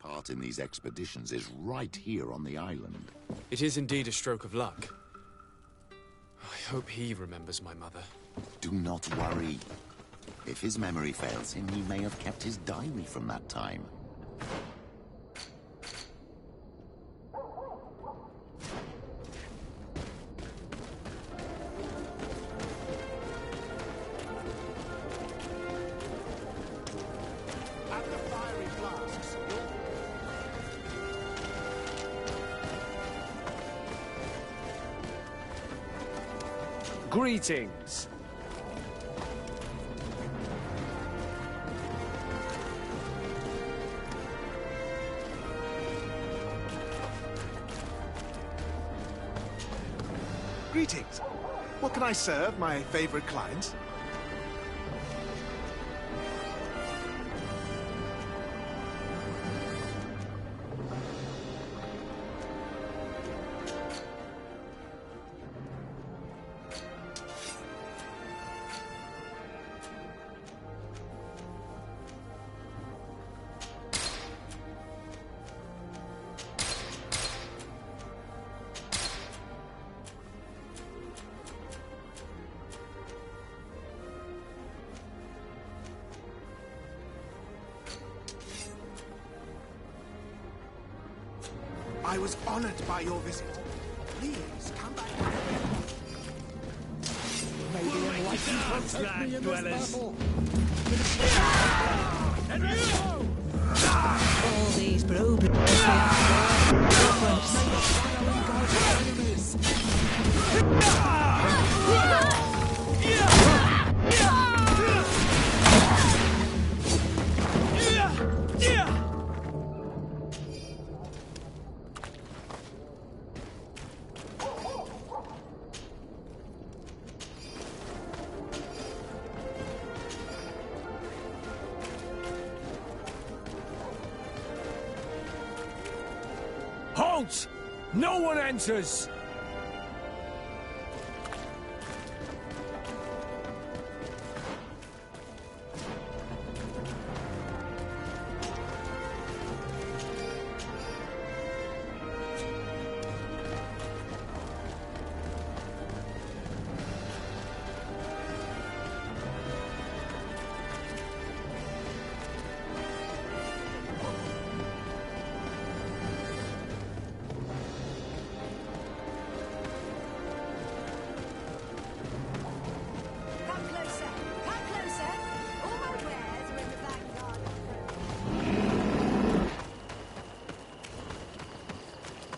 part in these expeditions is right here on the island. It is indeed a stroke of luck. I hope he remembers my mother. Do not worry. If his memory fails him, he may have kept his diary from that time. Greetings. Greetings. What can I serve my favorite clients? I was honored by your visit. Please come back. Maybe enlighten protect me in this battle. All these broken Halt! No one enters!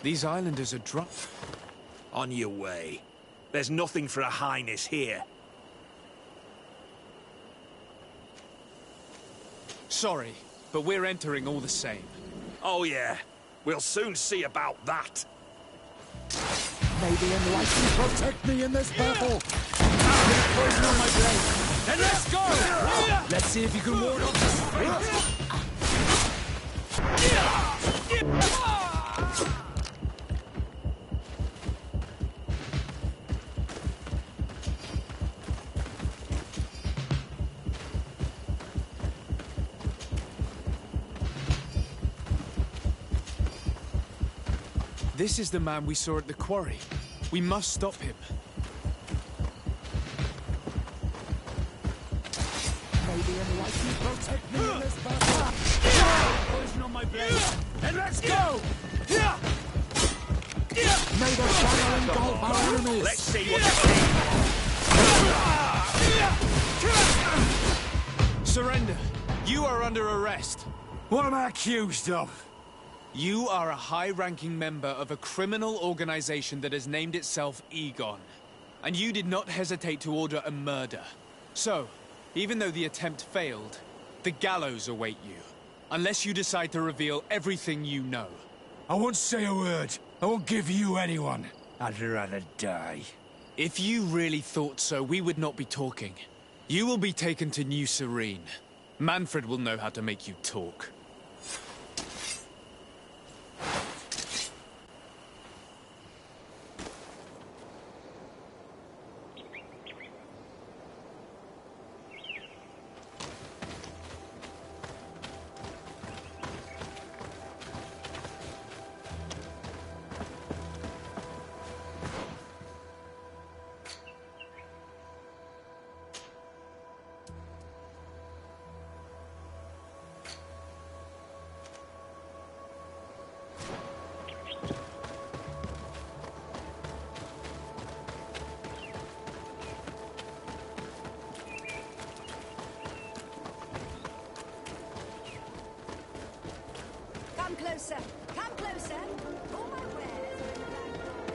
These islanders are drunk. On your way. There's nothing for a highness here. Sorry, but we're entering all the same. Oh yeah, we'll soon see about that. Maybe enlighten protect me in this battle. Poison on my blade. Then let's go! Let's see if you can ward off the sprint. This is the man we saw at the quarry. We must stop him. Maybe enlighten protect me in this battle. Poison on my blade. Then let's go! May the fire engulf our enemies. Let's see what you Surrender. You are under arrest. What am I accused of? You are a high-ranking member of a criminal organization that has named itself Egon. And you did not hesitate to order a murder. So, even though the attempt failed, the gallows await you. Unless you decide to reveal everything you know. I won't say a word. I won't give you anyone. I'd rather die. If you really thought so, we would not be talking. You will be taken to New Serene. Manfred will know how to make you talk. Come closer. Come closer. All my wares are in the back door.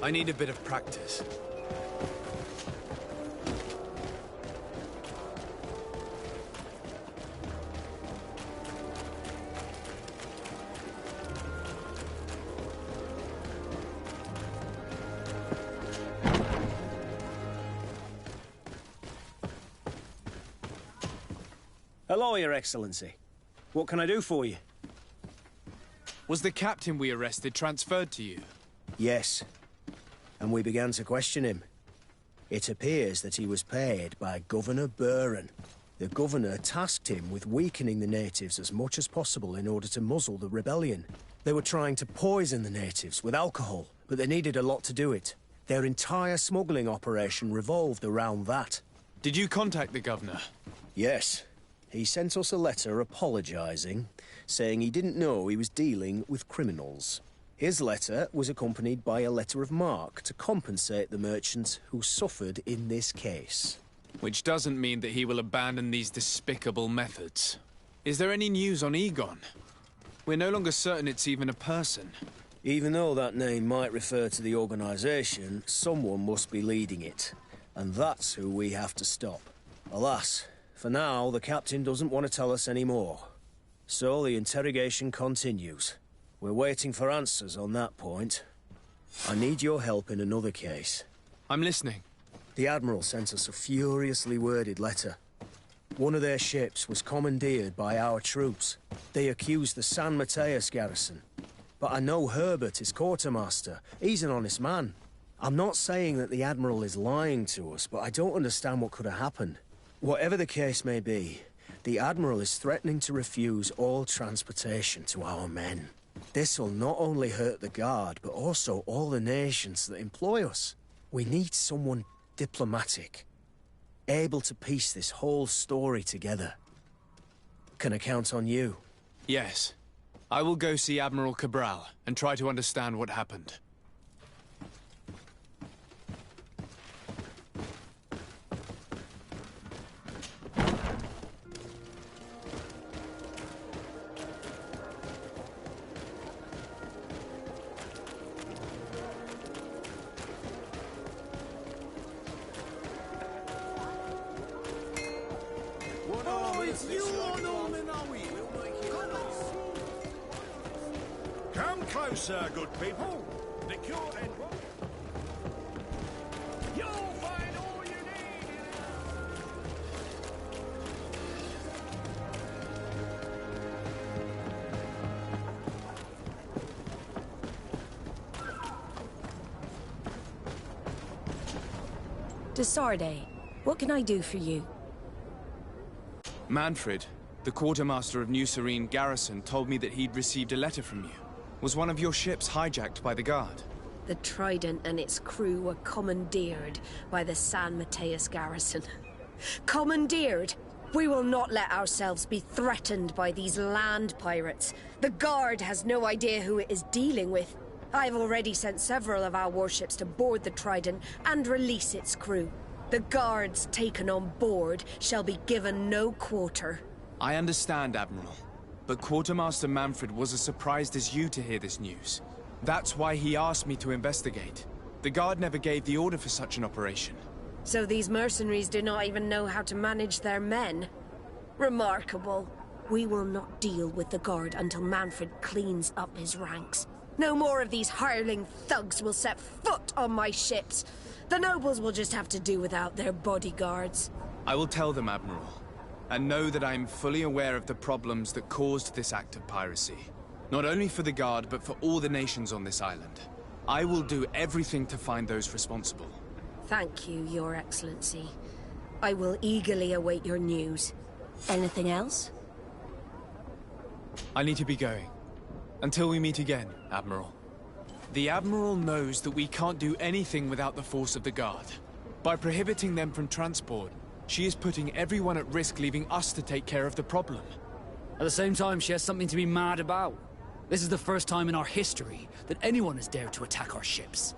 I need a bit of practice. Hello, Your Excellency. What can I do for you? Was the captain we arrested transferred to you? Yes. And we began to question him. It appears that he was paid by Governor Buren. The governor tasked him with weakening the natives as much as possible in order to muzzle the rebellion. They were trying to poison the natives with alcohol, but they needed a lot to do it. Their entire smuggling operation revolved around that. Did you contact the governor? Yes. He sent us a letter apologising, saying he didn't know he was dealing with criminals. His letter was accompanied by a letter of marque to compensate the merchants who suffered in this case. Which doesn't mean that he will abandon these despicable methods. Is there any news on Egon? We're no longer certain it's even a person. Even though that name might refer to the organisation, someone must be leading it. And that's who we have to stop. Alas, for now, the captain doesn't want to tell us any more. So the interrogation continues. We're waiting for answers on that point. I need your help in another case. I'm listening. The Admiral sent us a furiously worded letter. One of their ships was commandeered by our troops. They accused the San Mateus garrison. But I know Herbert is quartermaster. He's an honest man. I'm not saying that the Admiral is lying to us, but I don't understand what could have happened. Whatever the case may be, The Admiral is threatening to refuse all transportation to our men. This will not only hurt the Guard, but also all the nations that employ us. We need someone diplomatic, able to piece this whole story together. Can I count on you? Yes. I will go see Admiral Cabral and try to understand what happened. Come closer, good people. The cure and you'll find all you need. Desarde, what can I do for you? Manfred, the quartermaster of New Serene Garrison, told me that he'd received a letter from you. Was one of your ships hijacked by the Guard? The Trident and its crew were commandeered by the San Mateus Garrison. Commandeered? We will not let ourselves be threatened by these land pirates. The Guard has no idea who it is dealing with. I've already sent several of our warships to board the Trident and release its crew. The Guards taken on board shall be given no quarter. I understand, Admiral. But Quartermaster Manfred was as surprised as you to hear this news. That's why he asked me to investigate. The Guard never gave the order for such an operation. So these mercenaries do not even know how to manage their men? Remarkable. We will not deal with the Guard until Manfred cleans up his ranks. No more of these hireling thugs will set foot on my ships. The nobles will just have to do without their bodyguards. I will tell them, Admiral. And know that I am fully aware of the problems that caused this act of piracy. Not only for the Guard, but for all the nations on this island. I will do everything to find those responsible. Thank you, Your Excellency. I will eagerly await your news. Anything else? I need to be going. Until we meet again, Admiral. The Admiral knows that we can't do anything without the force of the Guard. By prohibiting them from transport, she is putting everyone at risk, leaving us to take care of the problem. At the same time, she has something to be mad about. This is the first time in our history that anyone has dared to attack our ships.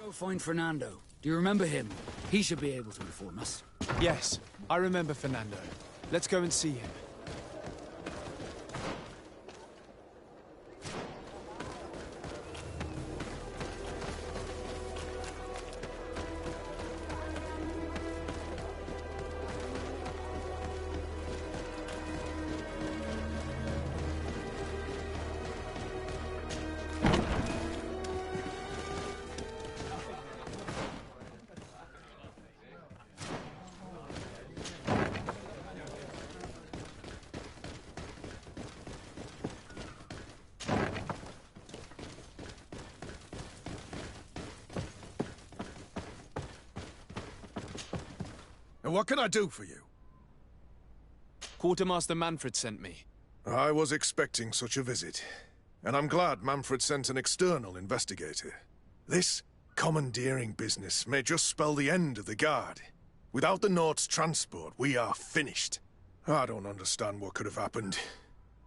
Go find Fernando. Do you remember him? He should be able to inform us. Yes, I remember Fernando. Let's go and see him. And what can I do for you? Quartermaster Manfred sent me. I was expecting such a visit. And I'm glad Manfred sent an external investigator. This commandeering business may just spell the end of the Guard. Without the Nord's transport, we are finished. I don't understand what could have happened.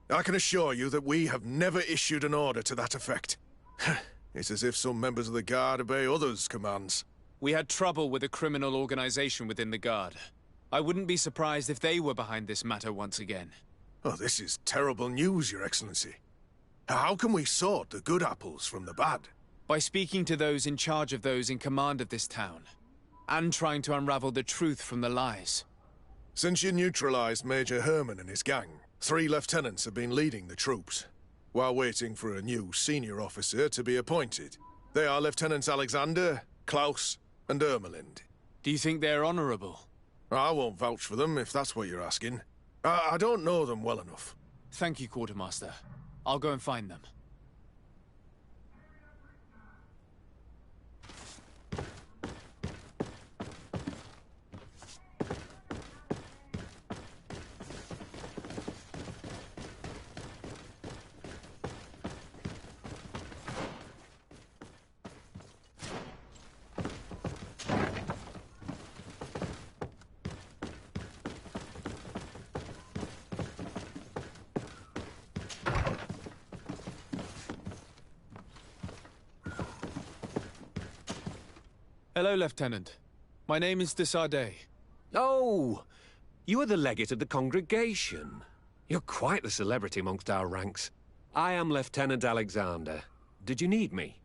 I can assure you that we have never issued an order to that effect. It's as if some members of the Guard obey others' commands. We had trouble with a criminal organization within the Guard. I wouldn't be surprised if they were behind this matter once again. Oh, this is terrible news, Your Excellency. How can we sort the good apples from the bad? By speaking to those in charge of those in command of this town, and trying to unravel the truth from the lies. Since you neutralized Major Herman and his gang, 3 lieutenants have been leading the troops, while waiting for a new senior officer to be appointed. They are Lieutenants Alexander, Klaus, and Ermelind. Do you think they're honorable? I won't vouch for them, if that's what you're asking. I don't know them well enough. Thank you, Quartermaster. I'll go and find them. Hello, Lieutenant. My name is Desardet. Oh, you are the legate of the congregation. You're quite the celebrity amongst our ranks. I am Lieutenant Alexander. Did you need me?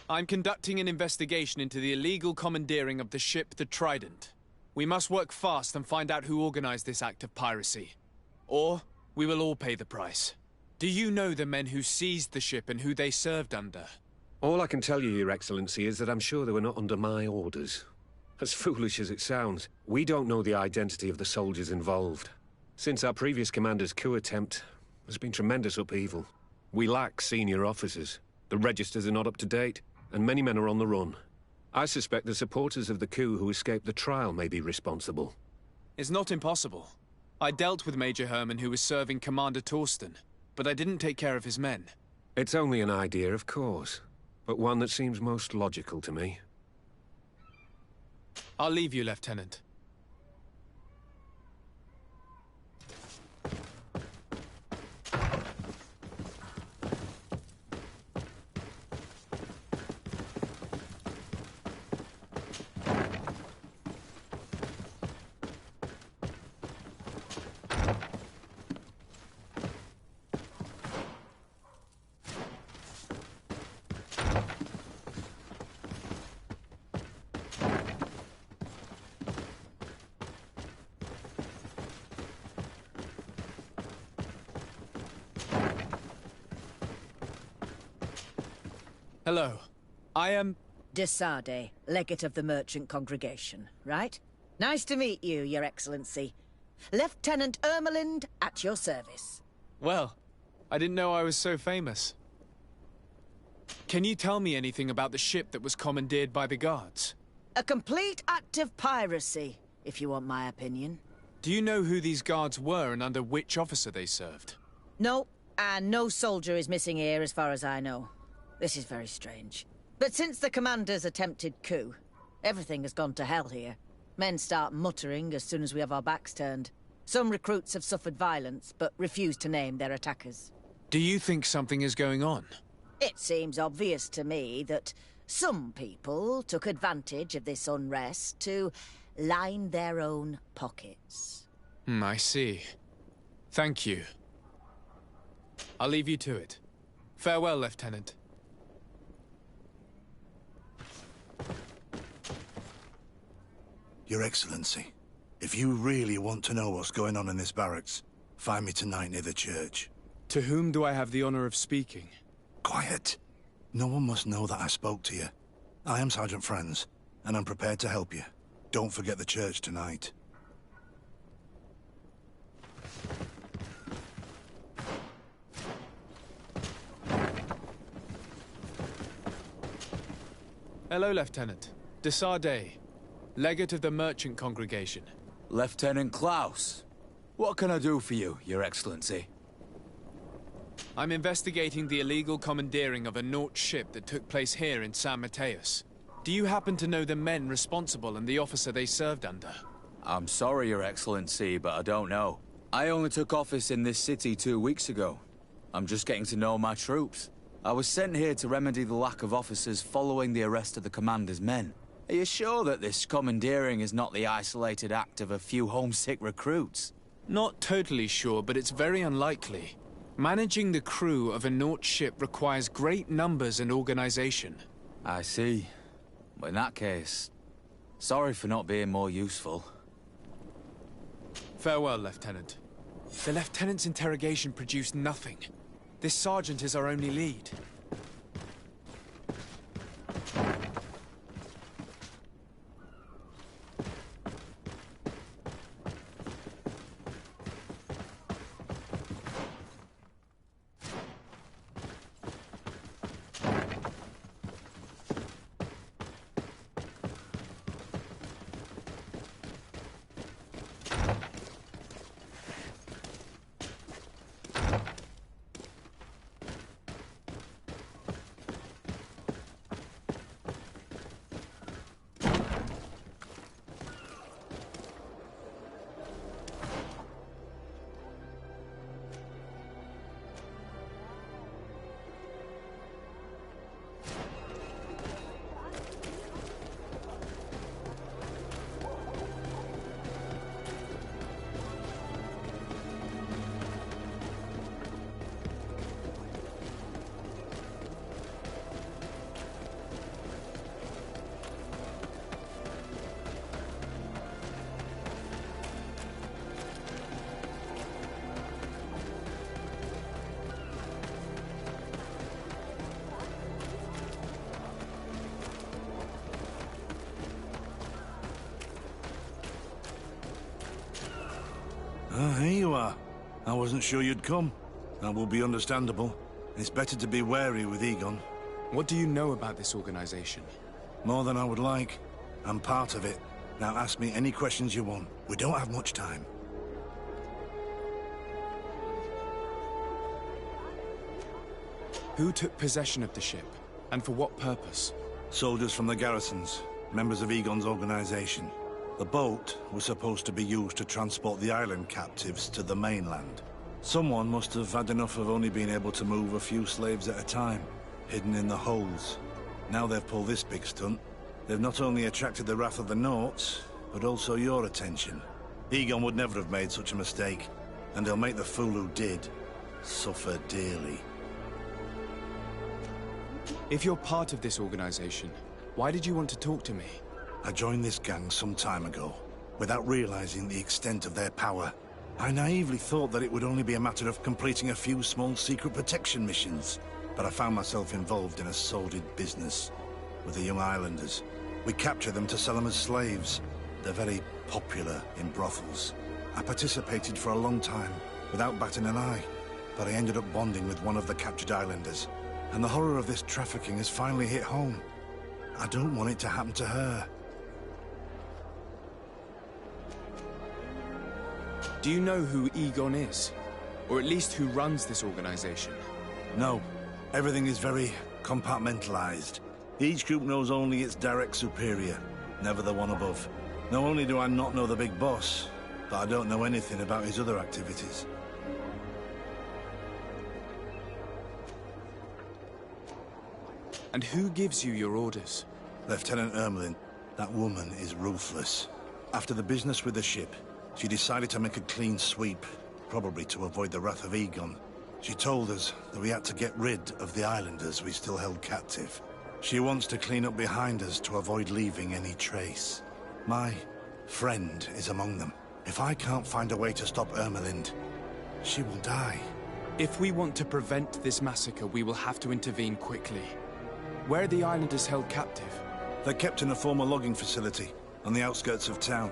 I'm conducting an investigation into the illegal commandeering of the ship the Trident. We must work fast and find out who organized this act of piracy. Or we will all pay the price. Do you know the men who seized the ship and who they served under? All I can tell you, Your Excellency, is that I'm sure they were not under my orders. As foolish as it sounds, we don't know the identity of the soldiers involved. Since our previous commander's coup attempt, there's been tremendous upheaval. We lack senior officers. The registers are not up to date, and many men are on the run. I suspect the supporters of the coup who escaped the trial may be responsible. It's not impossible. I dealt with Major Herman, who was serving Commander Torsten, but I didn't take care of his men. It's only an idea, of course, but one that seems most logical to me. I'll leave you, Lieutenant. Hello. I am... Desardet, legate of the merchant congregation, right? Nice to meet you, Your Excellency. Lieutenant Ermelind, at your service. Well, I didn't know I was so famous. Can you tell me anything about the ship that was commandeered by the guards? A complete act of piracy, if you want my opinion. Do you know who these guards were and under which officer they served? No, and no soldier is missing here as far as I know. This is very strange. But since the commander's attempted coup, everything has gone to hell here. Men start muttering as soon as we have our backs turned. Some recruits have suffered violence, but refuse to name their attackers. Do you think something is going on? It seems obvious to me that some people took advantage of this unrest to line their own pockets. I see. Thank you. I'll leave you to it. Farewell, Lieutenant. Your Excellency, if you really want to know what's going on in this barracks, find me tonight near the church. To whom do I have the honor of speaking? Quiet. No one must know that I spoke to you. I am Sergeant Franz, and I'm prepared to help you. Don't forget the church tonight. Hello, Lieutenant. Desardet, legate of the merchant congregation. Lieutenant Klaus. What can I do for you, Your Excellency? I'm investigating the illegal commandeering of a Naut ship that took place here in San Mateus. Do you happen to know the men responsible and the officer they served under? I'm sorry, Your Excellency, but I don't know. I only took office in this city 2 weeks ago. I'm just getting to know my troops. I was sent here to remedy the lack of officers following the arrest of the commander's men. Are you sure that this commandeering is not the isolated act of a few homesick recruits? Not totally sure, but it's very unlikely. Managing the crew of a Naut ship requires great numbers and organization. I see. In that case, sorry for not being more useful. Farewell, Lieutenant. The Lieutenant's interrogation produced nothing. This sergeant is our only lead. Here you are. I wasn't sure you'd come. That will be understandable. It's better to be wary with Egon. What do you know about this organization? More than I would like. I'm part of it. Now ask me any questions you want. We don't have much time. Who took possession of the ship? And for what purpose? Soldiers from the garrisons, members of Egon's organization. The boat was supposed to be used to transport the island captives to the mainland. Someone must have had enough of only being able to move a few slaves at a time, hidden in the holds. Now they've pulled this big stunt. They've not only attracted the wrath of the Nauts, but also your attention. Egon would never have made such a mistake, and he'll make the fool who did suffer dearly. If you're part of this organization, why did you want to talk to me? I joined this gang some time ago, without realizing the extent of their power. I naively thought that it would only be a matter of completing a few small secret protection missions, but I found myself involved in a sordid business with the young islanders. We capture them to sell them as slaves. They're very popular in brothels. I participated for a long time, without batting an eye, but I ended up bonding with one of the captured islanders, and the horror of this trafficking has finally hit home. I don't want it to happen to her. Do you know who Egon is? Or at least who runs this organization? No. Everything is very compartmentalized. Each group knows only its direct superior, never the one above. Not only do I not know the big boss, but I don't know anything about his other activities. And who gives you your orders? Lieutenant Ermelin. That woman is ruthless. After the business with the ship, she decided to make a clean sweep, probably to avoid the wrath of Egon. She told us that we had to get rid of the islanders we still held captive. She wants to clean up behind us to avoid leaving any trace. My friend is among them. If I can't find a way to stop Ermelind, she will die. If we want to prevent this massacre, we will have to intervene quickly. Where are the islanders held captive? They're kept in a former logging facility on the outskirts of town.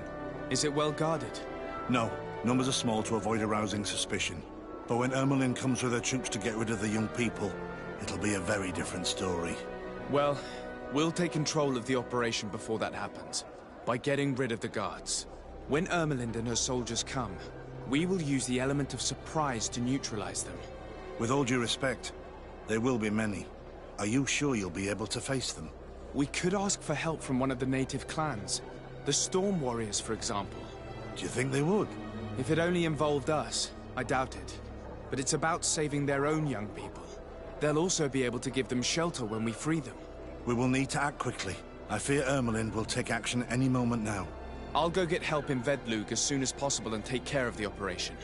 Is it well guarded? No. Numbers are small to avoid arousing suspicion. But when Ermelin comes with her troops to get rid of the young people, it'll be a very different story. Well, we'll take control of the operation before that happens, by getting rid of the guards. When Ermelind and her soldiers come, we will use the element of surprise to neutralize them. With all due respect, there will be many. Are you sure you'll be able to face them? We could ask for help from one of the native clans. The Storm Warriors, for example. Do you think they would? If it only involved us, I doubt it. But it's about saving their own young people. They'll also be able to give them shelter when we free them. We will need to act quickly. I fear Ermelin will take action any moment now. I'll go get help in Vedlug as soon as possible and take care of the operation.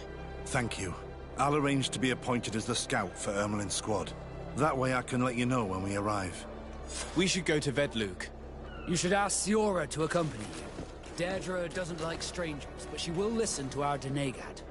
Thank you. I'll arrange to be appointed as the scout for Ermelin's squad. That way I can let you know when we arrive. We should go to Vedlug. You should ask Siora to accompany you. Deirdre doesn't like strangers, but she will listen to our Denegad.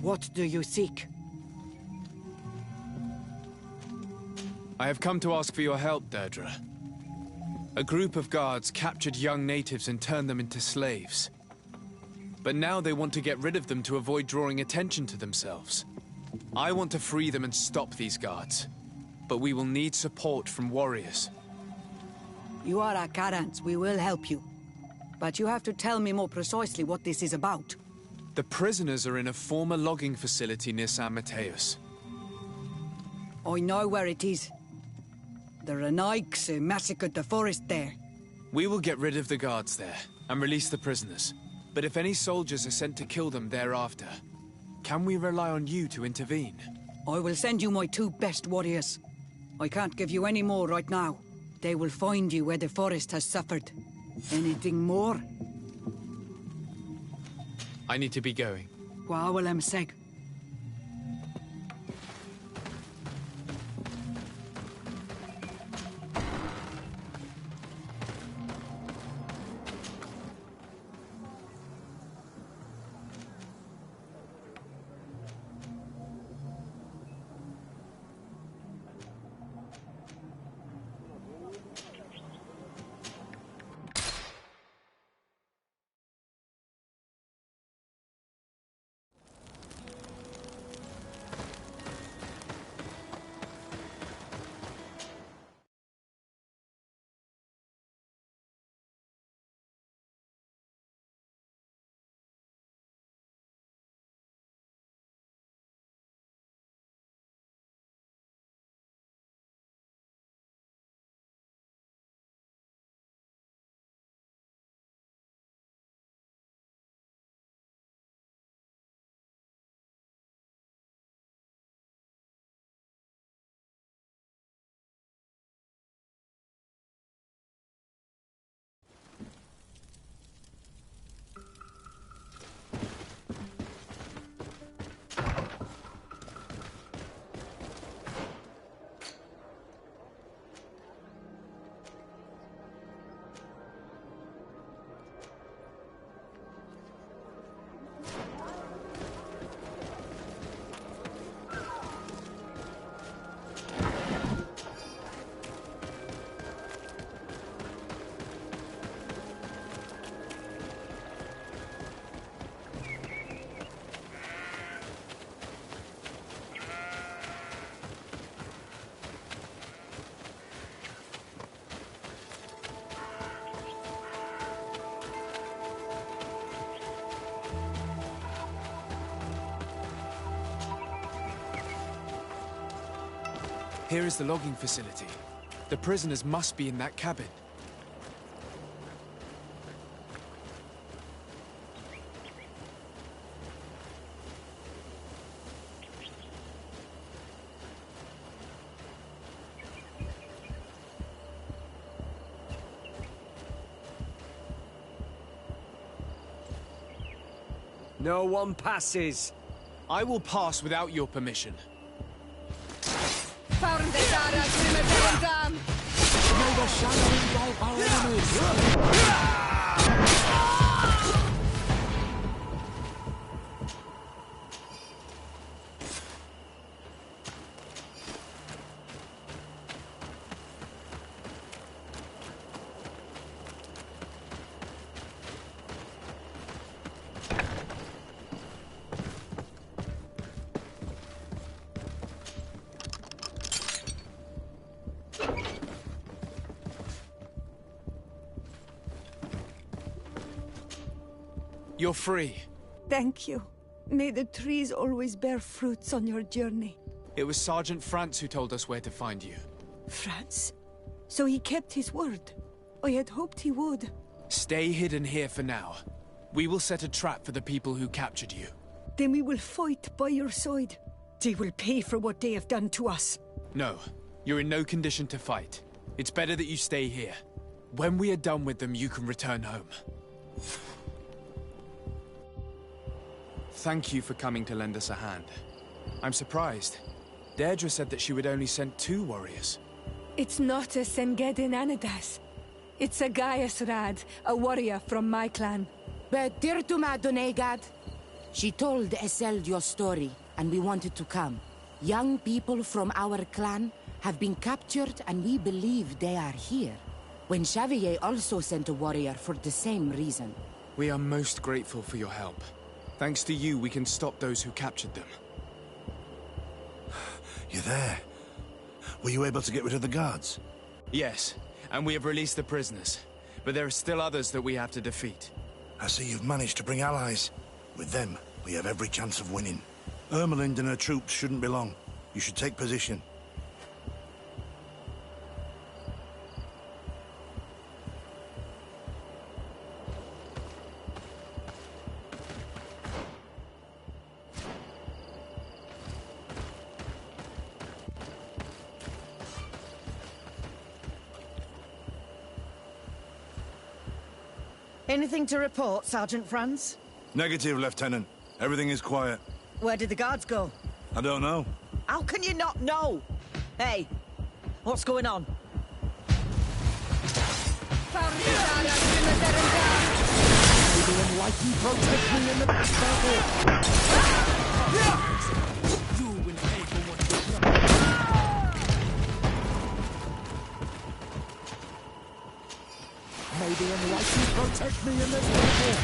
What do you seek? I have come to ask for your help, Deirdre. A group of guards captured young natives and turned them into slaves. But now they want to get rid of them to avoid drawing attention to themselves. I want to free them and stop these guards. But we will need support from warriors. You are a Karans. We will help you. But you have to tell me more precisely what this is about. The prisoners are in a former logging facility near San Mateus. I know where it is. The Renaiks massacred the forest there. We will get rid of the guards there and release the prisoners. But if any soldiers are sent to kill them thereafter, can we rely on you to intervene? I will send you my 2 best warriors. I can't give you any more right now. They will find you where the forest has suffered. Anything more? I need to be going. Wawalem seg. Here is the logging facility. The prisoners must be in that cabin. No one passes. I will pass without your permission. May the shadow engulf our enemies! You're free. Thank you. May the trees always bear fruits on your journey. It was Sergeant France who told us where to find you. France? So he kept his word. I had hoped he would. Stay hidden here for now. We will set a trap for the people who captured you. Then we will fight by your side. They will pay for what they have done to us. No, you're in no condition to fight. It's better that you stay here. When we are done with them, you can return home. Thank you for coming to lend us a hand. I'm surprised. Deirdre said that she would only send 2 warriors. It's not a Sengedin Anadas. It's a Gaius Rad, a warrior from my clan. But Tirtuma Donegad, she told Eseld your story, and we wanted to come. Young people from our clan have been captured, and we believe they are here. When Xavier also sent a warrior for the same reason. We are most grateful for your help. Thanks to you, we can stop those who captured them. You're there. Were you able to get rid of the guards? Yes, and we have released the prisoners. But there are still others that we have to defeat. I see you've managed to bring allies. With them, we have every chance of winning. Ermelind and her troops shouldn't be long. You should take position. Anything to report, Sergeant Franz? Negative, Lieutenant. Everything is quiet. Where did the guards go? I don't know. How can you not know? Hey, what's going on? May the enlightened protect me in the battle! You will pay for what you've done. May the enlightened protect me in this battle!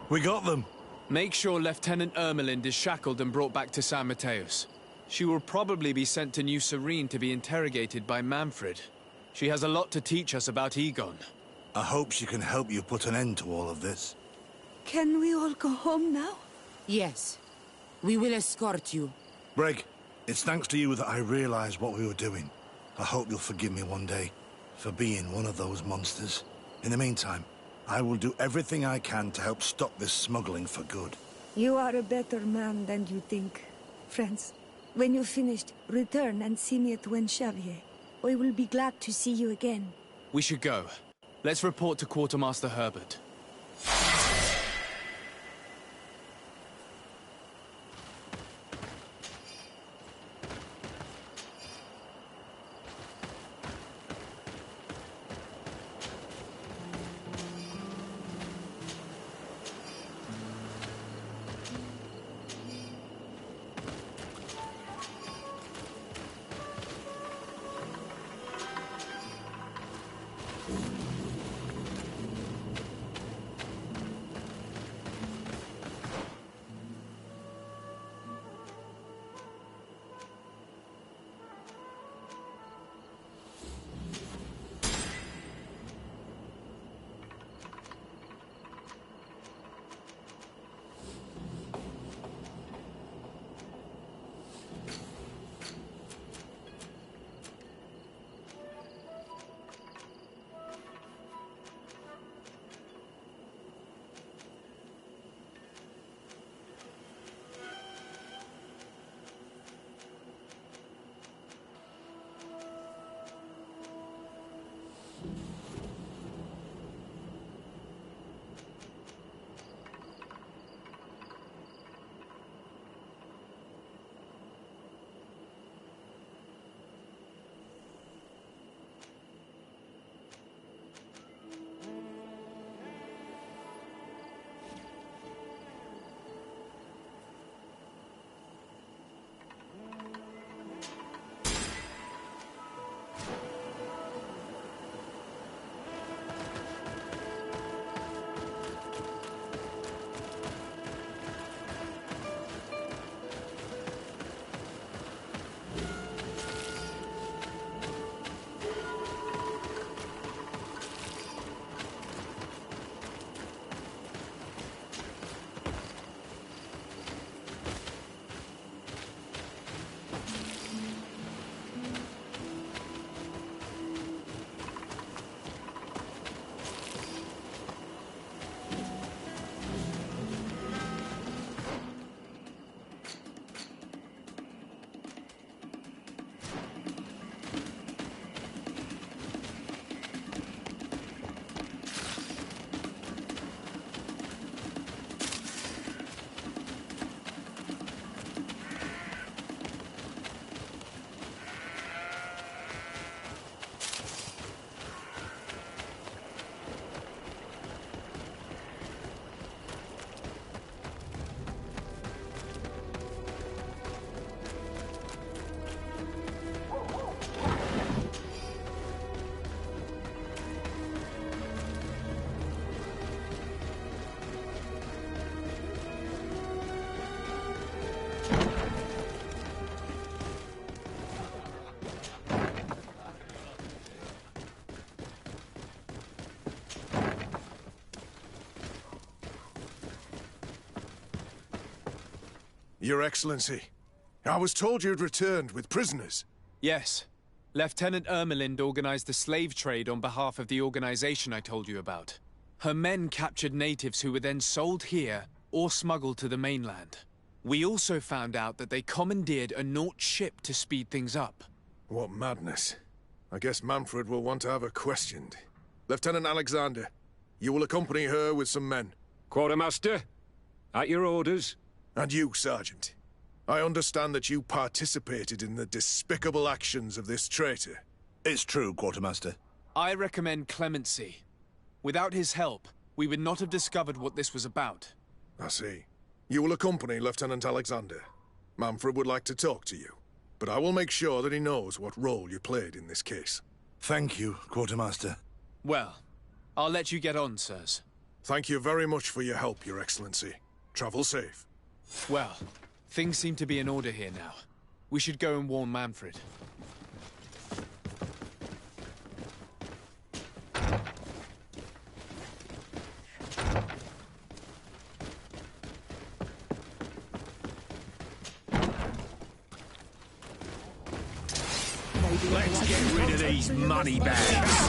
We got them. Make sure Lieutenant Ermelind is shackled and brought back to San Mateus. She will probably be sent to New Serene to be interrogated by Manfred. She has a lot to teach us about Egon. I hope she can help you put an end to all of this. Can we all go home now? Yes. We will escort you. Breg, it's thanks to you that I realized what we were doing. I hope you'll forgive me one day for being one of those monsters. In the meantime, I will do everything I can to help stop this smuggling for good. You are a better man than you think. Friends, when you're finished, return and see me at Wen Xavier. I will be glad to see you again. We should go. Let's report to Quartermaster Herbert. Your Excellency, I was told you'd returned with prisoners. Yes. Lieutenant Ermelind organized the slave trade on behalf of the organization I told you about. Her men captured natives who were then sold here or smuggled to the mainland. We also found out that they commandeered a Naut ship to speed things up. What madness. I guess Manfred will want to have her questioned. Lieutenant Alexander, you will accompany her with some men. Quartermaster, at your orders. And you, Sergeant. I understand that you participated in the despicable actions of this traitor. It's true, Quartermaster. I recommend clemency. Without his help, we would not have discovered what this was about. I see. You will accompany Lieutenant Alexander. Manfred would like to talk to you, but I will make sure that he knows what role you played in this case. Thank you, Quartermaster. Well, I'll let you get on, sirs. Thank you very much for your help, Your Excellency. Travel safe. Well, things seem to be in order here now. We should go and warn Manfred. Let's get rid of these money bags.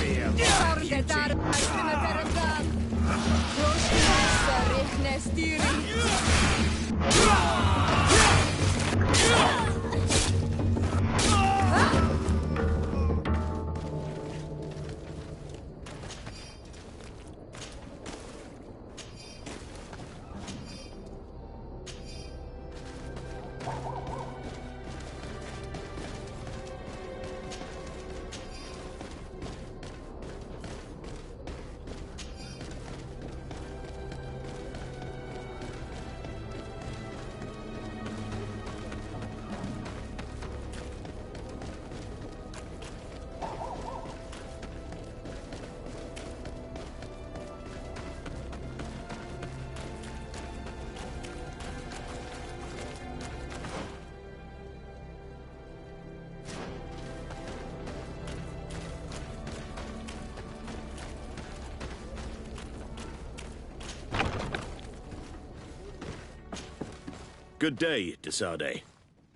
Good day, Desade.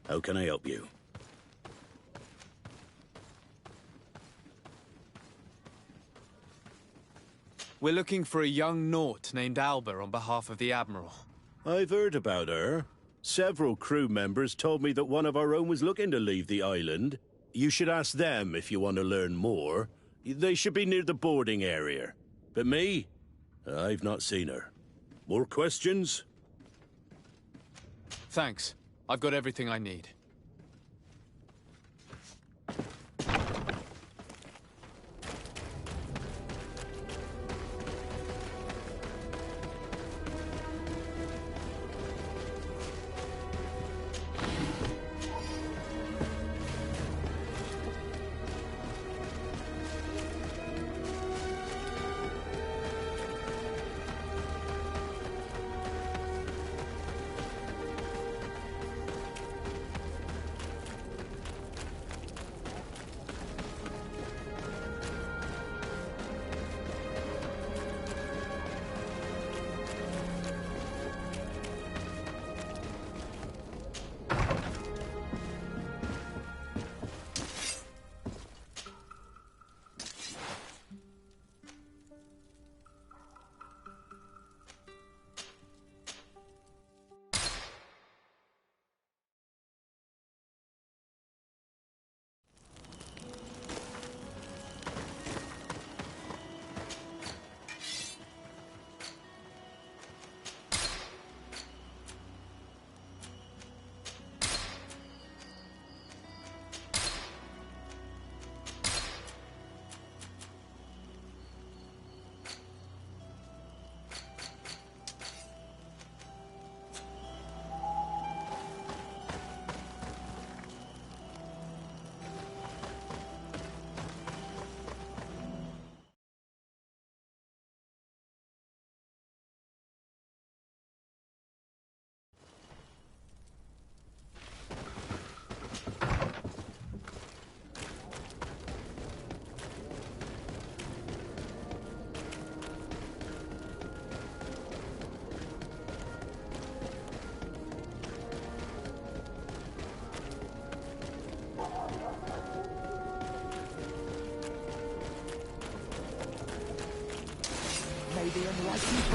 How can I help you? We're looking for a young Naut named Alba on behalf of the Admiral. I've heard about her. Several crew members told me that one of our own was looking to leave the island. You should ask them if you want to learn more. They should be near the boarding area. But me? I've not seen her. More questions? Thanks. I've got everything I need.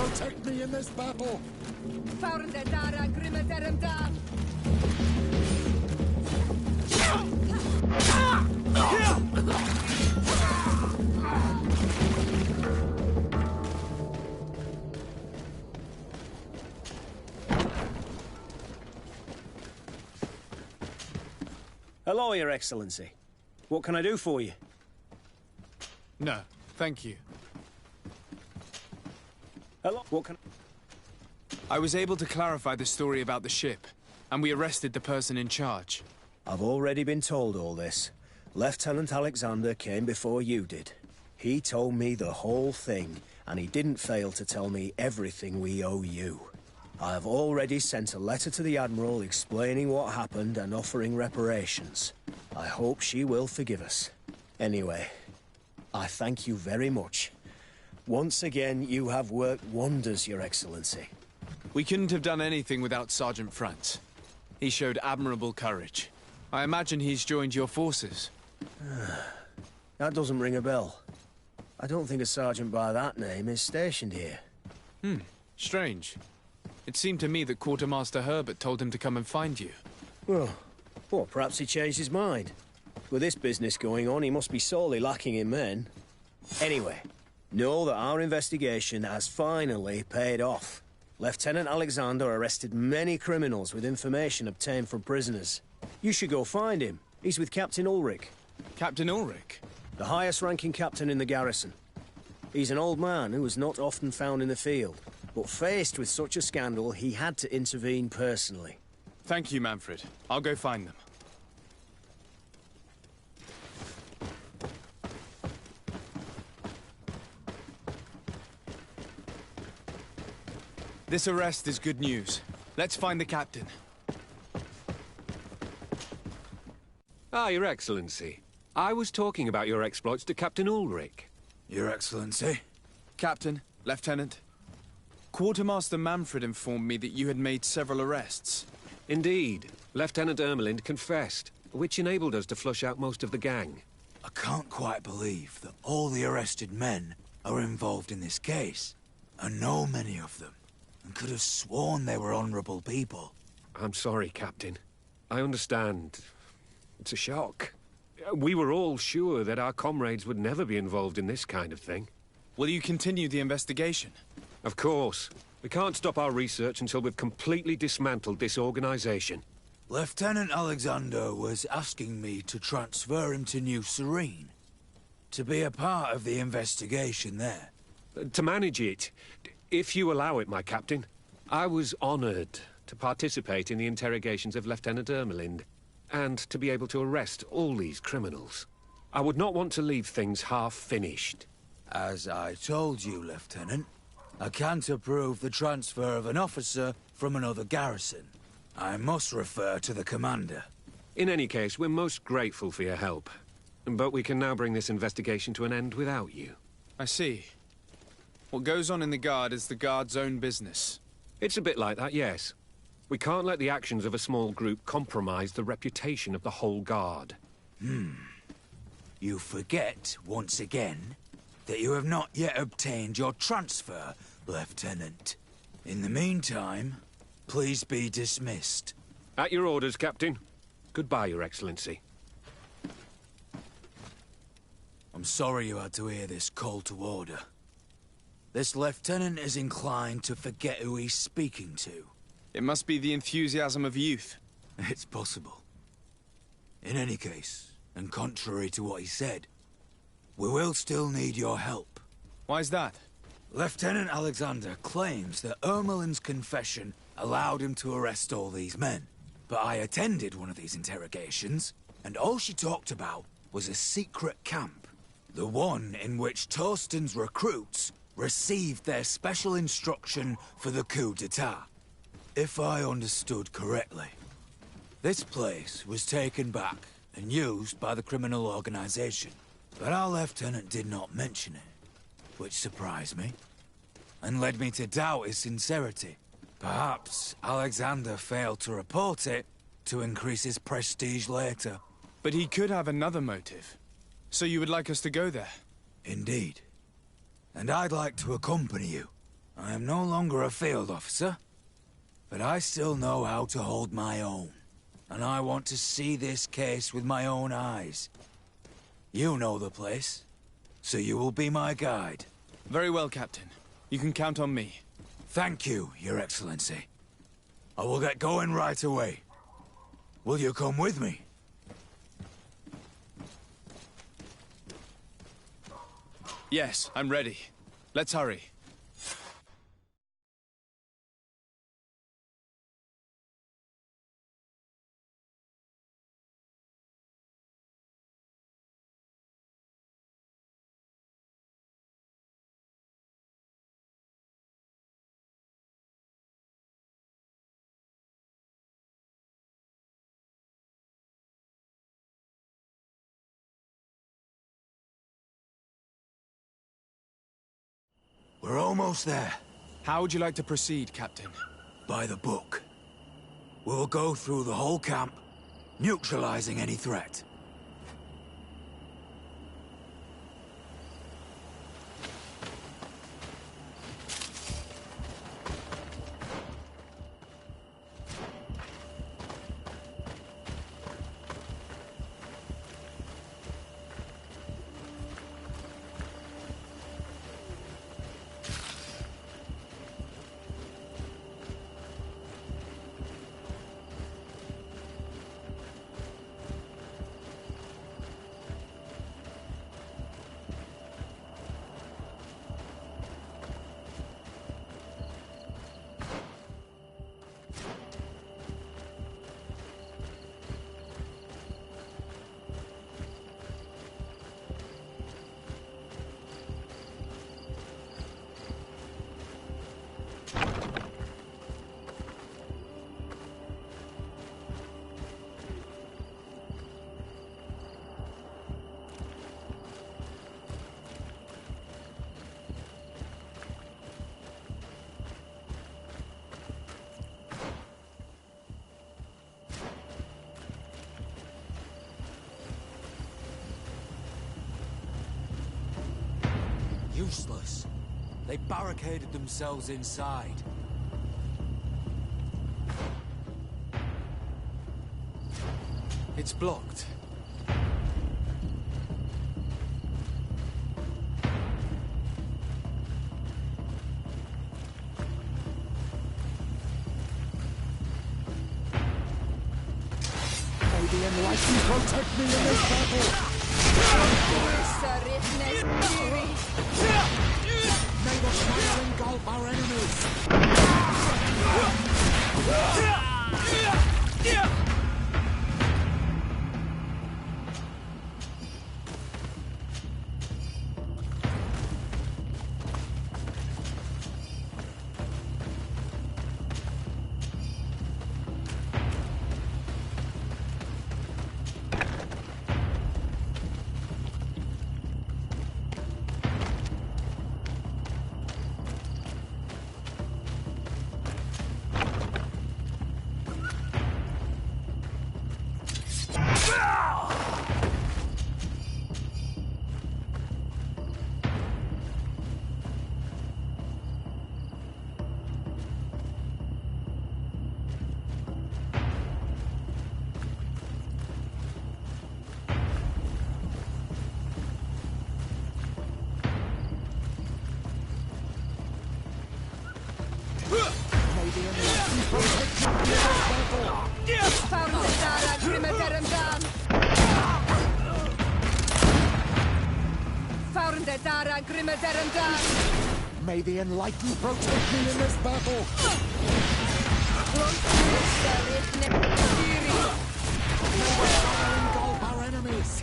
protect me in this battle! Hello, Your Excellency. What can I do for you? No, thank you. Hello, what can... I was able to clarify the story about the ship, and we arrested the person in charge. I've already been told all this. Lieutenant Alexander came before you did. He told me the whole thing, and he didn't fail to tell me everything we owe you. I have already sent a letter to the Admiral explaining what happened and offering reparations. I hope she will forgive us. Anyway, I thank you very much. Once again, you have worked wonders, Your Excellency. We couldn't have done anything without Sergeant France. He showed admirable courage. I imagine he's joined your forces. That doesn't ring a bell. I don't think a sergeant by that name is stationed here. Strange. It seemed to me that Quartermaster Herbert told him to come and find you. Well, perhaps he changed his mind. With this business going on, he must be sorely lacking in men. Anyway, know that our investigation has finally paid off. Lieutenant Alexander arrested many criminals with information obtained from prisoners. You should go find him. He's with Captain Ulrich. Captain Ulrich? The highest-ranking captain in the garrison. He's an old man who was not often found in the field, but faced with such a scandal, he had to intervene personally. Thank you, Manfred. I'll go find them. This arrest is good news. Let's find the captain. Ah, Your Excellency. I was talking about your exploits to Captain Ulrich. Your Excellency? Captain, Lieutenant. Quartermaster Manfred informed me that you had made several arrests. Indeed. Lieutenant Ermelind confessed, which enabled us to flush out most of the gang. I can't quite believe that all the arrested men are involved in this case. I know many of them, and could have sworn they were honorable people. I'm sorry, Captain. I understand. It's a shock. We were all sure that our comrades would never be involved in this kind of thing. Will you continue the investigation? Of course. We can't stop our research until we've completely dismantled this organization. Lieutenant Alexander was asking me to transfer him to New Serene, to be a part of the investigation there. To manage it, if you allow it, my captain. I was honored to participate in the interrogations of Lieutenant Ermelind, and to be able to arrest all these criminals. I would not want to leave things half-finished. As I told you, Lieutenant, I can't approve the transfer of an officer from another garrison. I must refer to the commander. In any case, we're most grateful for your help. But we can now bring this investigation to an end without you. I see. What goes on in the Guard is the Guard's own business. It's a bit like that, yes. We can't let the actions of a small group compromise the reputation of the whole Guard. You forget, once again, that you have not yet obtained your transfer, Lieutenant. In the meantime, please be dismissed. At your orders, Captain. Goodbye, Your Excellency. I'm sorry you had to hear this call to order. This lieutenant is inclined to forget who he's speaking to. It must be the enthusiasm of youth. It's possible. In any case, and contrary to what he said, we will still need your help. Why's that? Lieutenant Alexander claims that Ermelin's confession allowed him to arrest all these men. But I attended one of these interrogations, and all she talked about was a secret camp. The one in which Torsten's recruits received their special instruction for the coup d'etat. If I understood correctly, this place was taken back and used by the criminal organization. But our lieutenant did not mention it, which surprised me, and led me to doubt his sincerity. Perhaps Alexander failed to report it to increase his prestige later. But he could have another motive. So you would like us to go there? Indeed. And I'd like to accompany you. I am no longer a field officer, but I still know how to hold my own. And I want to see this case with my own eyes. You know the place, so you will be my guide. Very well, Captain. You can count on me. Thank you, Your Excellency. I will get going right away. Will you come with me? Yes, I'm ready. Let's hurry. We're almost there. How would you like to proceed, Captain? By the book. We'll go through the whole camp, neutralizing any threat. Useless. They barricaded themselves inside. It's blocked. May the Enlightened protect me in this battle! May the fire engulf our enemies! May the Enlightened protect me in this battle! May the fire engulf our enemies!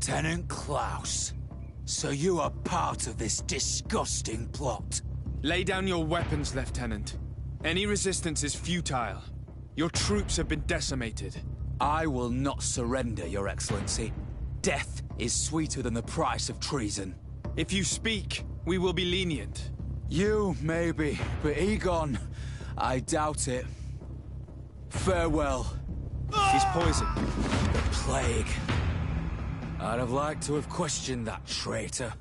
Lieutenant Klaus. So you are part of this disgusting plot. Lay down your weapons, Lieutenant. Any resistance is futile. Your troops have been decimated. I will not surrender, Your Excellency. Death is sweeter than the price of treason. If you speak, we will be lenient. You, maybe, but Egon, I doubt it. Farewell. He's poisoned. The plague. I'd have liked to have questioned that traitor.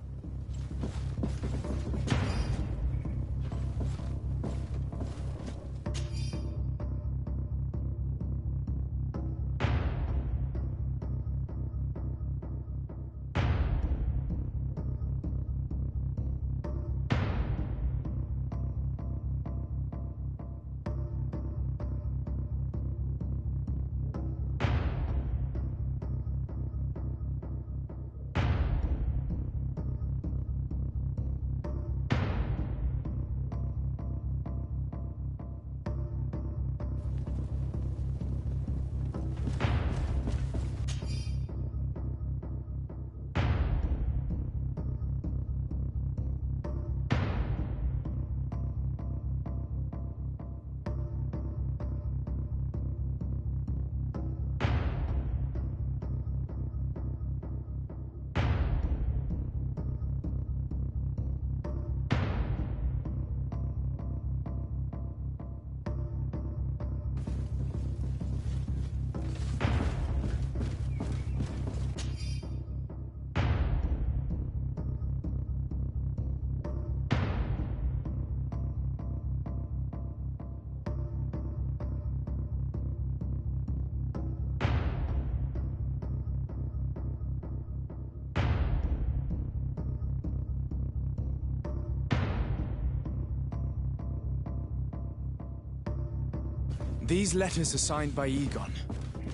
These letters are signed by Egon.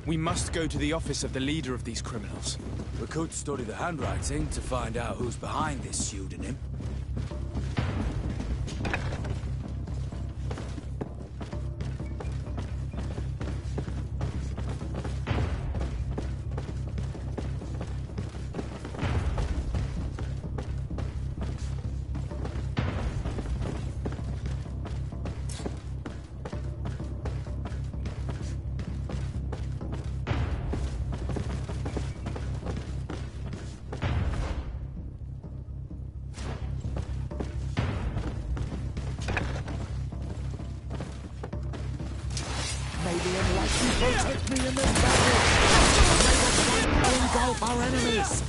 We must go to the office of the leader of these criminals. We could study the handwriting to find out who's behind this pseudonym. May the enlightened protect me in this battle! May the flame engulf our enemies!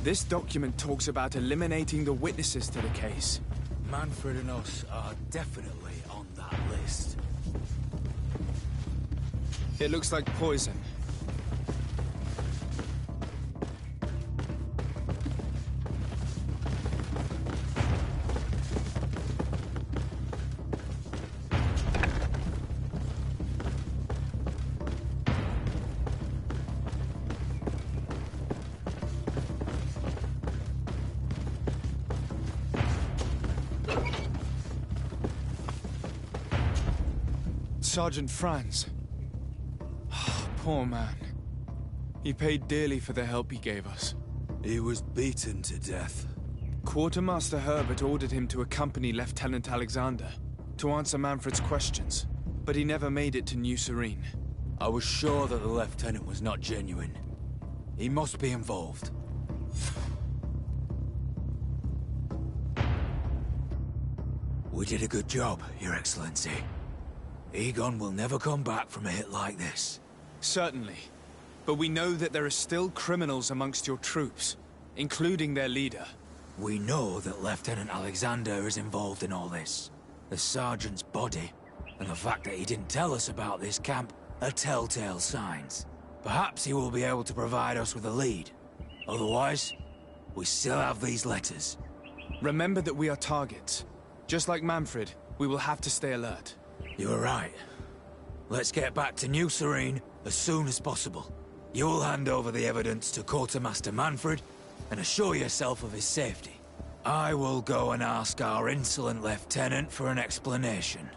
This document talks about eliminating the witnesses to the case. Manfred and us are definitely on that list. It looks like poison. Sergeant Franz. Poor man. He paid dearly for the help he gave us. He was beaten to death. Quartermaster Herbert ordered him to accompany Lieutenant Alexander to answer Manfred's questions, but he never made it to New Serene. I was sure that the lieutenant was not genuine. He must be involved. We did a good job, Your Excellency. Egon will never come back from a hit like this. Certainly. But we know that there are still criminals amongst your troops, including their leader. We know that Lieutenant Alexander is involved in all this. The sergeant's body, and the fact that he didn't tell us about this camp, are telltale signs. Perhaps he will be able to provide us with a lead. Otherwise, we still have these letters. Remember that we are targets. Just like Manfred, we will have to stay alert. You're right. Let's get back to New Serene as soon as possible. You'll hand over the evidence to Quartermaster Manfred and assure yourself of his safety. I will go and ask our insolent lieutenant for an explanation.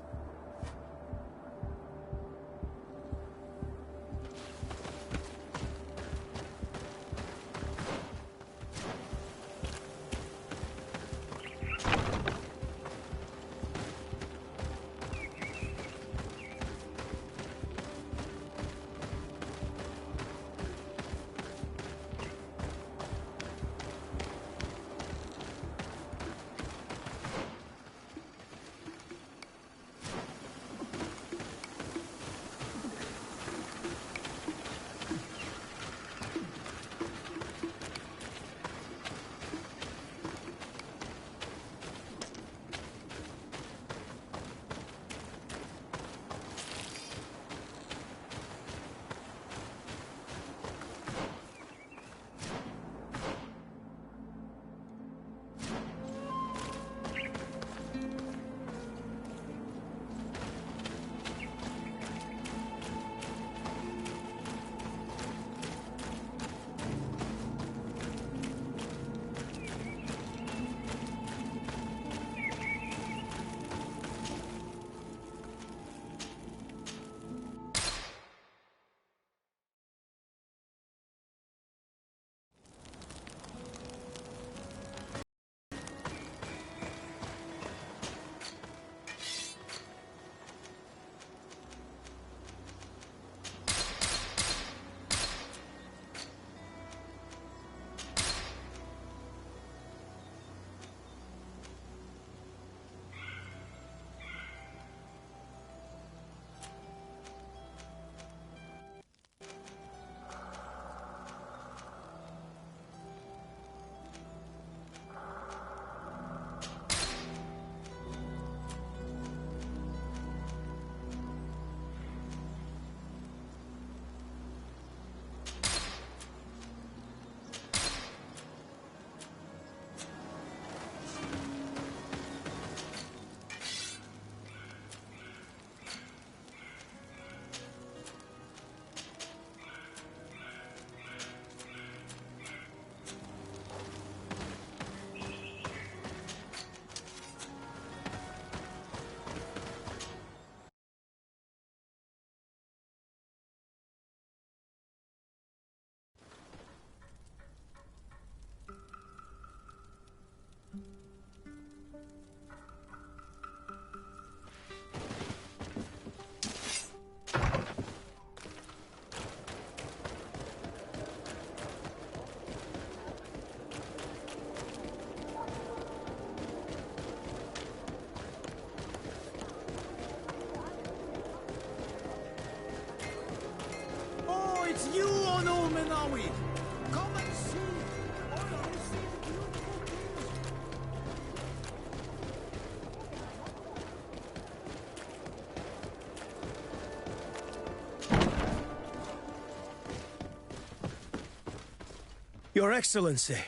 It's you, Ono Menawi! Come and see! Ono received beautiful news! Your Excellency,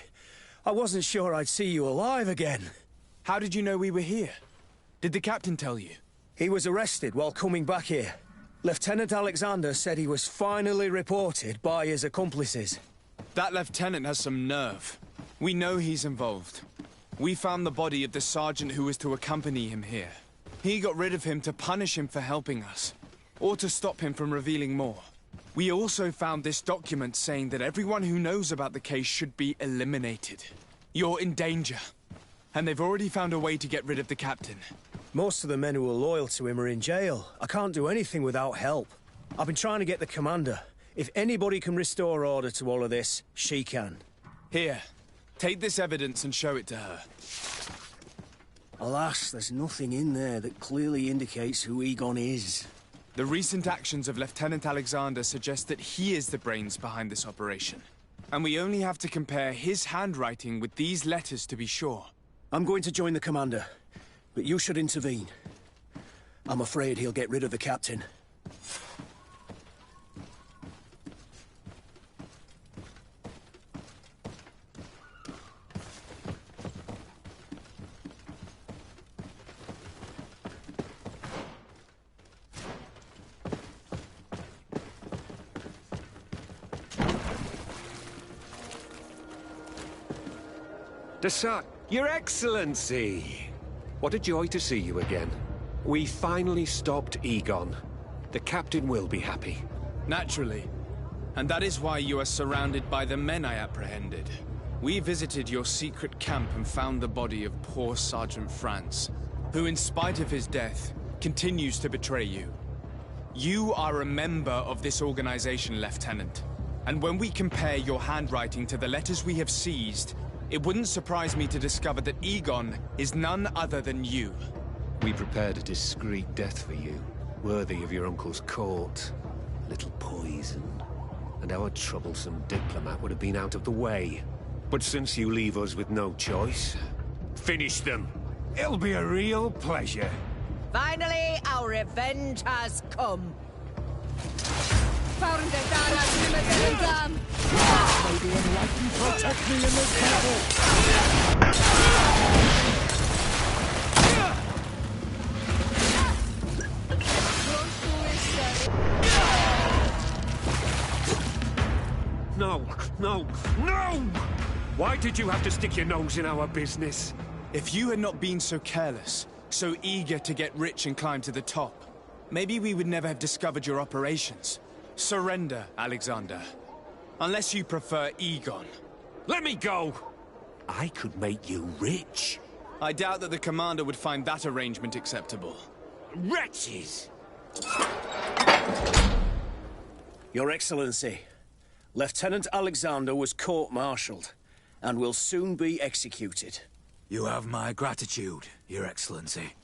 I wasn't sure I'd see you alive again. How did you know we were here? Did the captain tell you? He was arrested while coming back here. Lieutenant Alexander said he was finally reported by his accomplices. That lieutenant has some nerve. We know he's involved. We found the body of the sergeant who was to accompany him here. He got rid of him to punish him for helping us, or to stop him from revealing more. We also found this document saying that everyone who knows about the case should be eliminated. You're in danger, and they've already found a way to get rid of the captain. Most of the men who are loyal to him are in jail. I can't do anything without help. I've been trying to get the commander. If anybody can restore order to all of this, she can. Here, take this evidence and show it to her. Alas, there's nothing in there that clearly indicates who Egon is. The recent actions of Lieutenant Alexander suggest that he is the brains behind this operation. And we only have to compare his handwriting with these letters to be sure. I'm going to join the commander, but you should intervene. I'm afraid he'll get rid of the captain. Your Excellency! What a joy to see you again. We finally stopped Egon. The captain will be happy. Naturally. And that is why you are surrounded by the men I apprehended. We visited your secret camp and found the body of poor Sergeant Franz, who in spite of his death, continues to betray you. You are a member of this organization, Lieutenant. And when we compare your handwriting to the letters we have seized, it wouldn't surprise me to discover that Egon is none other than you. We prepared a discreet death for you, worthy of your uncle's court. A little poison, and our troublesome diplomat would have been out of the way. But since you leave us with no choice, finish them. It'll be a real pleasure. Finally, our revenge has come. May the Enlightened protect me in this battle! No, no, no! Why did you have to stick your nose in our business? If you had not been so careless, so eager to get rich and climb to the top, maybe we would never have discovered your operations. Surrender, Alexander. Unless you prefer Egon. Let me go! I could make you rich. I doubt that the commander would find that arrangement acceptable. Wretches! Your Excellency, Lieutenant Alexander was court-martialed and will soon be executed. You have my gratitude, Your Excellency.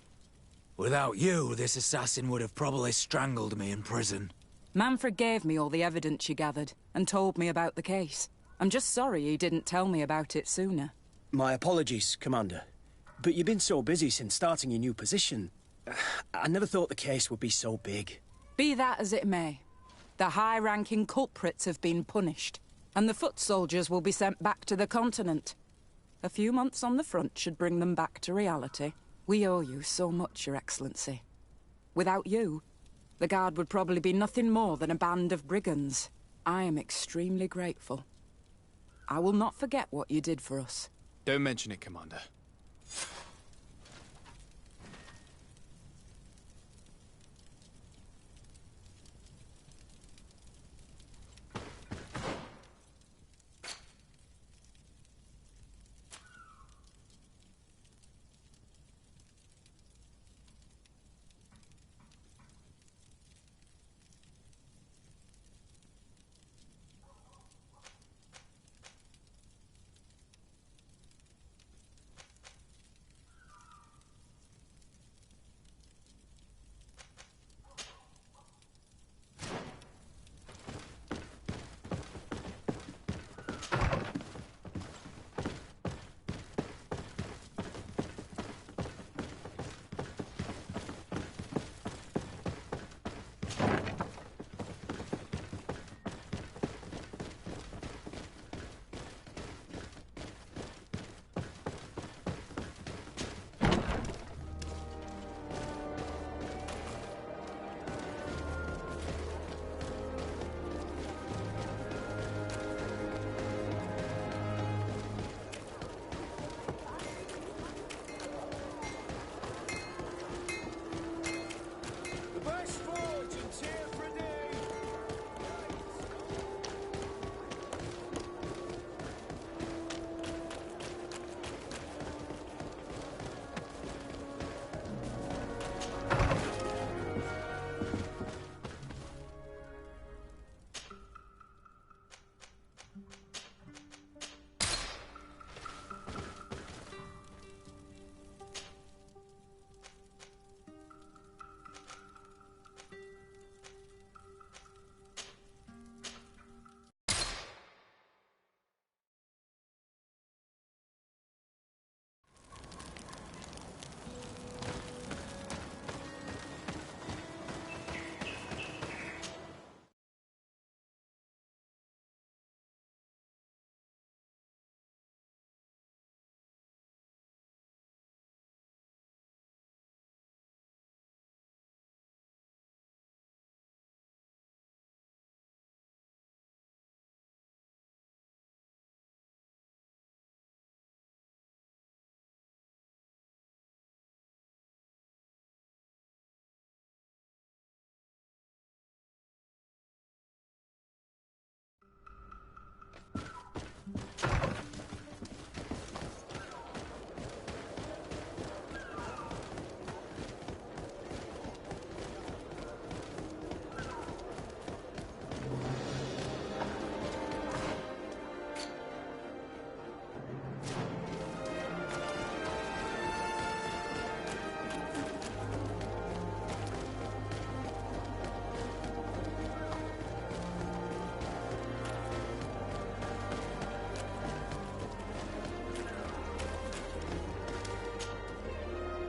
Without you, this assassin would have probably strangled me in prison. Manfred gave me all the evidence you gathered, and told me about the case. I'm just sorry he didn't tell me about it sooner. My apologies, Commander. But you've been so busy since starting your new position. I never thought the case would be so big. Be that as it may, the high-ranking culprits have been punished, and the foot soldiers will be sent back to the continent. A few months on the front should bring them back to reality. We owe you so much, Your Excellency. Without you, the Guard would probably be nothing more than a band of brigands. I am extremely grateful. I will not forget what you did for us. Don't mention it, Commander.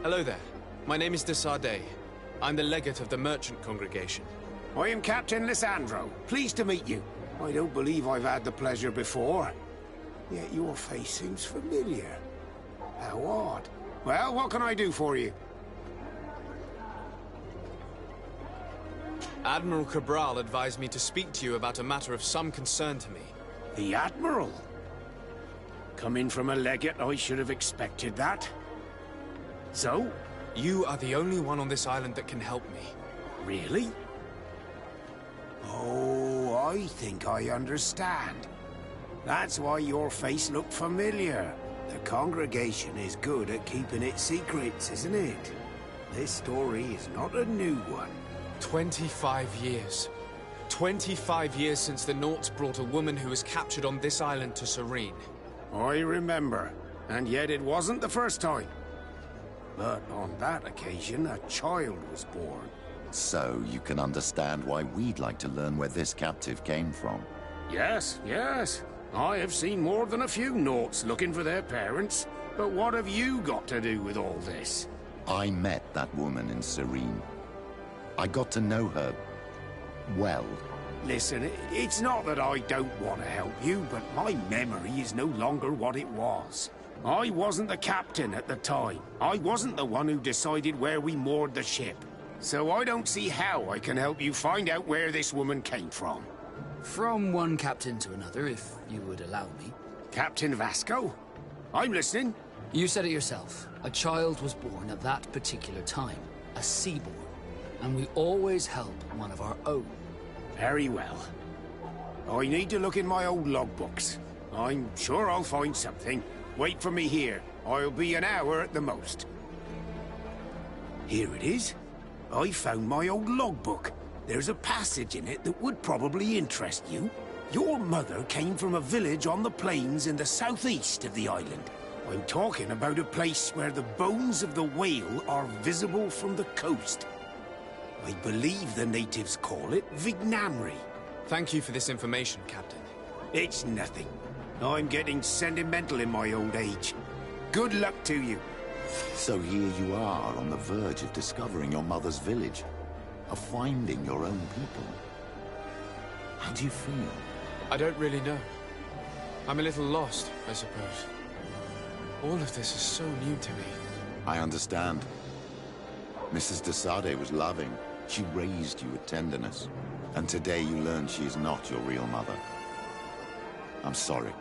Hello there. My name is Desade. I'm the legate of the merchant congregation. I am Captain Lysandro. Pleased to meet you. I don't believe I've had the pleasure before. Yet your face seems familiar. How odd. Well, what can I do for you? Admiral Cabral advised me to speak to you about a matter of some concern to me. The Admiral? Coming from a legate, I should have expected that. So? You are the only one on this island that can help me. Really? Oh, I think I understand. That's why your face looked familiar. The congregation is good at keeping its secrets, isn't it? This story is not a new one. 25 years. 25 years since the Nauts brought a woman who was captured on this island to Serene. I remember. And yet it wasn't the first time. But on that occasion, a child was born. So you can understand why we'd like to learn where this captive came from. Yes, yes. I have seen more than a few Nauts looking for their parents. But what have you got to do with all this? I met that woman in Serene. I got to know her... well. Listen, it's not that I don't want to help you, but my memory is no longer what it was. I wasn't the captain at the time. I wasn't the one who decided where we moored the ship. So I don't see how I can help you find out where this woman came from. From one captain to another, if you would allow me. Captain Vasco? I'm listening. You said it yourself. A child was born at that particular time. A seaborn. And we always help one of our own. Very well. I need to look in my old logbooks. I'm sure I'll find something. Wait for me here. I'll be an hour at the most. Here it is. I found my old logbook. There's a passage in it that would probably interest you. Your mother came from a village on the plains in the southeast of the island. I'm talking about a place where the bones of the whale are visible from the coast. I believe the natives call it Vignamri. Thank you for this information, Captain. It's nothing. I'm getting sentimental in my old age. Good luck to you. So here you are on the verge of discovering your mother's village. Of finding your own people. How do you feel? I don't really know. I'm a little lost, I suppose. All of this is so new to me. I understand. Mrs. Desade was loving. She raised you with tenderness. And today you learn she is not your real mother. I'm sorry.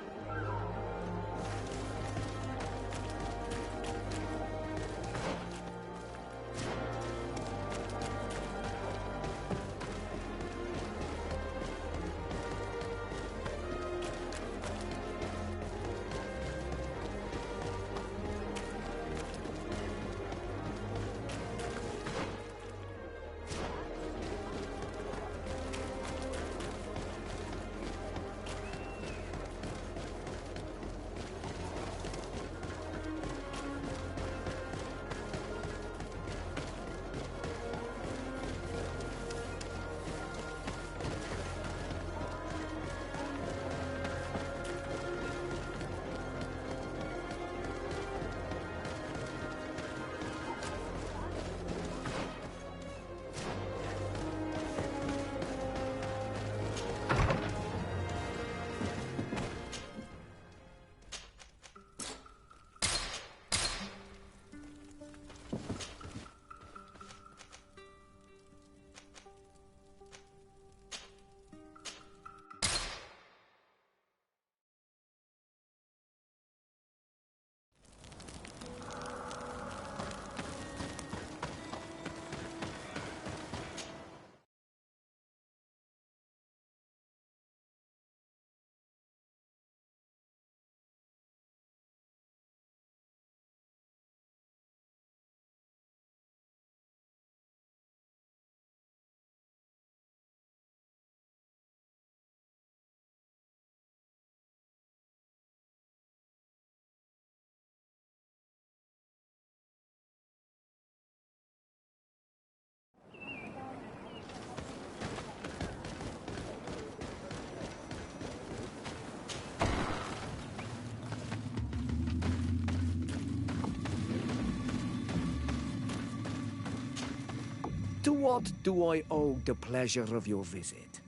what do I owe the pleasure of your visit?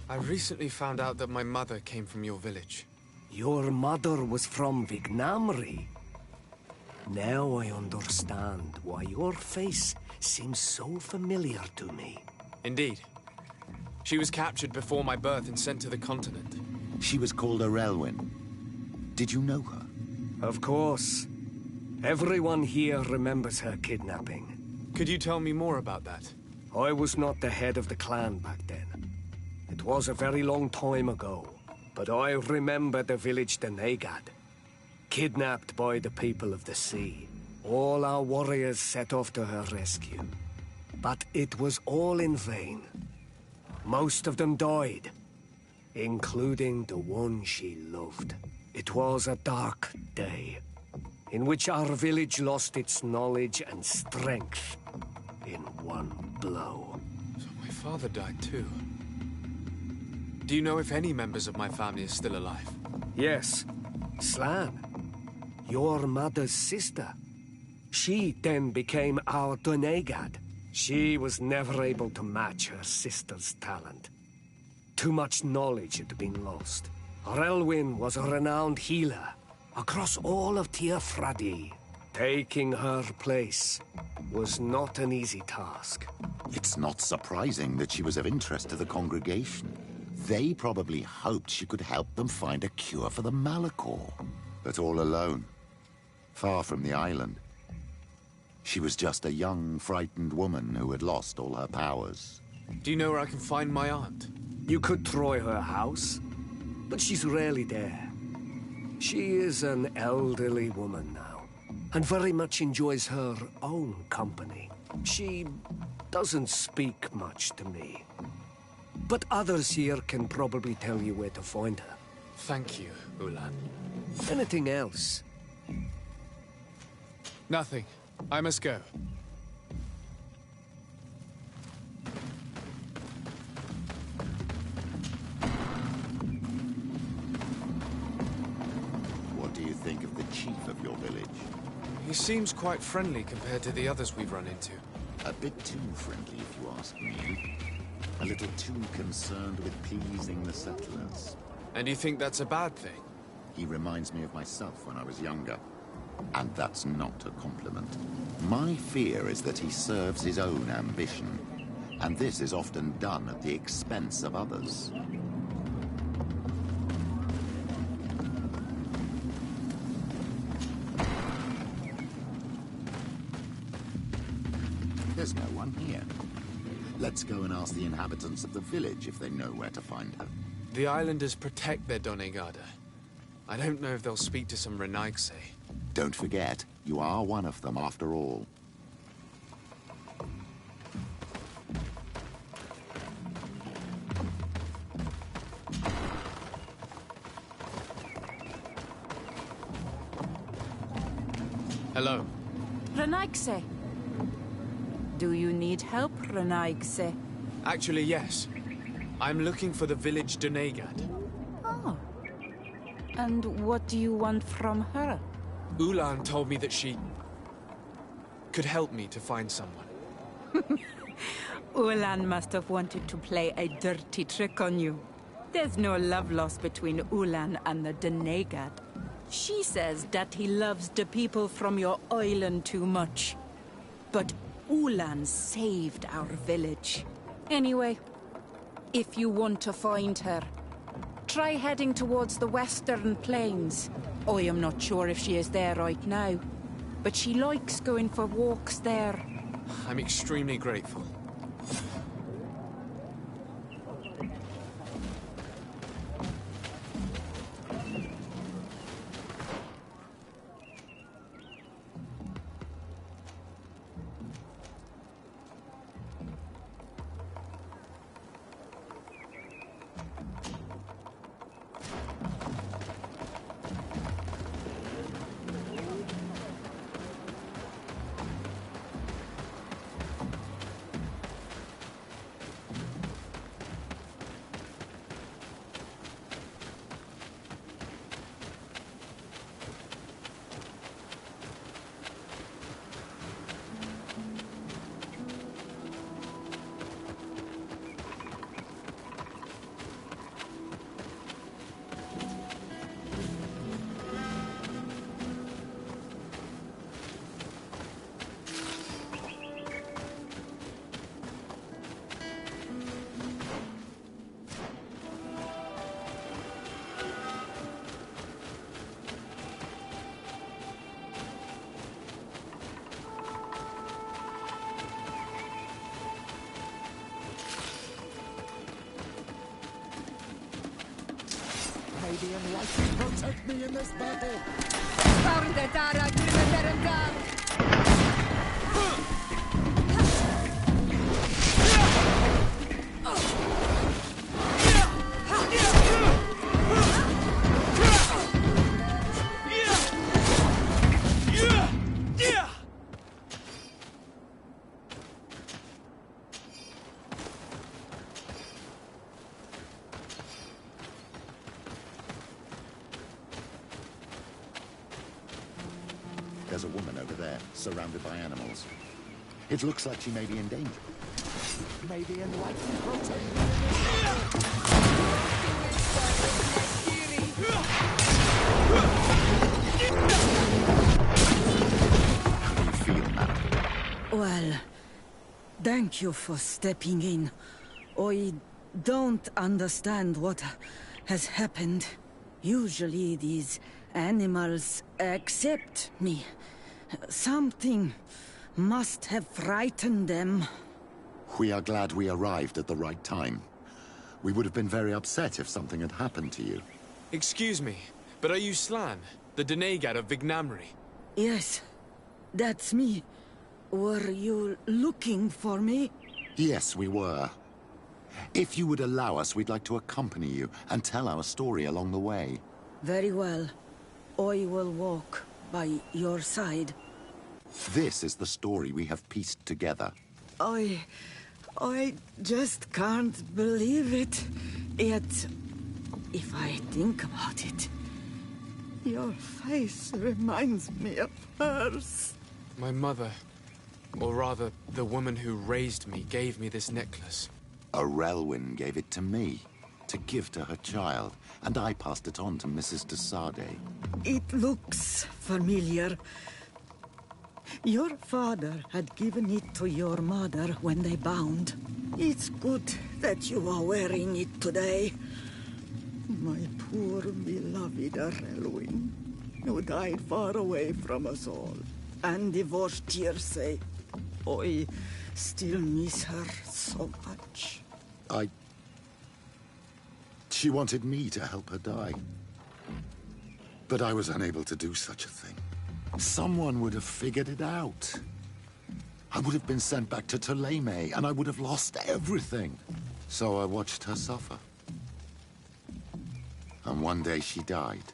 I recently found out that my mother came from your village. Your mother was from Vignamri. Now I understand why your face seems so familiar to me. Indeed. She was captured before my birth and sent to the continent. She was called Arelwyn. Did you know her? Of course. Everyone here remembers her kidnapping. Could you tell me more about that? I was not the head of the clan back then. It was a very long time ago. But I remember the village Denegad. Kidnapped by the people of the sea. All our warriors set off to her rescue. But it was all in vain. Most of them died, including the one she loved. It was a dark day, in which our village lost its knowledge and strength in one blow. So my father died too. Do you know if any members of my family are still alive? Yes. Slan. Your mother's sister. She then became our Donegad. She was never able to match her sister's talent. Too much knowledge had been lost. Arelwyn was a renowned healer across all of Teofradi. Taking her place was not an easy task. It's not surprising that she was of interest to the congregation. They probably hoped she could help them find a cure for the Malachor. But all alone, far from the island. She was just a young, frightened woman who had lost all her powers. Do you know where I can find my aunt? You could try her house, but she's rarely there. She is an elderly woman now, and very much enjoys her own company. She doesn't speak much to me. But others here can probably tell you where to find her. Thank you, Ulan. Anything else? Nothing. I must go. What do you think of the chief of your village? He seems quite friendly compared to the others we've run into. A bit too friendly, if you ask me. A little too concerned with pleasing the settlers. And you think that's a bad thing? He reminds me of myself when I was younger. And that's not a compliment. My fear is that he serves his own ambition. And this is often done at the expense of others. There's no one here. Let's go and ask the inhabitants of the village if they know where to find her. The islanders protect their Donegada. I don't know if they'll speak to some Renaigse. Don't forget, you are one of them after all. Hello. Renaigse. Do you need help, Renaigse? Actually, yes. I'm looking for the village Donegad. Oh. And what do you want from her? Ulan told me that she could help me to find someone. Ulan must have wanted to play a dirty trick on you. There's no love lost between Ulan and the Donegad. She says that he loves the people from your island too much. But Ulan saved our village. Anyway, if you want to find her, try heading towards the western plains. I am not sure if she is there right now, but she likes going for walks there. I'm extremely grateful. Almighty protect me in this battle! There's a woman over there, surrounded by animals. It looks like she may be in danger. May the Enlightened protect me in this How do you feel now? Well, thank you for stepping in. I don't understand what has happened. Usually these animals accept me. Something must have frightened them. We are glad we arrived at the right time. We would have been very upset if something had happened to you. Excuse me, but are you Slan, the Denegad of Vignamri? Yes, that's me. Were you looking for me? Yes, we were. If you would allow us, we'd like to accompany you and tell our story along the way. Very well. I will walk by your side. This is the story we have pieced together. I just can't believe it. Yet, if I think about it, your face reminds me of hers. My mother, or rather, the woman who raised me, gave me this necklace. A Relwyn gave it to me, to give to her child, and I passed it on to Mrs. de Sade. It looks familiar. Your father had given it to your mother when they bound. It's good that you are wearing it today. My poor beloved Relwyn, who died far away from us all, and divorced Tierce. I still miss her so much. She wanted me to help her die. But I was unable to do such a thing. Someone would have figured it out. I would have been sent back to Ptolemy, and I would have lost everything. So I watched her suffer. And one day she died.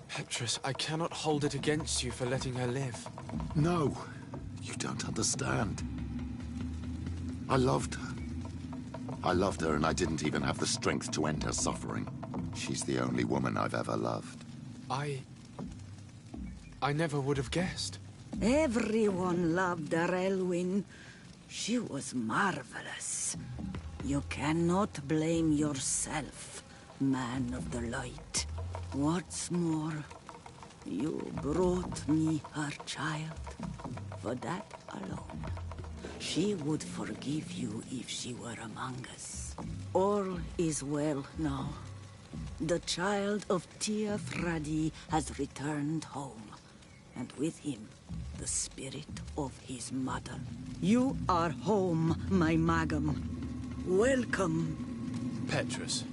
Petrus, I cannot hold it against you for letting her live. No, you don't understand. I loved her. I loved her, and I didn't even have the strength to end her suffering. She's the only woman I've ever loved. I never would have guessed. Everyone loved Relwyn. She was marvelous. You cannot blame yourself, man of the light. What's more, you brought me her child. For that alone, she would forgive you if she were among us. All is well now. The child of Tia Fradi has returned home, and with him, the spirit of his mother. You are home, my Magum. Welcome. Petrus,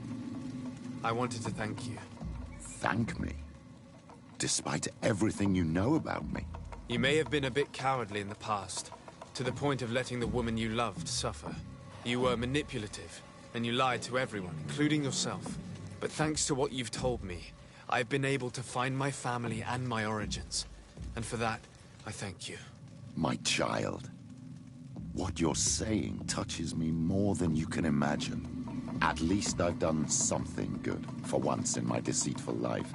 I wanted to thank you. Thank me? Despite everything you know about me? You may have been a bit cowardly in the past, to the point of letting the woman you loved suffer. You were manipulative, and you lied to everyone, including yourself. But thanks to what you've told me, I've been able to find my family and my origins. And for that, I thank you. My child. What you're saying touches me more than you can imagine. At least I've done something good, for once in my deceitful life.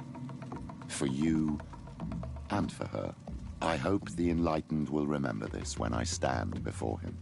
For you, and for her. I hope the Enlightened will remember this when I stand before him.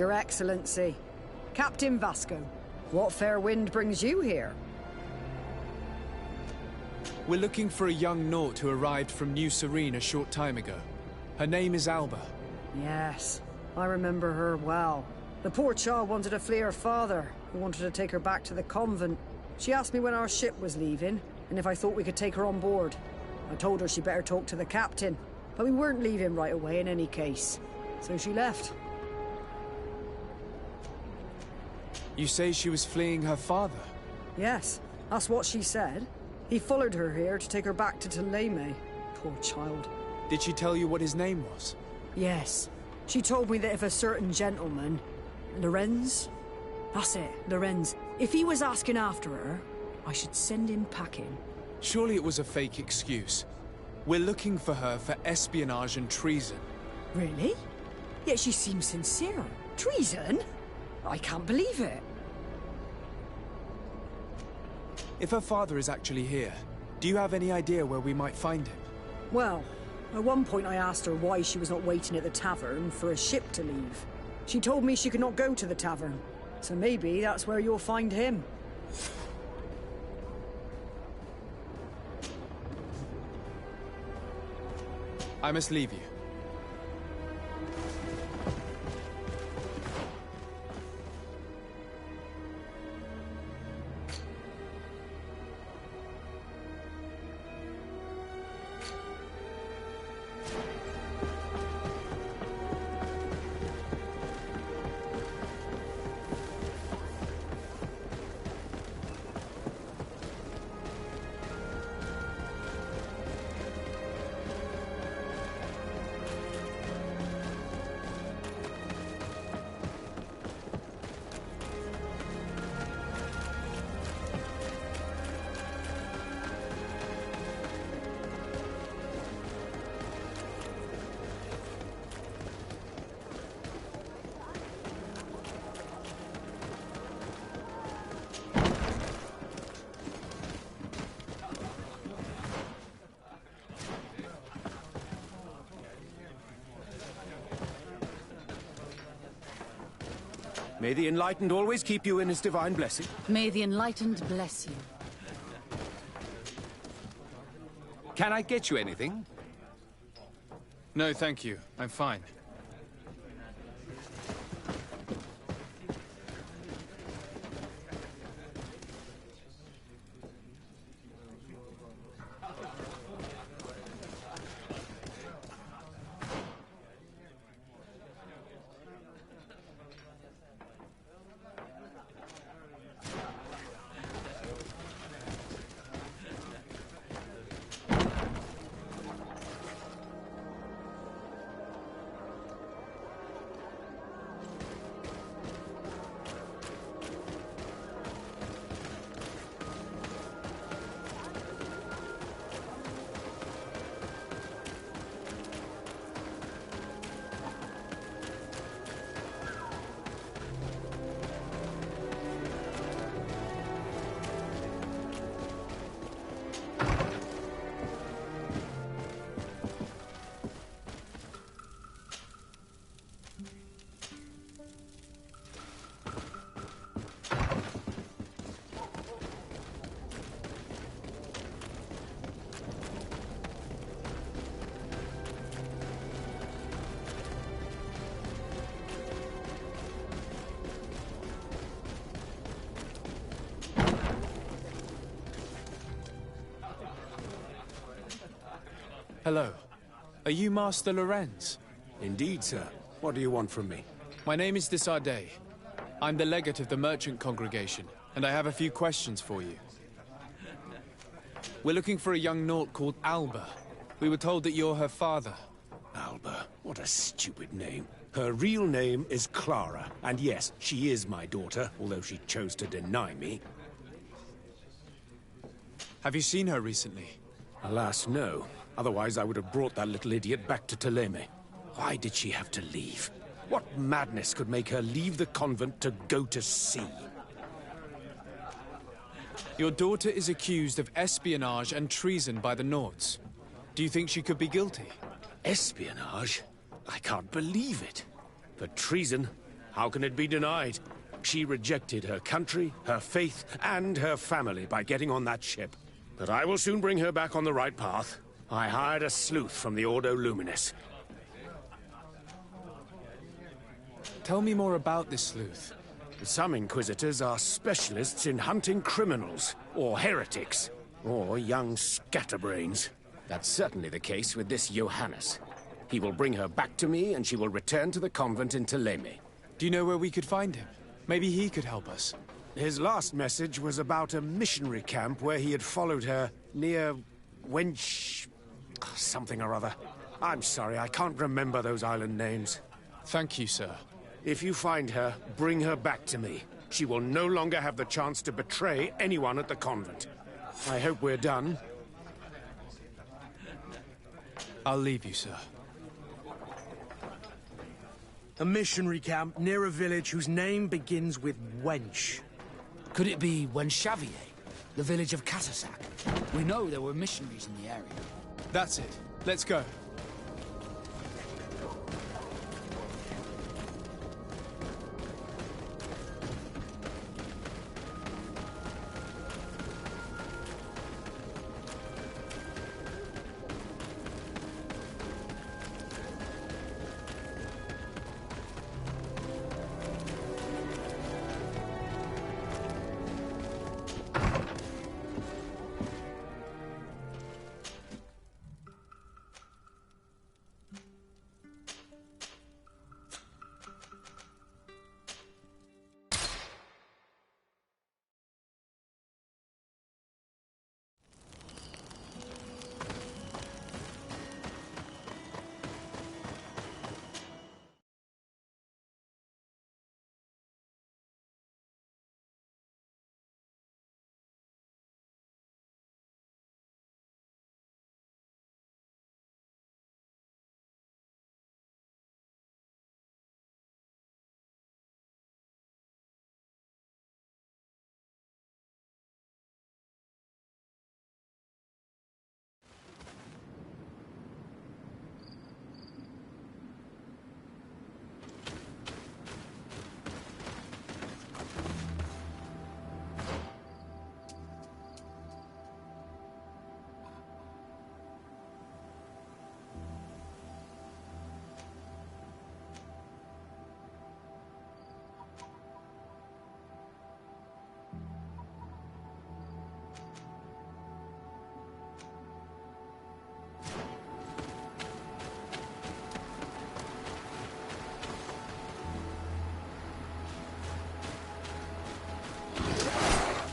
Your Excellency. Captain Vasco, what fair wind brings you here? We're looking for a young Naut who arrived from New Serene a short time ago. Her name is Alba. Yes, I remember her well. The poor child wanted to flee her father, who wanted to take her back to the convent. She asked me when our ship was leaving, and if I thought we could take her on board. I told her she'd better talk to the captain, but we weren't leaving right away in any case. So she left. You say she was fleeing her father? Yes, that's what she said. He followed her here to take her back to Thélème. Poor child. Did she tell you what his name was? Yes. She told me that if a certain gentleman... Lorenz? That's it, Lorenz. If he was asking after her, I should send him packing. Surely it was a fake excuse. We're looking for her for espionage and treason. Really? Yet she seems sincere. Treason? I can't believe it. If her father is actually here, do you have any idea where we might find him? Well, at one point I asked her why she was not waiting at the tavern for a ship to leave. She told me she could not go to the tavern, so maybe that's where you'll find him. I must leave you. May the Enlightened always keep you in his divine blessing. May the Enlightened bless you. Can I get you anything? No, thank you. I'm fine. Hello. Are you Master Lorenz? Indeed, sir. What do you want from me? My name is Desardet. I'm the legate of the merchant congregation, and I have a few questions for you. We're looking for a young Naut called Alba. We were told that you're her father. Alba. What a stupid name. Her real name is Clara, and yes, she is my daughter, although she chose to deny me. Have you seen her recently? Alas, no. Otherwise, I would have brought that little idiot back to Thélème. Why did she have to leave? What madness could make her leave the convent to go to sea? Your daughter is accused of espionage and treason by the Nauts. Do you think she could be guilty? Espionage? I can't believe it. For treason, How can it be denied? She rejected her country, her faith, and her family by getting on that ship. But I will soon bring her back on the right path. I hired a sleuth from the Ordo Luminis. Tell me more about this sleuth. Some Inquisitors are specialists in hunting criminals, or heretics, or young scatterbrains. That's certainly the case with this Johannes. He will bring her back to me, and she will return to the convent in Teleme. Do you know where we could find him? Maybe he could help us. His last message was about a missionary camp where he had followed her near Wench... something or other. I'm sorry, I can't remember those island names. Thank you, sir. If you find her, bring her back to me. She will no longer have the chance to betray anyone at the convent. I hope we're done. I'll leave you, sir. A missionary camp near a village whose name begins with Wench. Could it be Wenshavier, the village of Casasac? We know there were missionaries in the area. That's it. Let's go.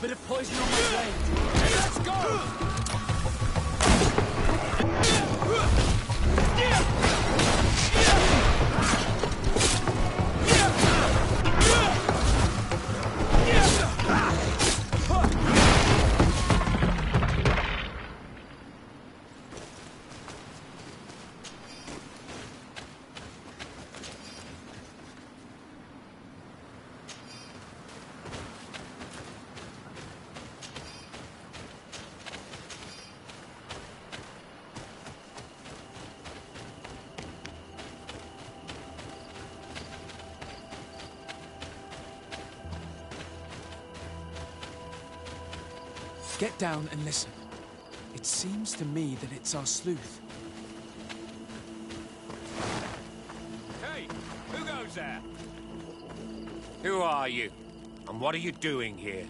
Bit of poison on my blade. Let's go! Get down and listen. It seems to me that it's our sleuth. Hey, who goes there? Who are you? And what are you doing here?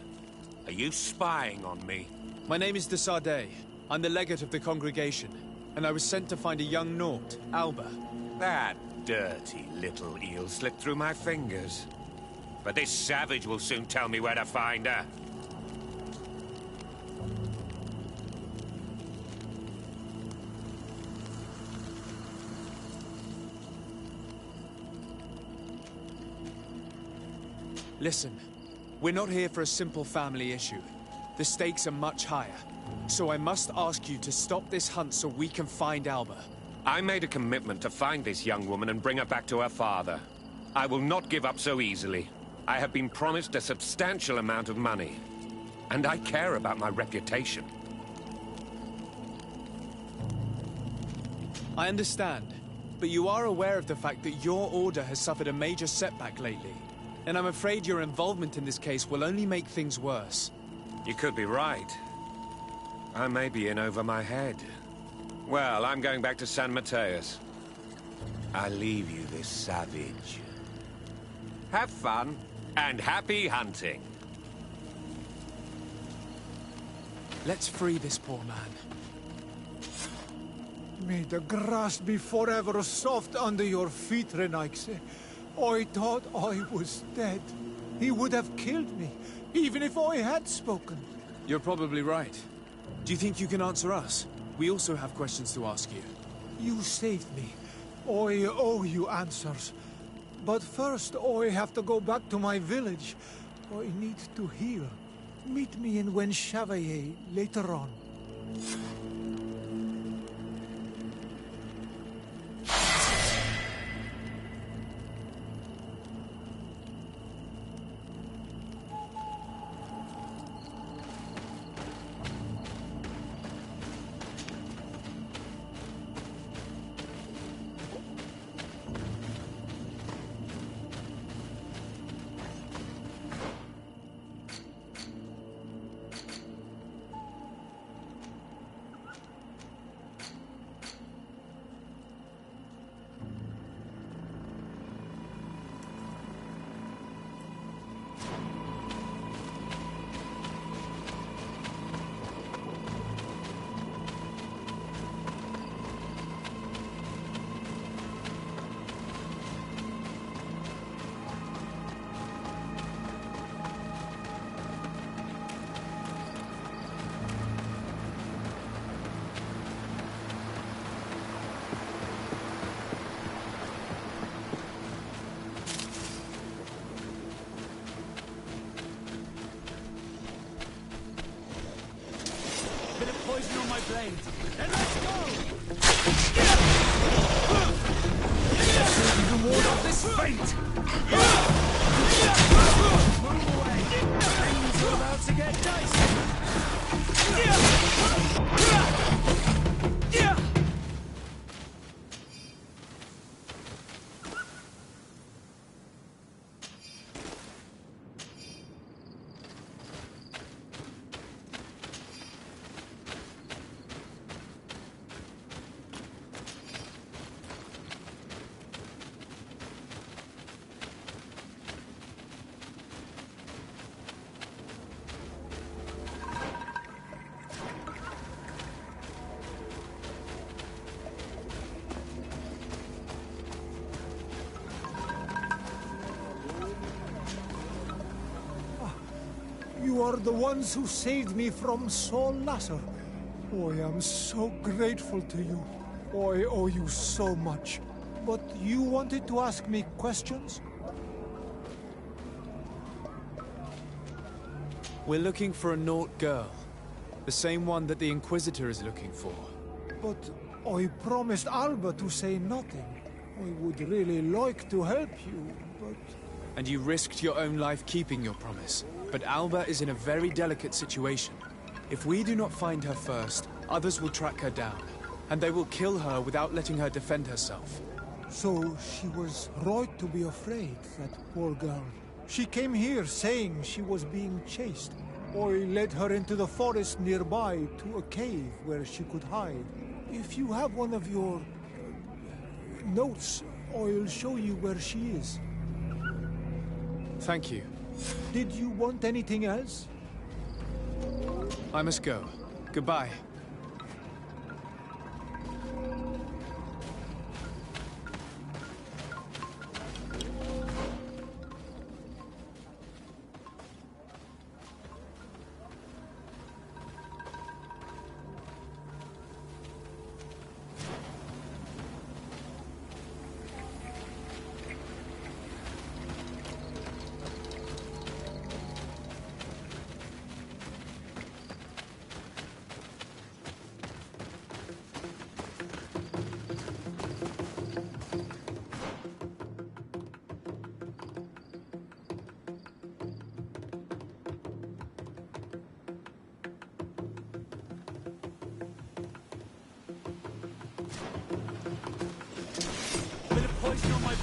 Are you spying on me? My name is de Sardet. I'm the legate of the congregation, and I was sent to find a young Naut, Alba. That dirty little eel slipped through my fingers. But this savage will soon tell me where to find her. Listen, we're not here for a simple family issue. The stakes are much higher. So I must ask you to stop this hunt so we can find Alba. I made a commitment to find this young woman and bring her back to her father. I will not give up so easily. I have been promised a substantial amount of money. And I care about my reputation. I understand. but you are aware of the fact that your order has suffered a major setback lately. And I'm afraid your involvement in this case will only make things worse. You could be right. I may be in over my head. Well, I'm going back to San Mateus. I leave you this savage. Have fun, and happy hunting. Let's free this poor man. May the grass be forever soft under your feet, Renaigse. I thought I was dead. He would have killed me, even if I had spoken. You're probably right. Do you think you can answer us? We also have questions to ask you. You saved me. I owe you answers. But first, I have to go back to my village. I need to heal. Meet me in Wen Chevalier later on. Poison on my blade. Then let's go! To ward off this fate! Move away! Things are about to get dicey! You are the ones who saved me from Saul Lasser. I am so grateful to you. I owe you so much. But you wanted to ask me questions? We're looking for a Naut girl. The same one that the Inquisitor is looking for. But I promised Alba to say nothing. I would really like to help you, but... And you risked your own life keeping your promise. But Alba is in a very delicate situation. If we do not find her first, others will track her down. And they will kill her without letting her defend herself. So she was right to be afraid, that poor girl. She came here saying she was being chased. I led her into the forest nearby to a cave where she could hide. If you have one of your... notes, I'll show you where she is. Thank you. Did you want anything else? I must go. Goodbye.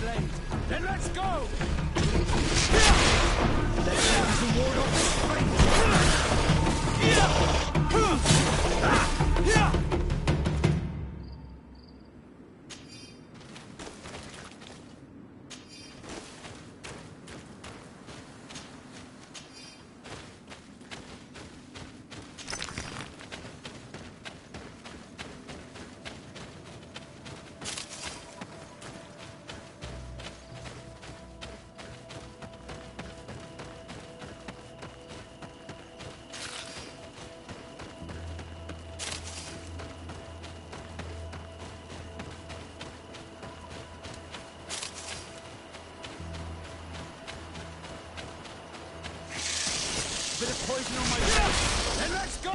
blade. Then let's go! Let's have to ward off this bit of poison on my blade. Then let's go!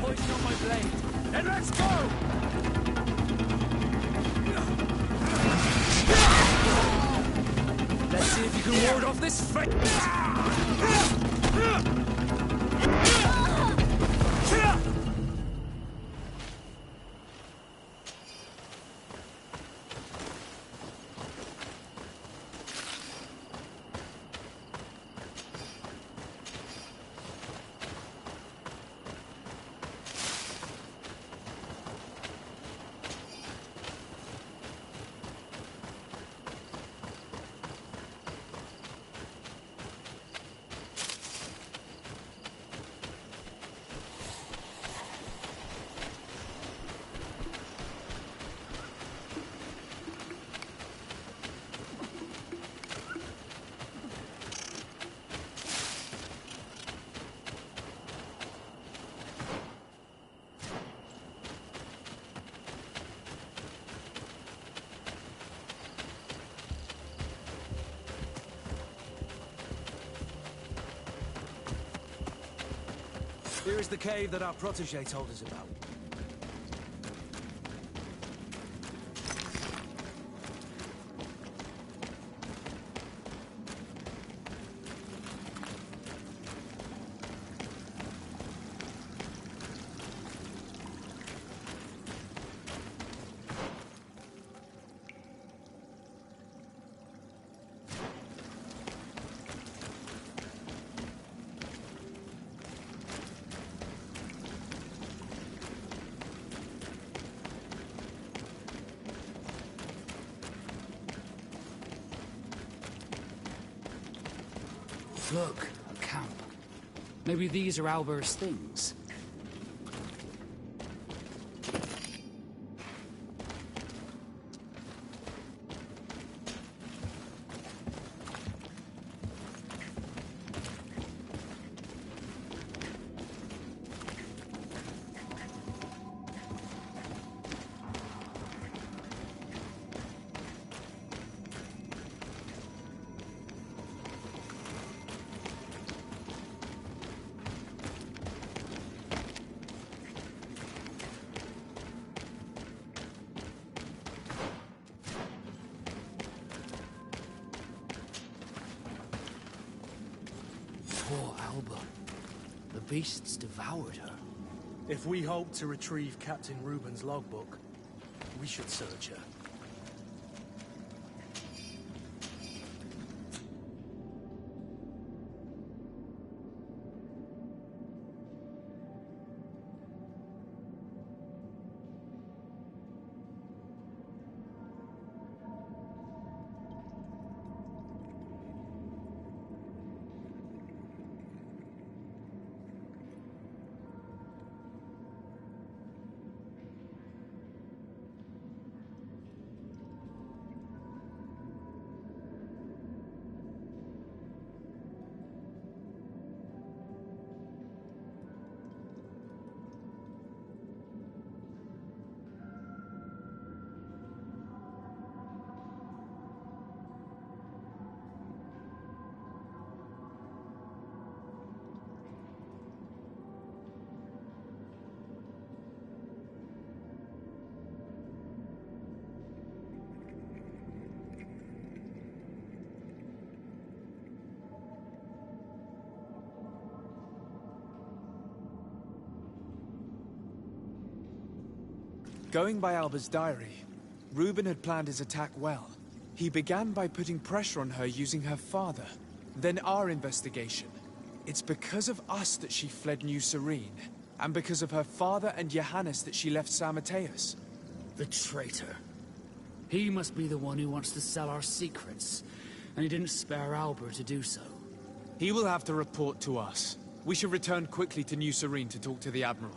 Poison on my blade. Then let's go! Let's see if you can ward off this fate. Here is the cave that our protege told us about. Look, a camp. Maybe these are Albert's things. Poor Alba. The beasts devoured her. If we hope to retrieve Captain Reuben's logbook, we should search her. Going by Alba's diary, Reuben had planned his attack well. He began by putting pressure on her using her father, then our investigation. It's because of us that she fled New Serene, and because of her father and Johannes that she left San Mateus. The traitor. He must be the one who wants to sell our secrets, and he didn't spare Alba to do so. He will have to report to us. We should return quickly to New Serene to talk to the Admiral.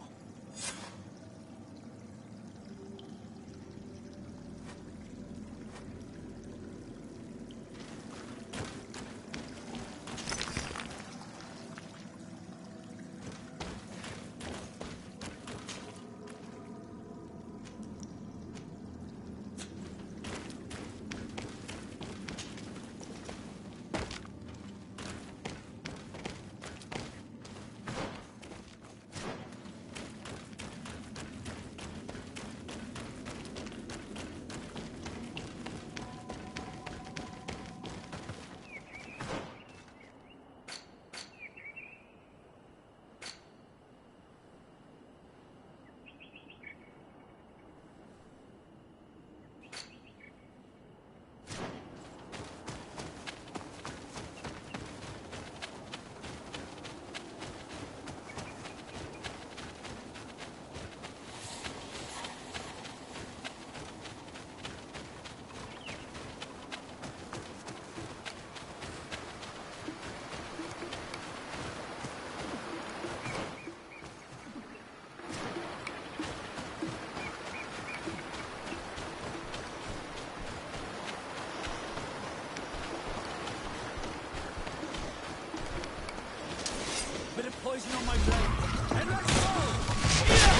Poison on my blade. And let's go!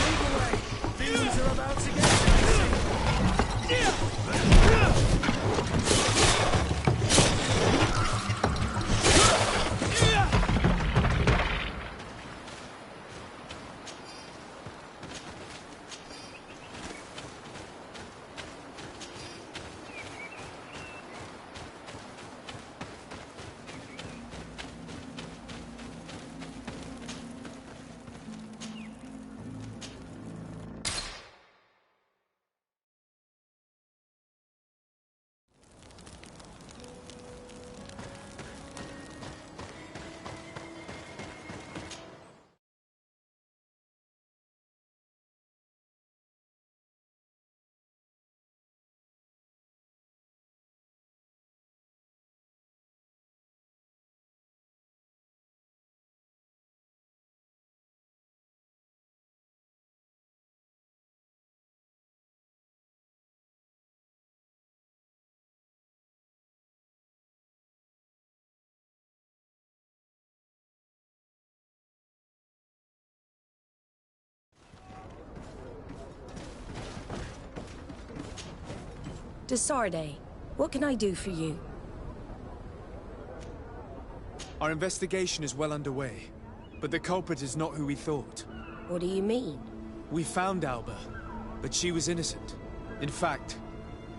Move away! Demons are about to get Desarde, what can I do for you? Our investigation is well underway, but the culprit is not who we thought. What do you mean? We found Alba, but she was innocent. In fact,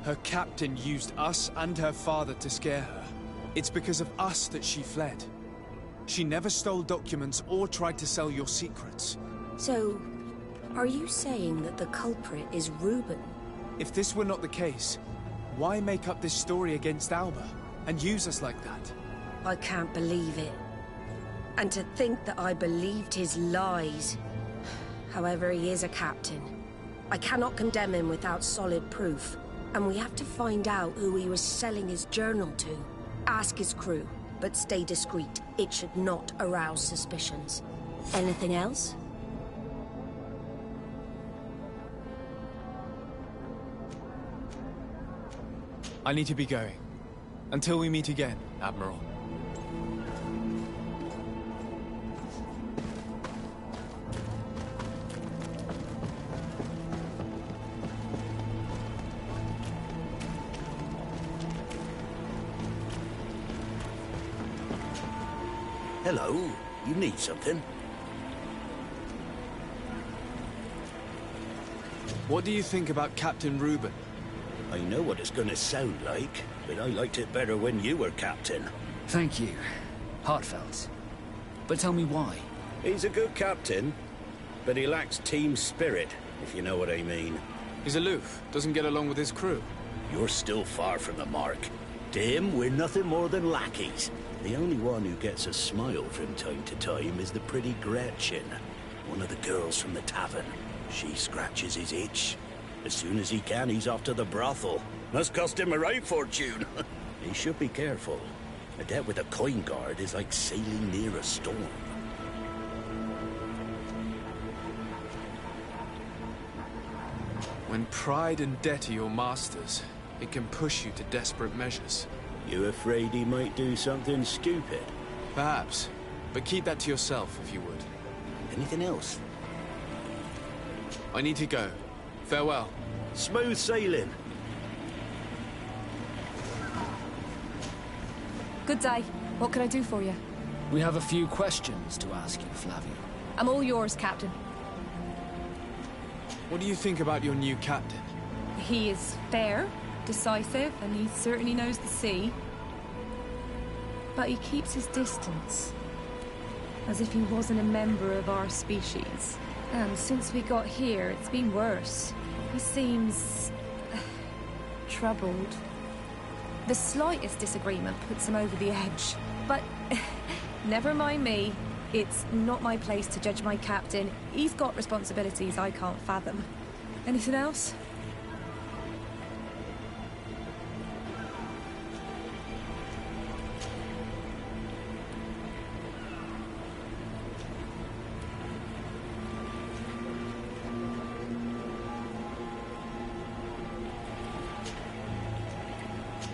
her captain used us and her father to scare her. It's because of us that she fled. She never stole documents or tried to sell your secrets. So, are you saying that the culprit is Reuben? If this were not the case, why make up this story against Alba and use us like that? I can't believe it. And to think that I believed his lies. However, he is a captain. I cannot condemn him without solid proof. And we have to find out who he was selling his journal to. Ask his crew, but stay discreet. It should not arouse suspicions. Anything else? I need to be going. Until we meet again, Admiral. Hello. You need something? What do you think about Captain Reuben? I know what it's gonna sound like, but I liked it better when you were captain. Thank you. Heartfelt. But tell me why. He's a good captain, but he lacks team spirit, if you know what I mean. He's aloof, doesn't get along with his crew. You're still far from the mark. To him, we're nothing more than lackeys. The only one who gets a smile from time to time is the pretty Gretchen, one of the girls from the tavern. She scratches his itch. As soon as he can, he's off to the brothel. Must cost him a right fortune. He should be careful. A debt with a coin guard is like sailing near a storm. When pride and debt are your masters, it can push you to desperate measures. You afraid he might do something stupid? Perhaps, but keep that to yourself if you would. Anything else? I need to go. Farewell. Smooth sailing. Good day. What can I do for you? We have a few questions to ask you, Flavio. I'm all yours, Captain. What do you think about your new captain? He is fair, decisive, and he certainly knows the sea. But he keeps his distance, as if he wasn't a member of our species. And since we got here, it's been worse. He seems troubled. The slightest disagreement puts him over the edge. But never mind me. It's not my place to judge my captain. He's got responsibilities I can't fathom. Anything else?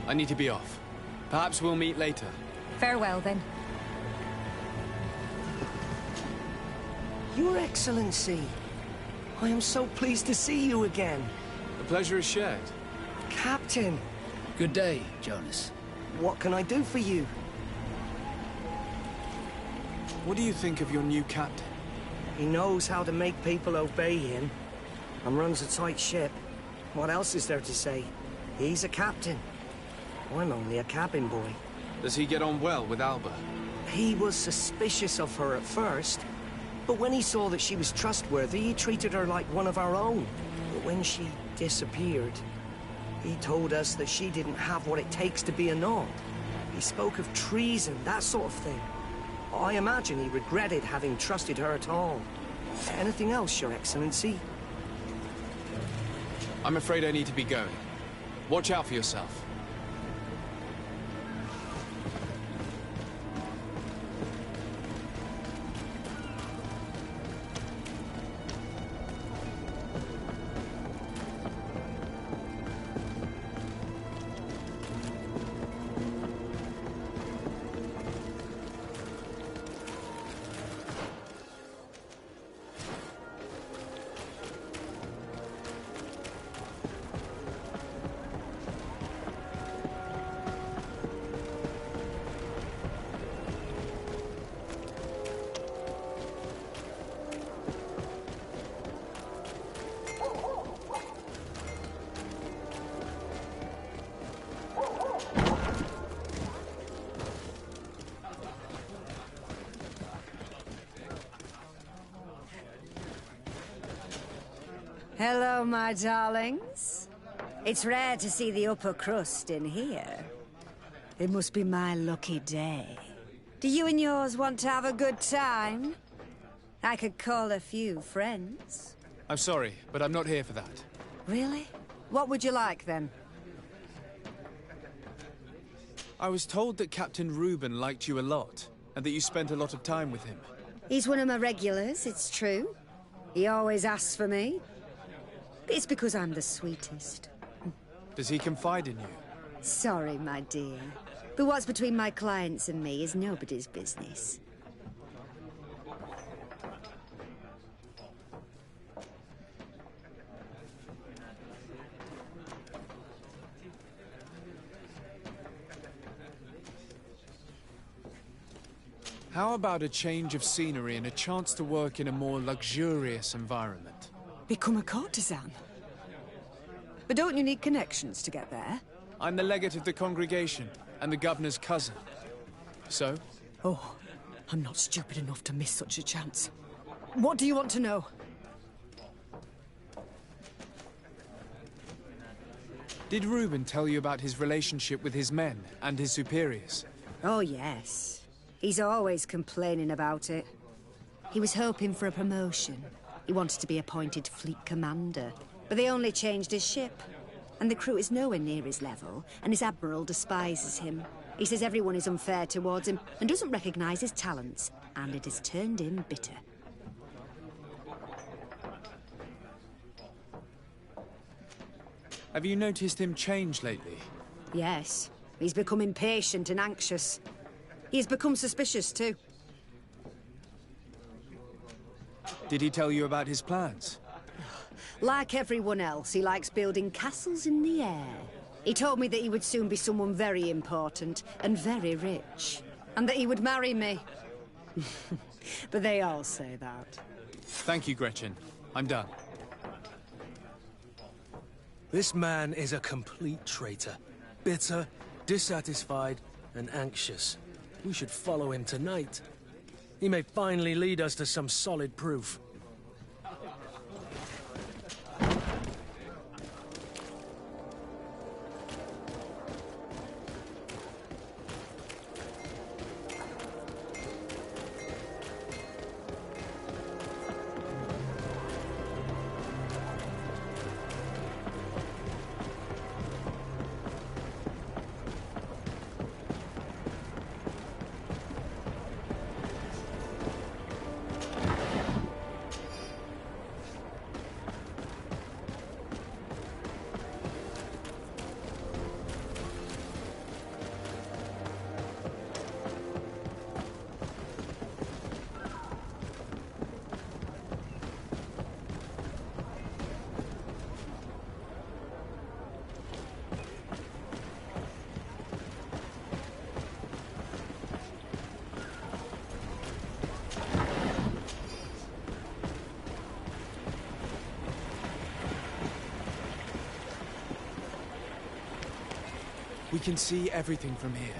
I need to be off. Perhaps we'll meet later. Farewell, then. Your Excellency, I am so pleased to see you again. The pleasure is shared. Captain. Good day, Jonas. What can I do for you? What do you think of your new captain? He knows how to make people obey him, and runs a tight ship. What else is there to say? He's a captain. I'm only a cabin boy. Does he get on well with Alba? He was suspicious of her at first, but when he saw that she was trustworthy, he treated her like one of our own. But when she disappeared, he told us that she didn't have what it takes to be a Nord. He spoke of treason, that sort of thing. I imagine he regretted having trusted her at all. Anything else, Your Excellency? I'm afraid I need to be going. Watch out for yourself. Hello, my darlings. It's rare to see the upper crust in here. It must be my lucky day. Do you and yours want to have a good time? I could call a few friends. I'm sorry, but I'm not here for that. Really? What would you like, then? I was told that Captain Reuben liked you a lot, and that you spent a lot of time with him. He's one of my regulars, it's true. He always asks for me. It's because I'm the sweetest. Does he confide in you? Sorry, my dear. But what's between my clients and me is nobody's business. How about a change of scenery and a chance to work in a more luxurious environment? Become a courtesan? But don't you need connections to get there? I'm the legate of the congregation, and the governor's cousin. So? Oh, I'm not stupid enough to miss such a chance. What do you want to know? Did Reuben tell you about his relationship with his men and his superiors? Oh, yes. He's always complaining about it. He was hoping for a promotion. He wanted to be appointed fleet commander. But they only changed his ship. And the crew is nowhere near his level, and his admiral despises him. He says everyone is unfair towards him and doesn't recognise his talents, and it has turned him bitter. Have you noticed him change lately? Yes. He's become impatient and anxious. He's become suspicious, too. Did he tell you about his plans? Like everyone else, he likes building castles in the air. He told me that he would soon be someone very important and very rich. And that he would marry me. But they all say that. Thank you, Gretchen. I'm done. This man is a complete traitor. Bitter, dissatisfied, and anxious. We should follow him tonight. He may finally lead us to some solid proof. We can see everything from here.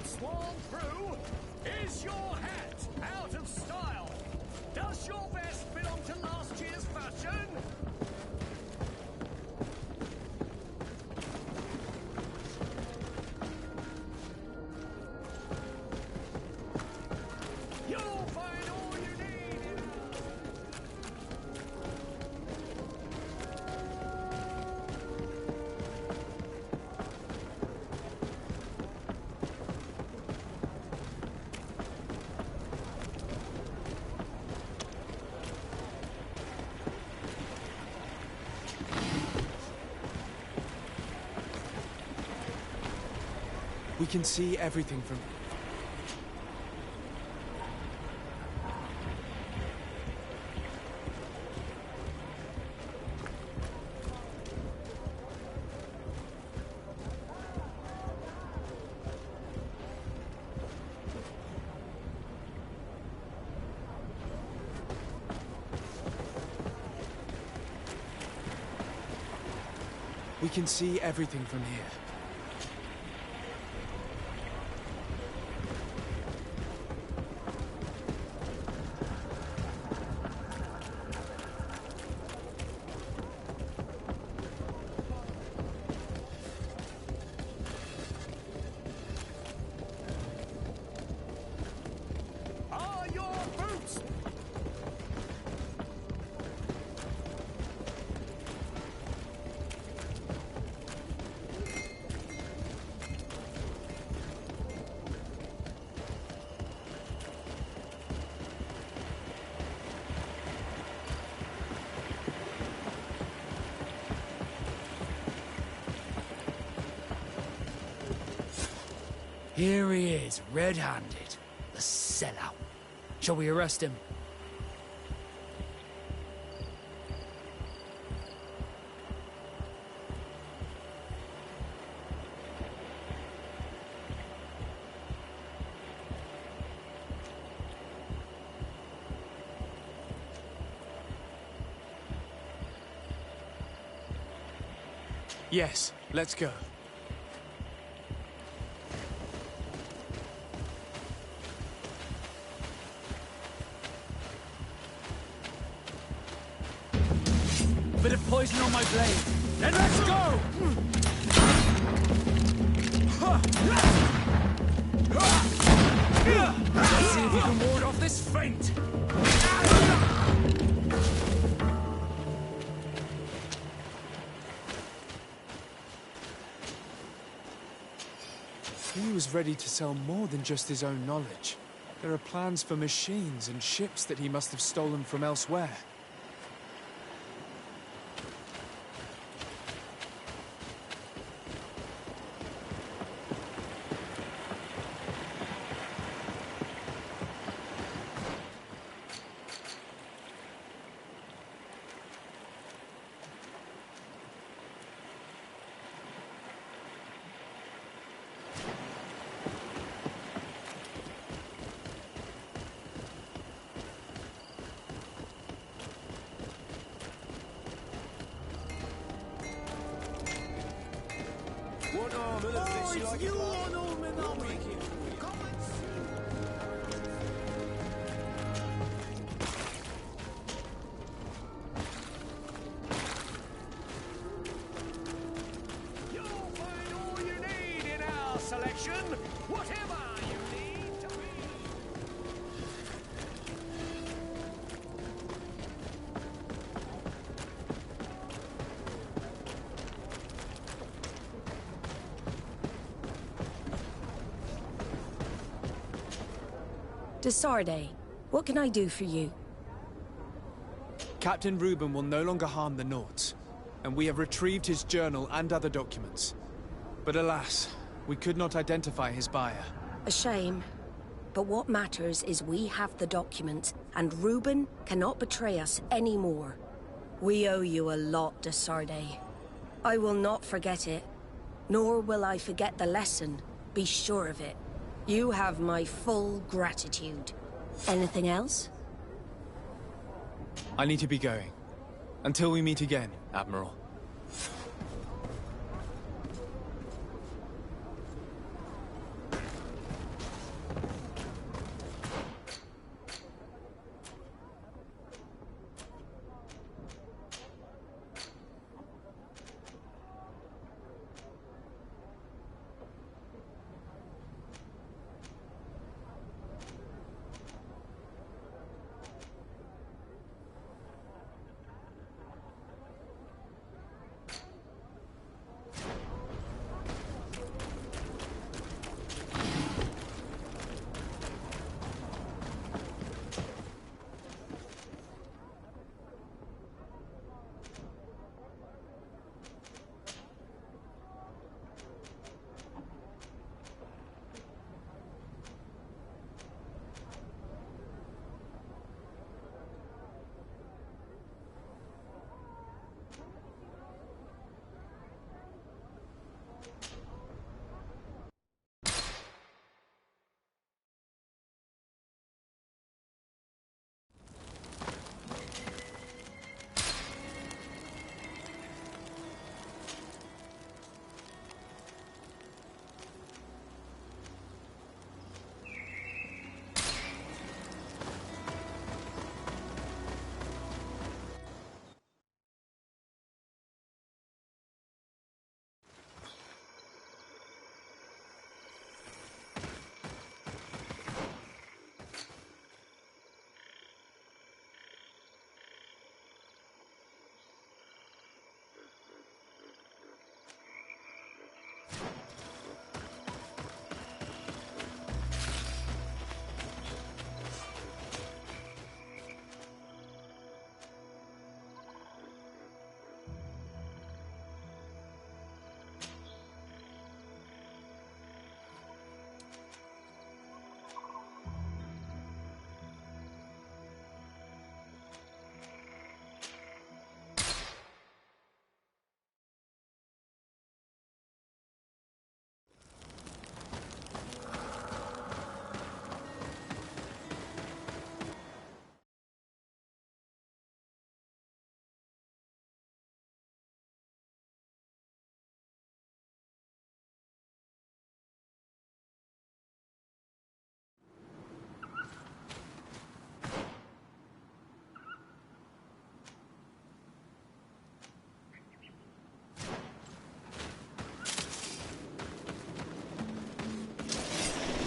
Sworn through? Is your hat out of style? Does your vest belong to last year's fashion? You'll find all you need in We can see everything from... We can see everything from here. Here he is, red-handed. The sellout. Shall we arrest him? Yes, let's go. Bit of poison on my blade. Then let's go! Let's see if you can ward off this feint. He was ready to sell more than just his own knowledge. There are plans for machines and ships that he must have stolen from elsewhere. Desarde, what can I do for you? Captain Reuben will no longer harm the Nauts, and we have retrieved his journal and other documents. But alas, we could not identify his buyer. A shame. But what matters is we have the documents, and Reuben cannot betray us anymore. We owe you a lot, Desarde. I will not forget it, nor will I forget the lesson. Be sure of it. You have my full gratitude. Anything else? I need to be going. Until we meet again, Admiral.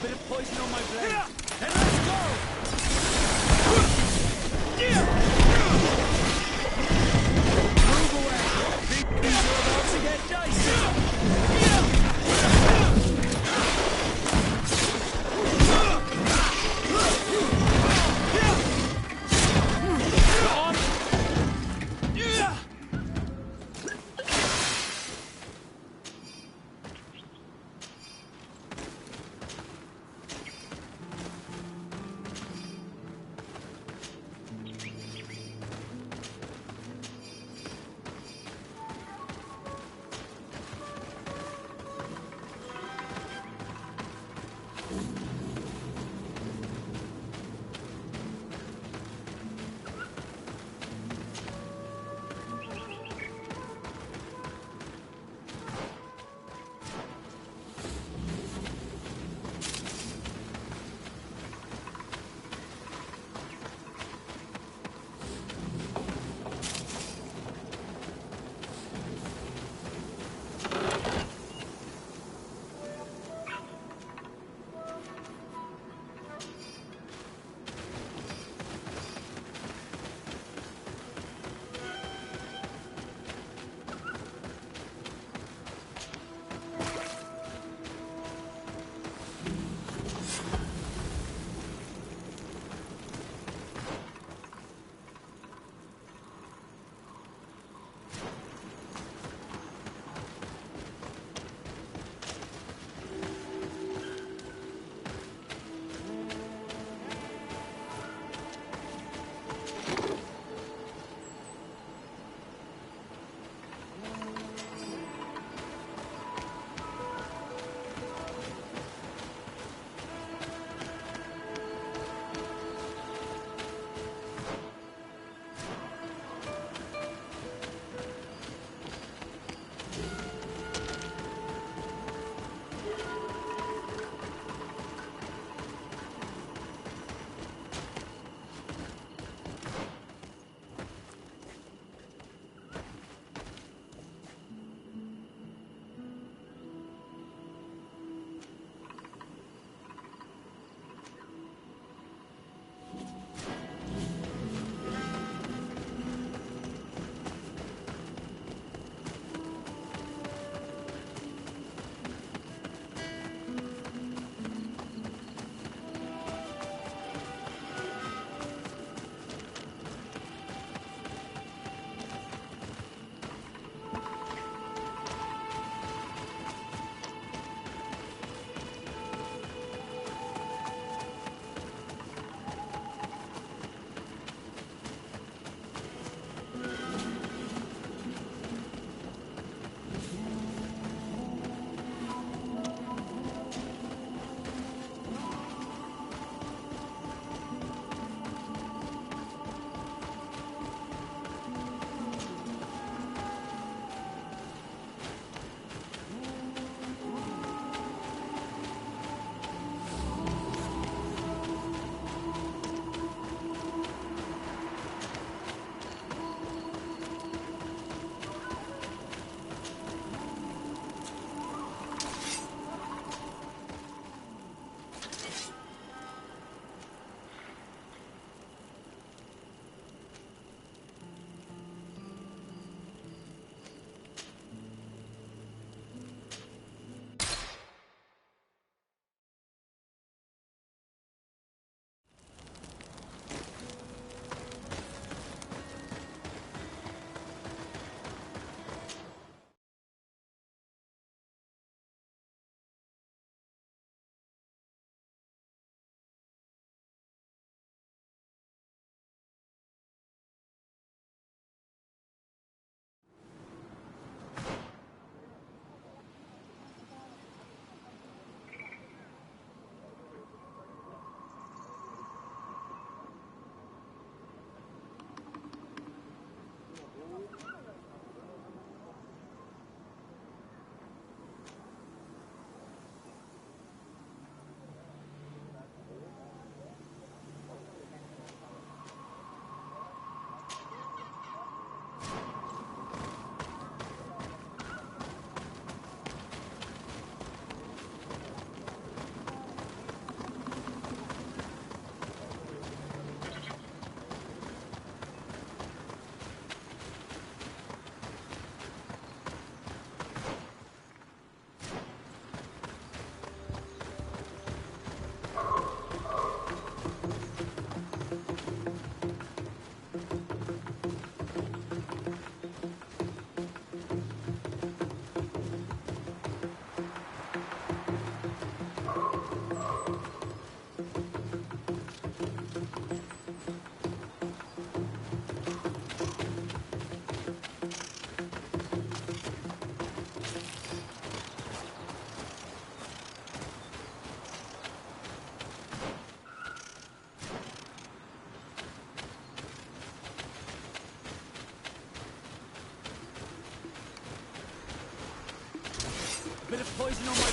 bit of poison on my blade. Then let's go! Move away! Things are about to get dicey!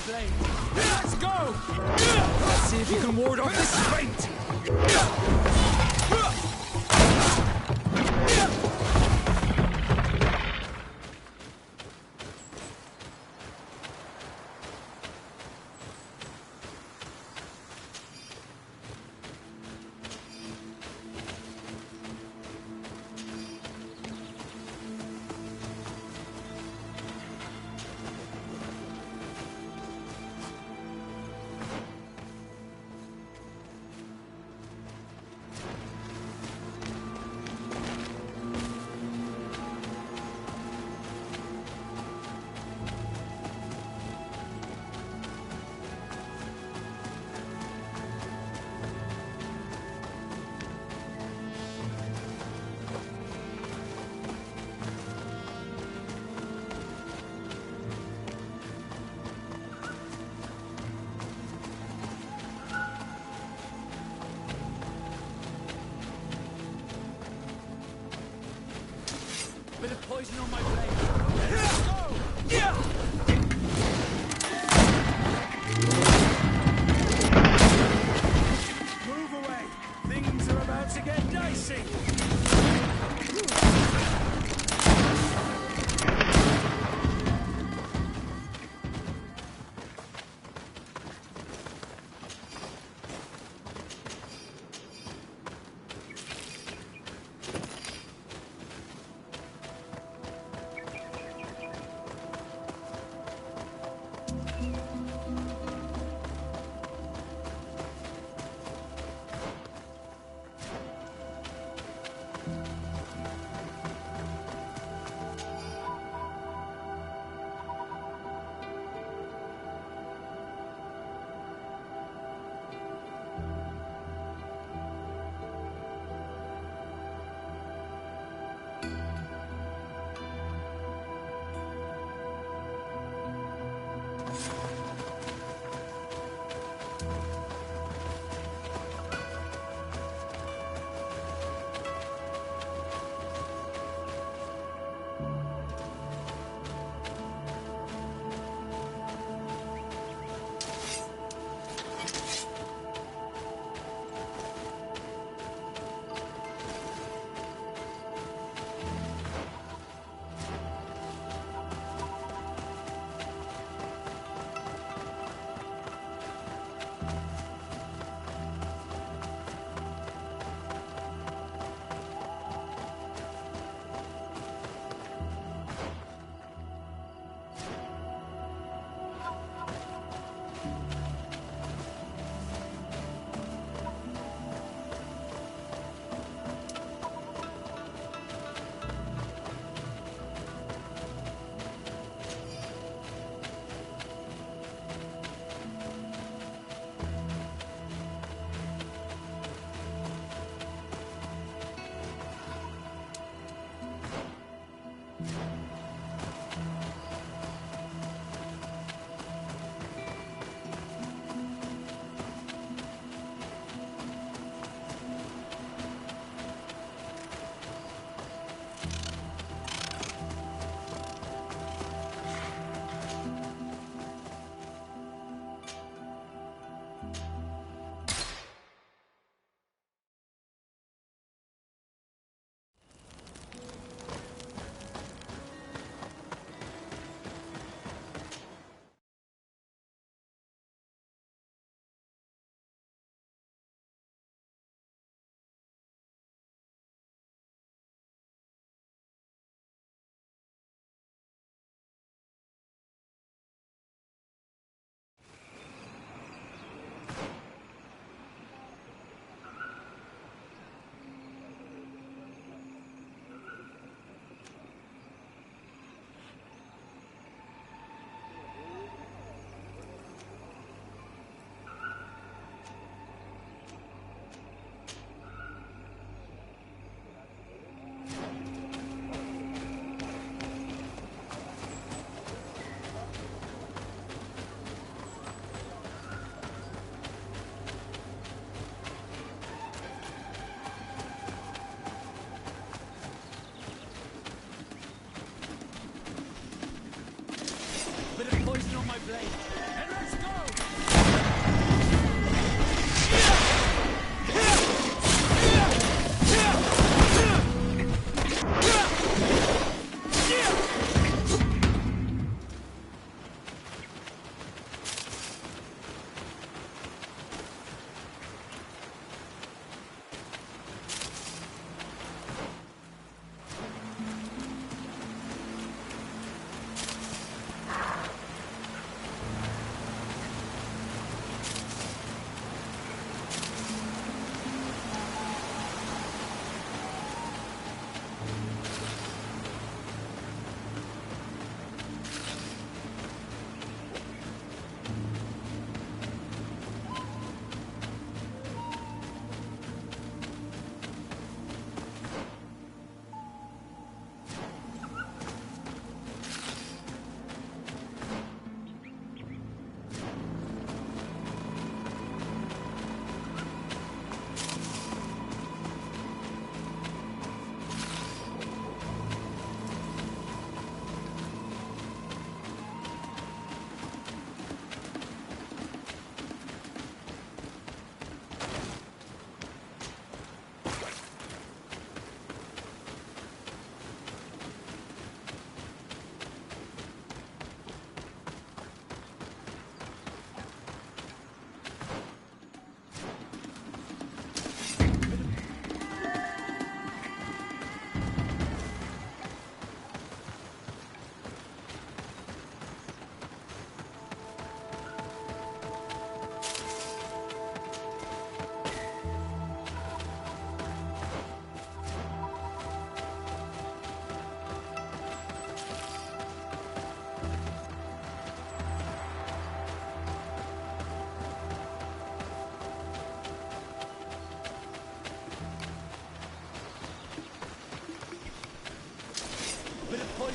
blade. Let's go! Let's see if you can ward off this fate! Bit of poison on my blade. Let's go! Yeah! Move away. Things are about to get dicey.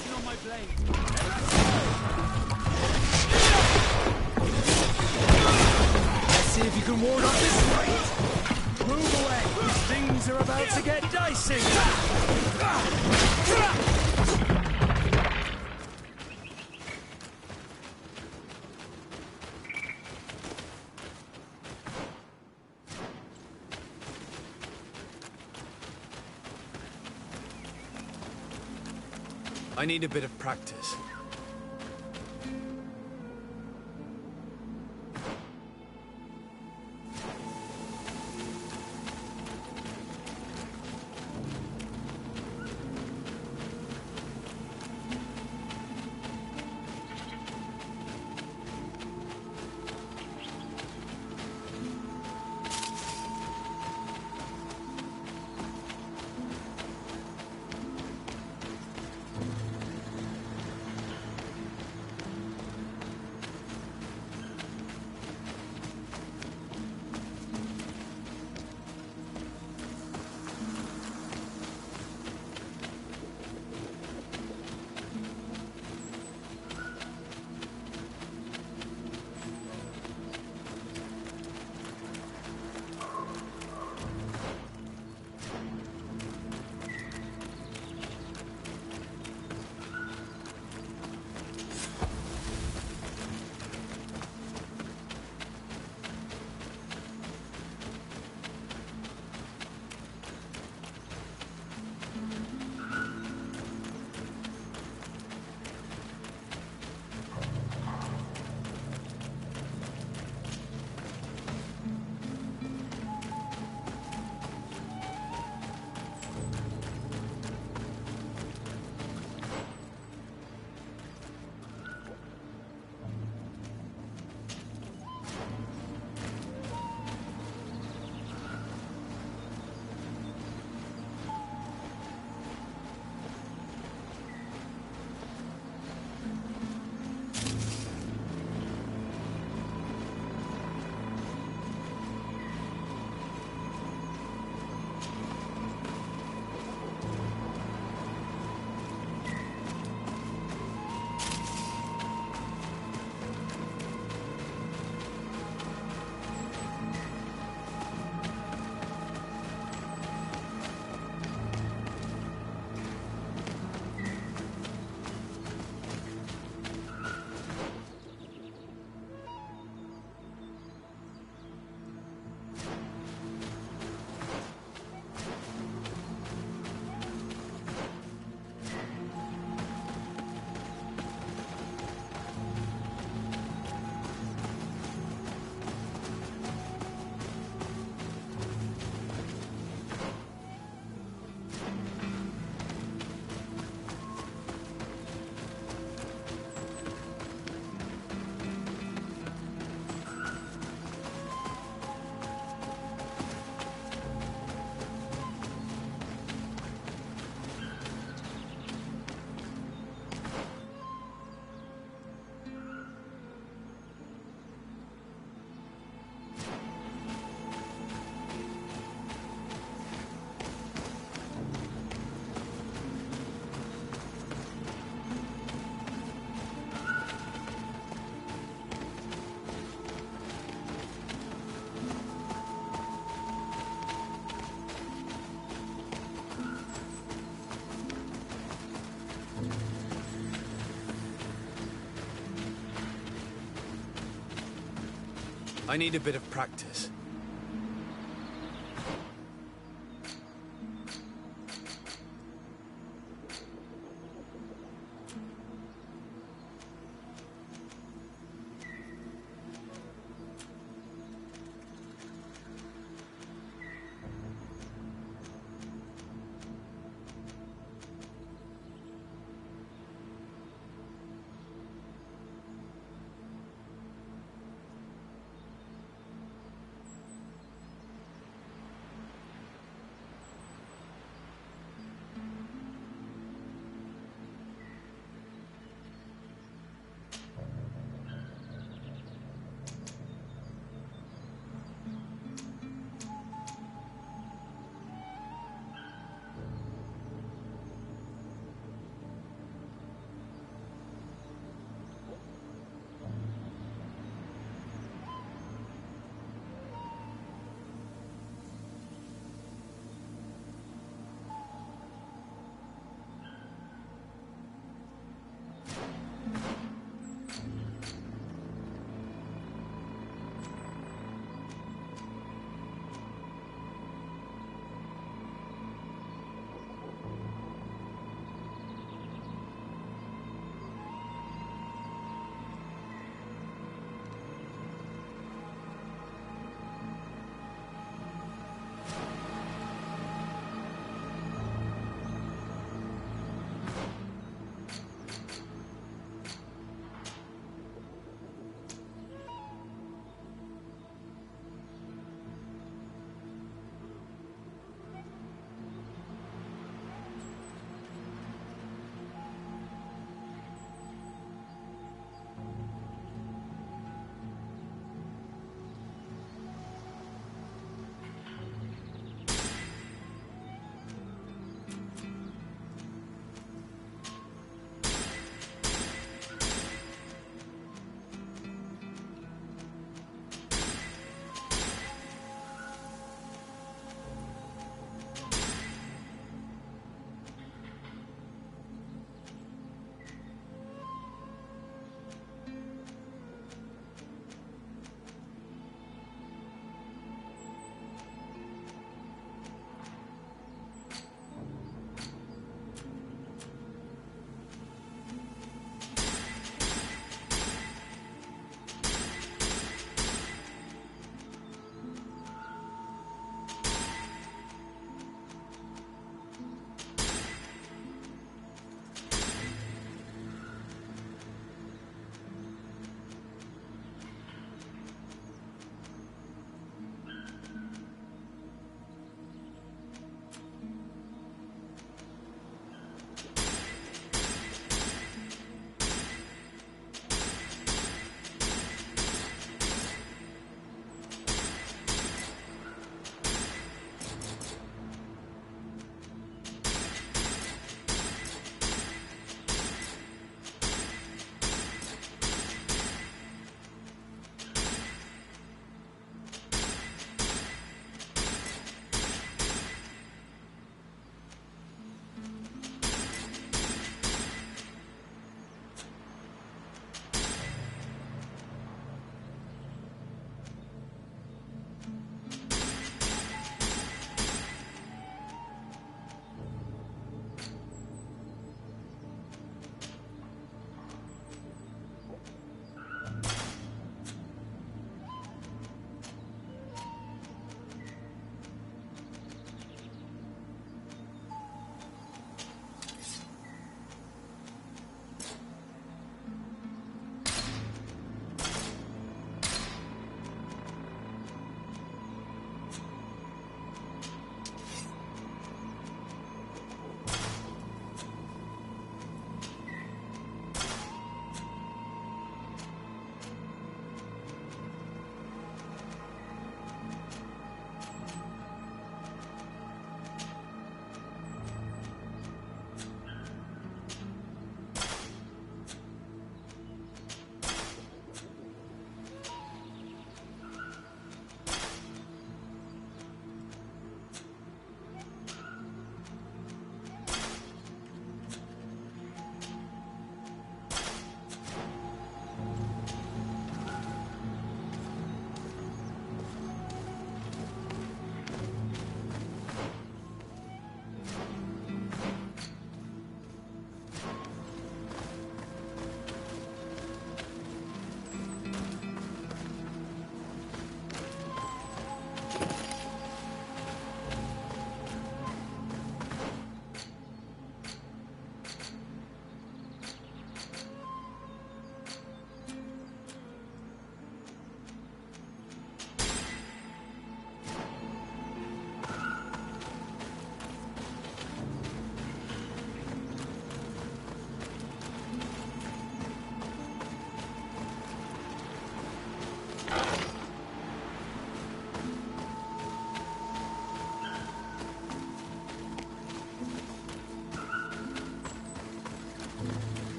waiting on my blade. Let's see if you can ward off this fight. Move away. Things are about to get dicey. I need a bit of practice. I need a bit of practice.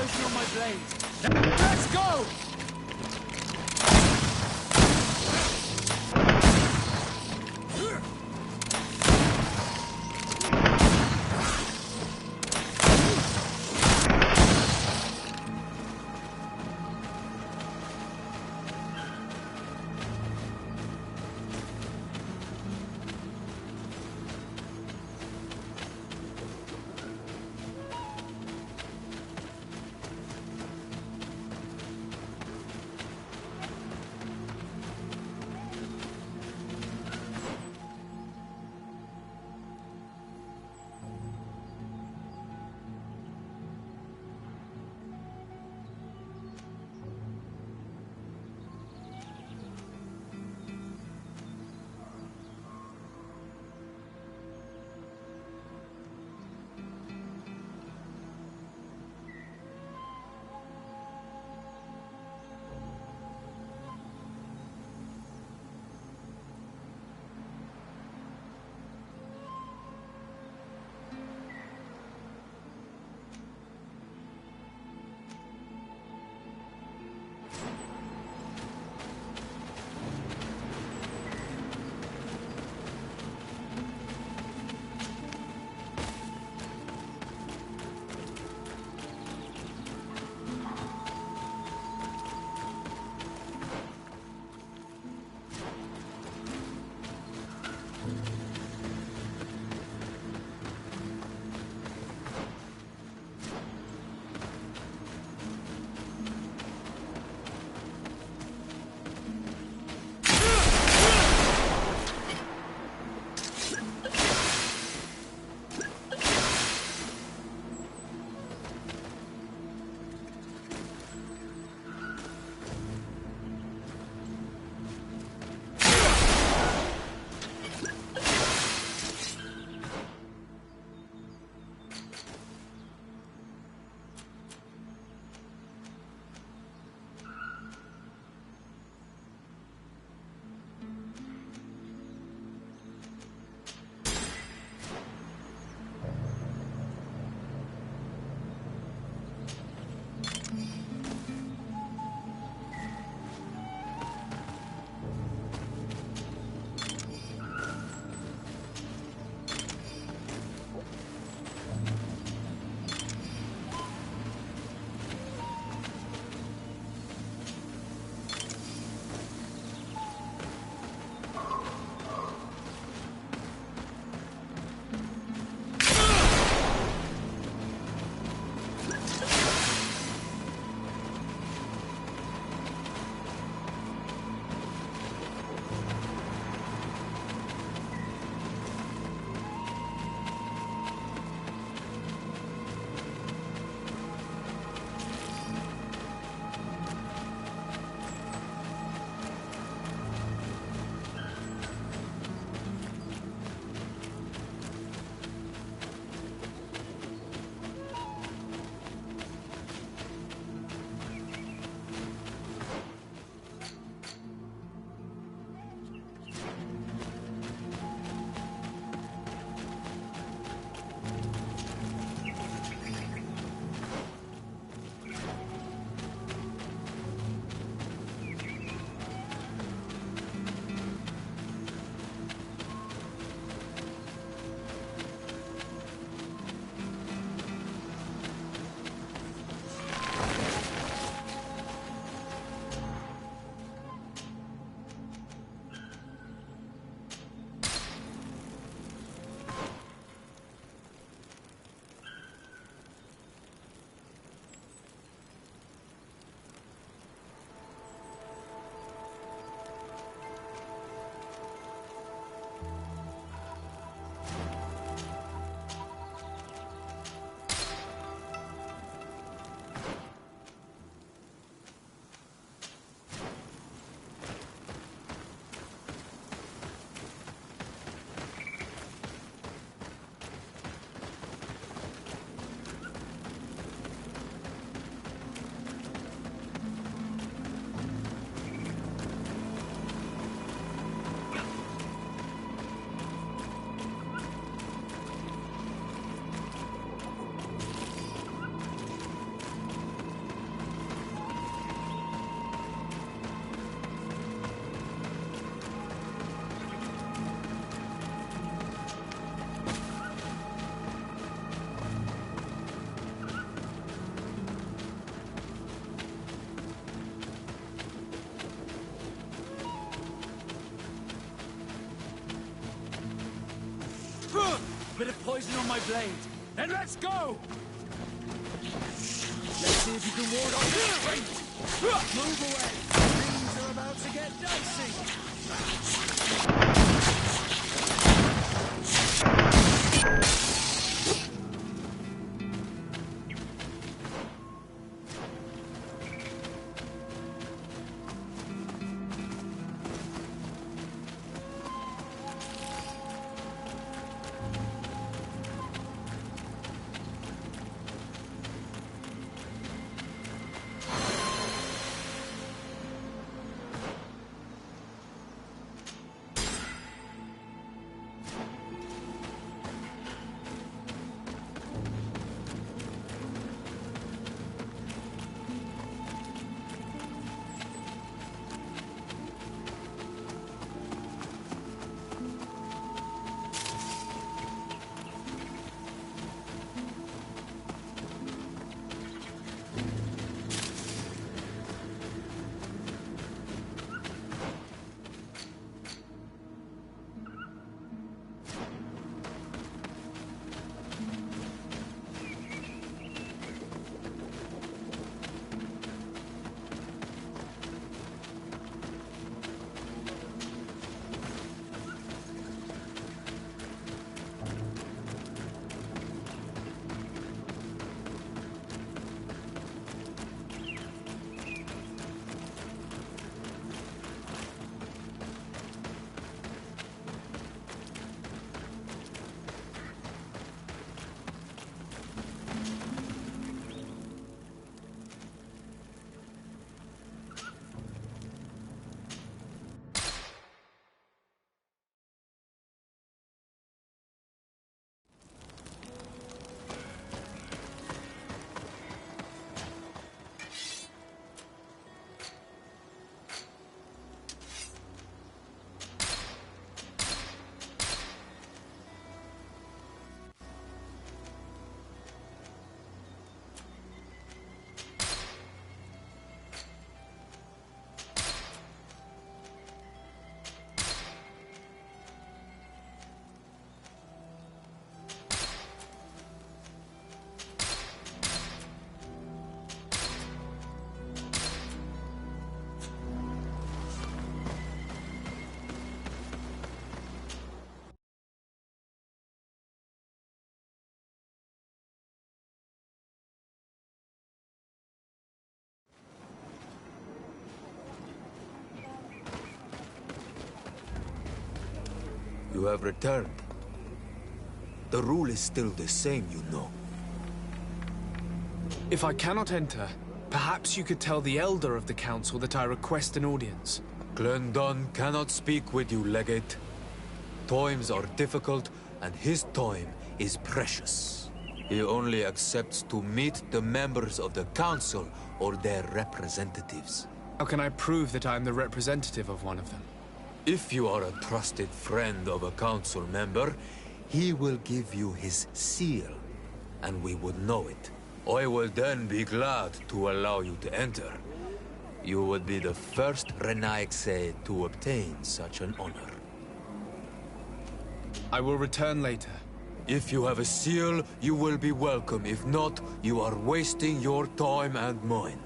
poison on my blade. Let's go! poison on my blade. Then let's go! Let's see if you can ward off this fate. Move away. Things are about to get dicey. You have returned. The rule is still the same, you know. If I cannot enter, perhaps you could tell the Elder of the Council that I request an audience. Glendon cannot speak with you, Legate. Times are difficult, and his time is precious. He only accepts to meet the members of the Council or their representatives. How can I prove that I am the representative of one of them? If you are a trusted friend of a council member, he will give you his seal, and we would know it. I will then be glad to allow you to enter. You would be the first Renaigse to obtain such an honor. I will return later. If you have a seal, you will be welcome. If not, you are wasting your time and mine.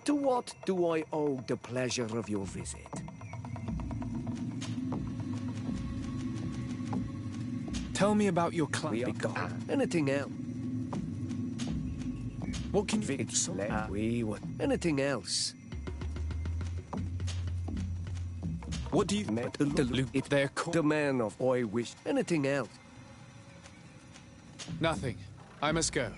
To what do I owe the pleasure of your visit? Tell me about your clan. Anything else? What can you... Anything else? What do you... The man of I wish... Anything else? Nothing. I must go.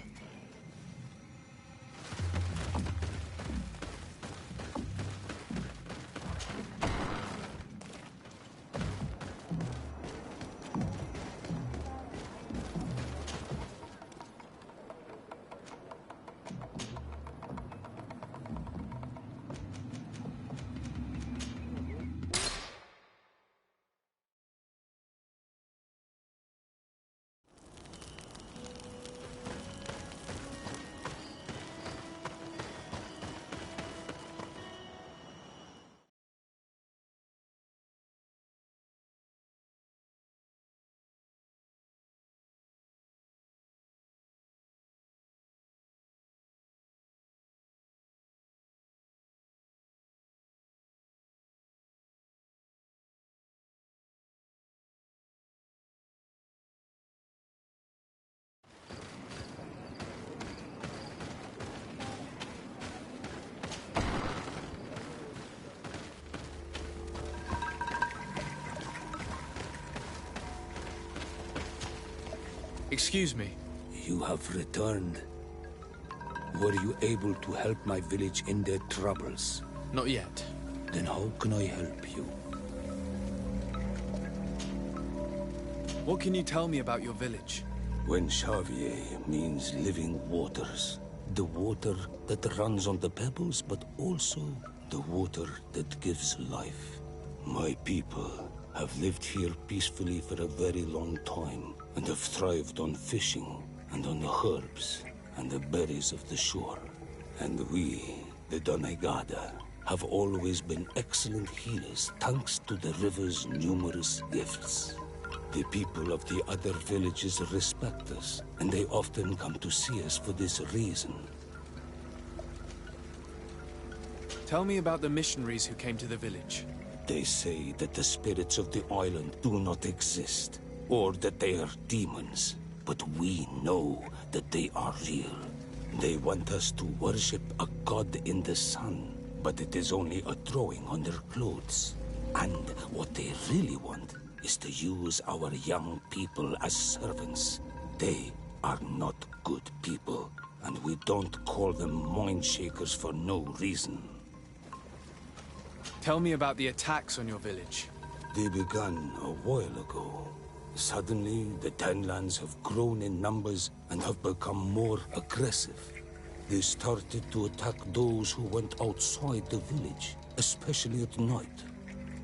Excuse me. You have returned. Were you able to help my village in their troubles? Not yet. Then how can I help you? What can you tell me about your village? When Xavier means living waters, the water that runs on the pebbles, but also the water that gives life. My people have lived here peacefully for a very long time, and have thrived on fishing, and on the herbs, and the berries of the shore. And we, the Doneigada, have always been excellent healers thanks to the river's numerous gifts. The people of the other villages respect us, and they often come to see us for this reason. Tell me about the missionaries who came to the village. They say that the spirits of the island do not exist, or that they are demons, but we know that they are real. They want us to worship a god in the sun, but it is only a drawing on their clothes. And what they really want is to use our young people as servants. They are not good people, and we don't call them mind shakers for no reason. Tell me about the attacks on your village. They began a while ago. Suddenly, the Tenlands have grown in numbers and have become more aggressive. They started to attack those who went outside the village, especially at night.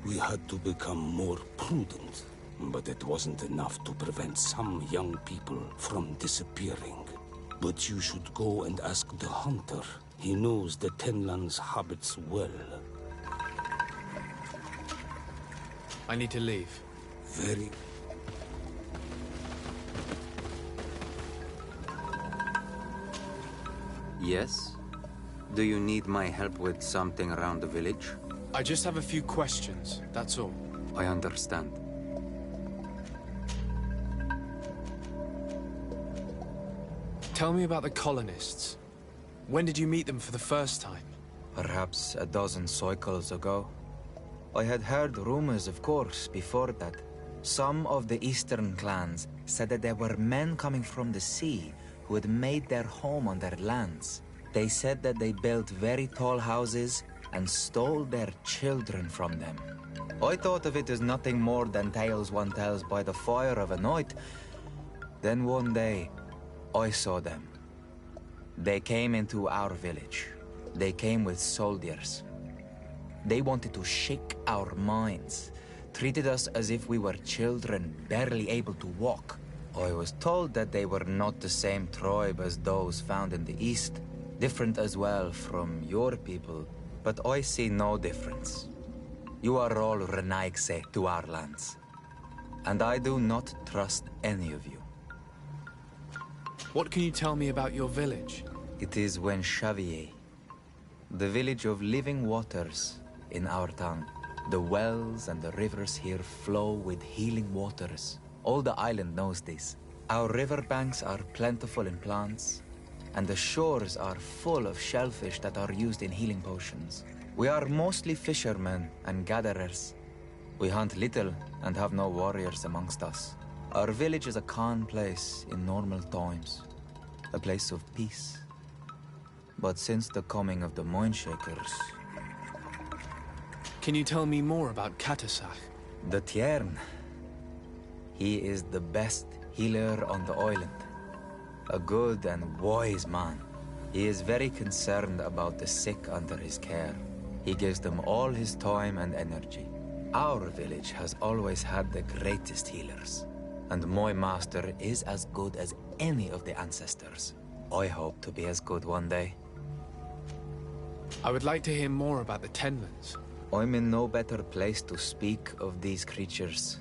We had to become more prudent, but it wasn't enough to prevent some young people from disappearing. But you should go and ask the hunter. He knows the Tenlands' habits well. I need to leave. Very... Yes? Do you need my help with something around the village? I just have a few questions, that's all. I understand. Tell me about the colonists. When did you meet them for the first time? Perhaps a dozen cycles ago. I had heard rumors, of course, before that. Some of the eastern clans said that there were men coming from the sea who had made their home on their lands. They said that they built very tall houses and stole their children from them. I thought of it as nothing more than tales one tells by the fire of a night. Then one day, I saw them. They came into our village. They came with soldiers. They wanted to shake our minds, treated us as if we were children, barely able to walk. I was told that they were not the same tribe as those found in the east, different as well from your people, but I see no difference. You are all Renaigse to our lands, and I do not trust any of you. What can you tell me about your village? It is when Xavier, The village of living waters in our town. The wells and the rivers here flow with healing waters. All the island knows this. Our riverbanks are plentiful in plants, and the shores are full of shellfish that are used in healing potions. We are mostly fishermen and gatherers. We hunt little and have no warriors amongst us. Our village is a calm place in normal times, a place of peace. But since the coming of the Moonshakers... Can you tell me more about Katasach? The Tiern. He is the best healer on the island. A good and wise man. He is very concerned about the sick under his care. He gives them all his time and energy. Our village has always had the greatest healers. And my master is as good as any of the ancestors. I hope to be as good one day. I would like to hear more about the Tenlands. I'm in no better place to speak of these creatures.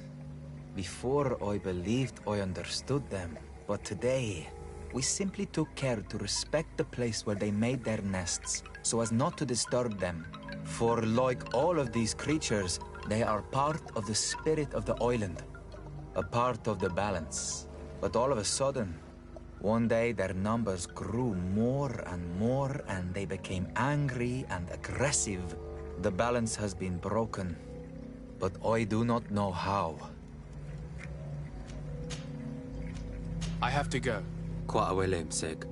Before I believed I understood them, but today, we simply took care to respect the place where they made their nests, so as not to disturb them. For like all of these creatures, they are part of the spirit of the island, a part of the balance. But all of a sudden, one day their numbers grew more and they became angry and aggressive. The balance has been broken, but I do not know how. I have to go. Quite a William, Sig.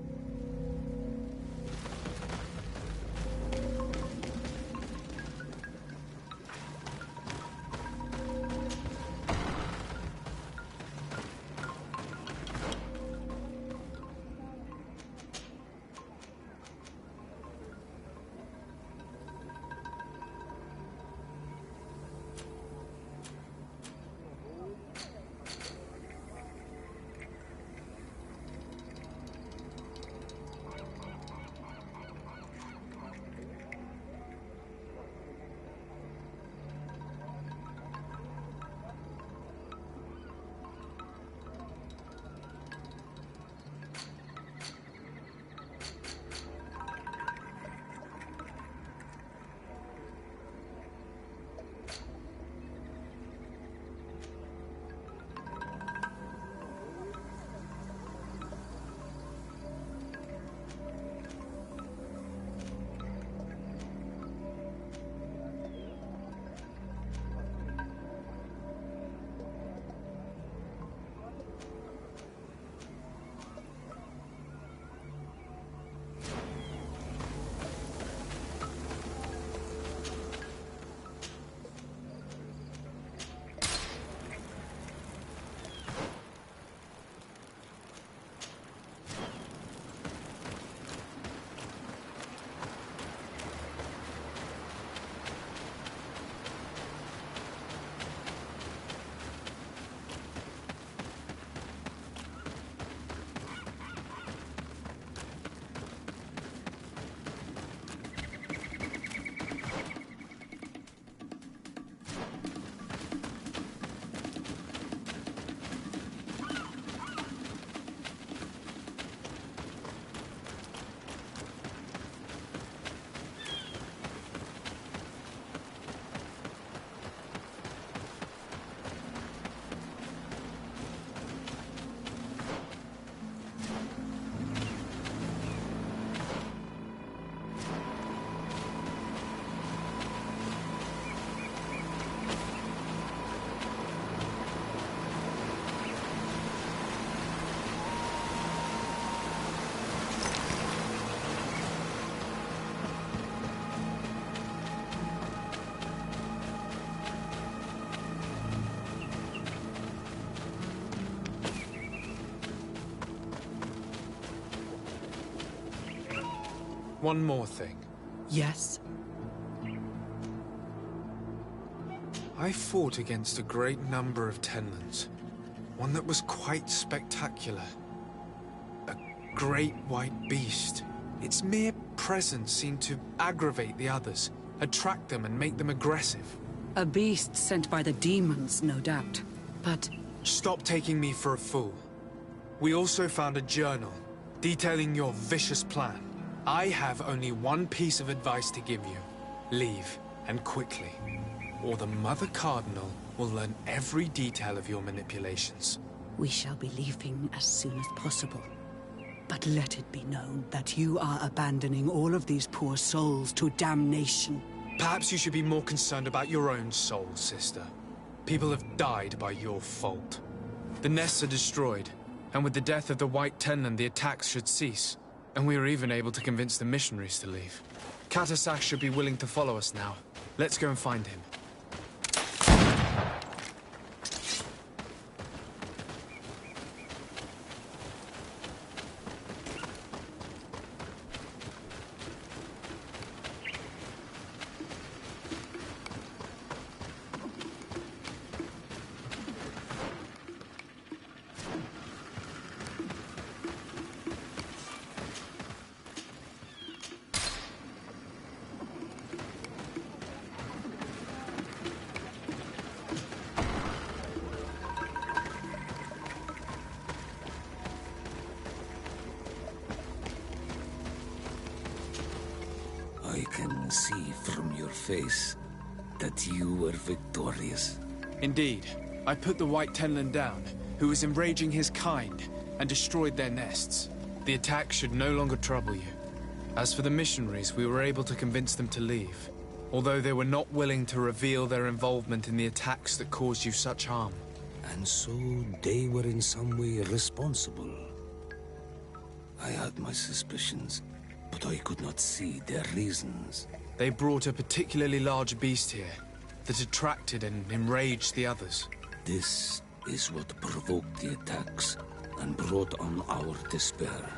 One more thing. Yes? I fought against a great number of Tenlands. One that was quite spectacular. A great white beast. Its mere presence seemed to aggravate the others, attract them and make them aggressive. A beast sent by the demons, no doubt. But... Stop taking me for a fool. We also found a journal detailing your vicious plan. I have only one piece of advice to give you. Leave, and quickly. Or the Mother Cardinal will learn every detail of your manipulations. We shall be leaving as soon as possible. But let it be known that you are abandoning all of these poor souls to damnation. Perhaps you should be more concerned about your own soul, sister. People have died by your fault. The nests are destroyed, and with the death of the White Tenland, the attacks should cease. And we were even able to convince the missionaries to leave. Katasak should be willing to follow us now. Let's go and find him. I can see from your face that you were victorious. Indeed. I put the White Tenland down, who was enraging his kind, and destroyed their nests. The attack should no longer trouble you. As for the missionaries, we were able to convince them to leave, although they were not willing to reveal their involvement in the attacks that caused you such harm. And so they were in some way responsible. I had my suspicions, but I could not see their reasons. They brought a particularly large beast here that attracted and enraged the others. This is what provoked the attacks and brought on our despair.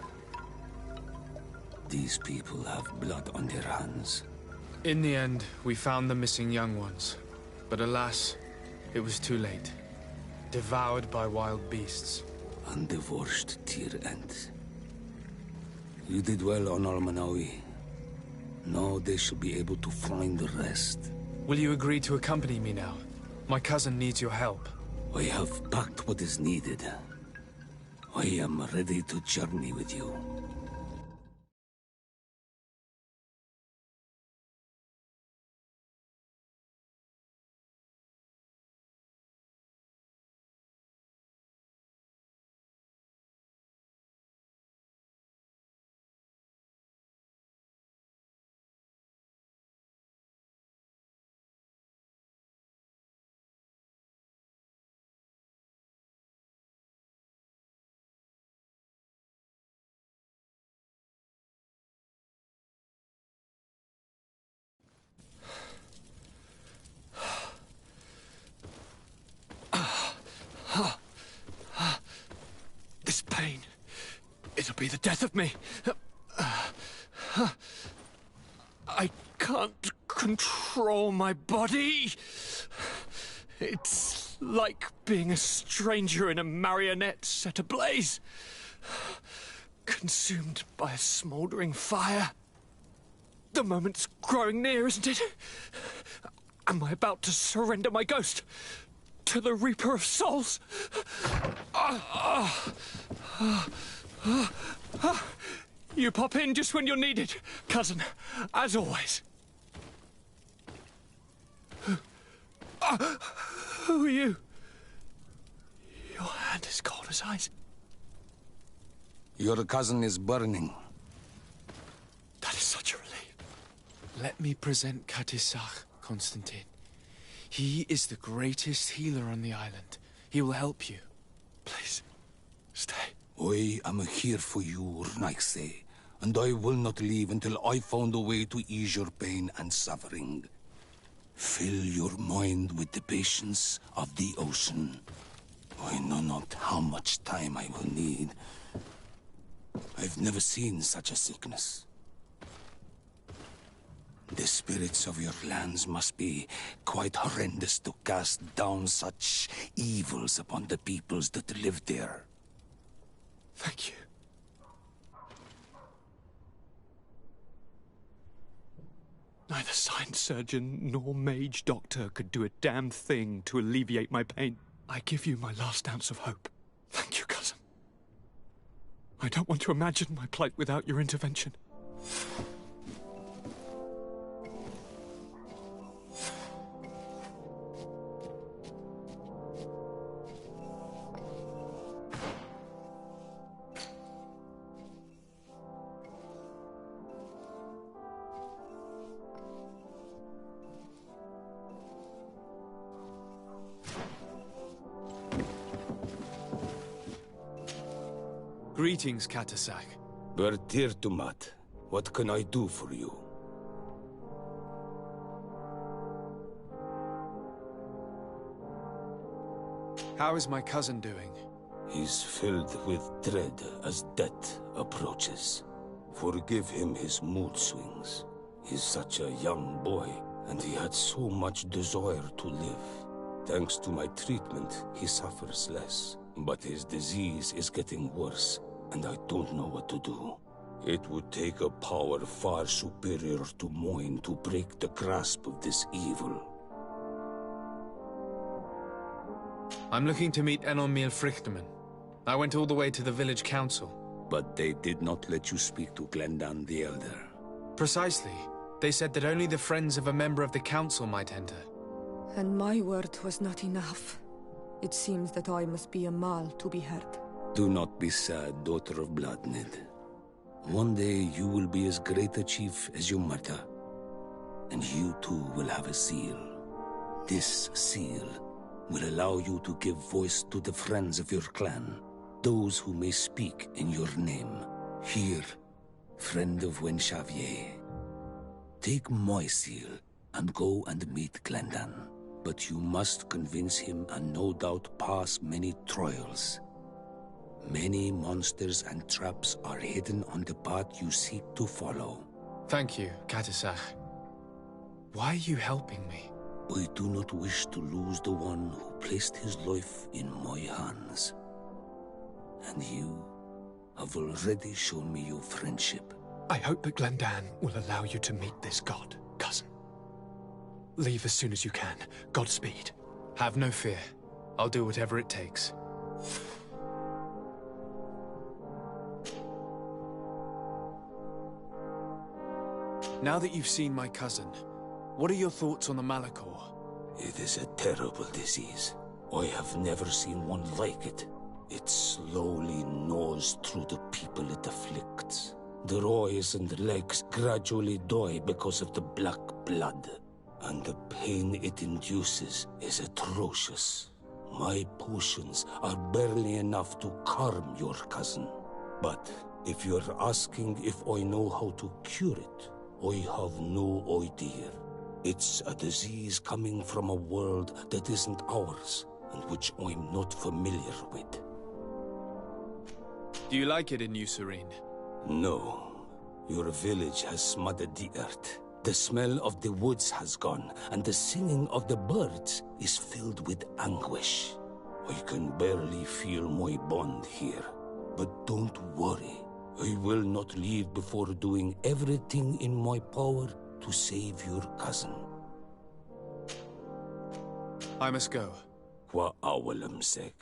These people have blood on their hands. In the end, we found the missing young ones. But alas, it was too late. Devoured by wild beasts. And divorced to your end. You did well on Almanawi. Now they shall be able to find the rest. Will you agree to accompany me now? My cousin needs your help. I have packed what is needed. I am ready to journey with you. This pain, it'll be the death of me. I can't control my body. It's like being a stranger in a marionette set ablaze. Consumed by a smouldering fire. The moment's growing near, isn't it? Am I about to surrender my ghost to the Reaper of Souls? You pop in just when you're needed, cousin, as always. Who are you? Your hand is cold as ice. Your cousin is burning. That is such a relief. Let me present Katisak, Constantine. He is the greatest healer on the island. He will help you. Please, stay. I am here for you, Rnaise, and I will not leave until I found a way to ease your pain and suffering. Fill your mind with the patience of the ocean. I know not how much time I will need. I've never seen such a sickness. The spirits of your lands must be quite horrendous to cast down such evils upon the peoples that live there. Thank you. Neither sign surgeon nor mage doctor could do a damn thing to alleviate my pain. I give you my last ounce of hope. Thank you, cousin. I don't want to imagine my plight without your intervention. Greetings, Katasak. Bertirtumat, what can I do for you? How is my cousin doing? He's filled with dread as death approaches. Forgive him his mood swings. He's such a young boy, and he had so much desire to live. Thanks to my treatment, he suffers less. But his disease is getting worse, and I don't know what to do. It would take a power far superior to mine to break the grasp of this evil. I'm looking to meet Enormil Frichtman. I went all the way to the village council. But they did not let you speak to Glendan the Elder. Precisely. They said that only the friends of a member of the council might enter. And my word was not enough. It seems that I must be a Mal to be heard. Do not be sad, daughter of Bloodnid. One day you will be as great a chief as your mother. And you too will have a seal. This seal will allow you to give voice to the friends of your clan, those who may speak in your name. Here, friend of Wenxavier. Take my seal and go and meet Glendan. But you must convince him and no doubt pass many trials. Many monsters and traps are hidden on the path you seek to follow. Thank you, Katasak. Why are you helping me? I do not wish to lose the one who placed his life in my hands. And you have already shown me your friendship. I hope that Glendan will allow you to meet this god, cousin. Leave as soon as you can. Godspeed. Have no fear. I'll do whatever it takes. Now that you've seen my cousin, what are your thoughts on the Malachor? It is a terrible disease. I have never seen one like it. It slowly gnaws through the people it afflicts. Their eyes and legs gradually die because of the black blood. And the pain it induces is atrocious. My potions are barely enough to calm your cousin. But if you're asking if I know how to cure it, I have no idea. It's a disease coming from a world that isn't ours, and which I'm not familiar with. Do you like it in New Serene? No. Your village has smothered the earth. The smell of the woods has gone, and the singing of the birds is filled with anguish. I can barely feel my bond here. But don't worry. I will not leave before doing everything in my power to save your cousin. I must go. Wa awalam seg.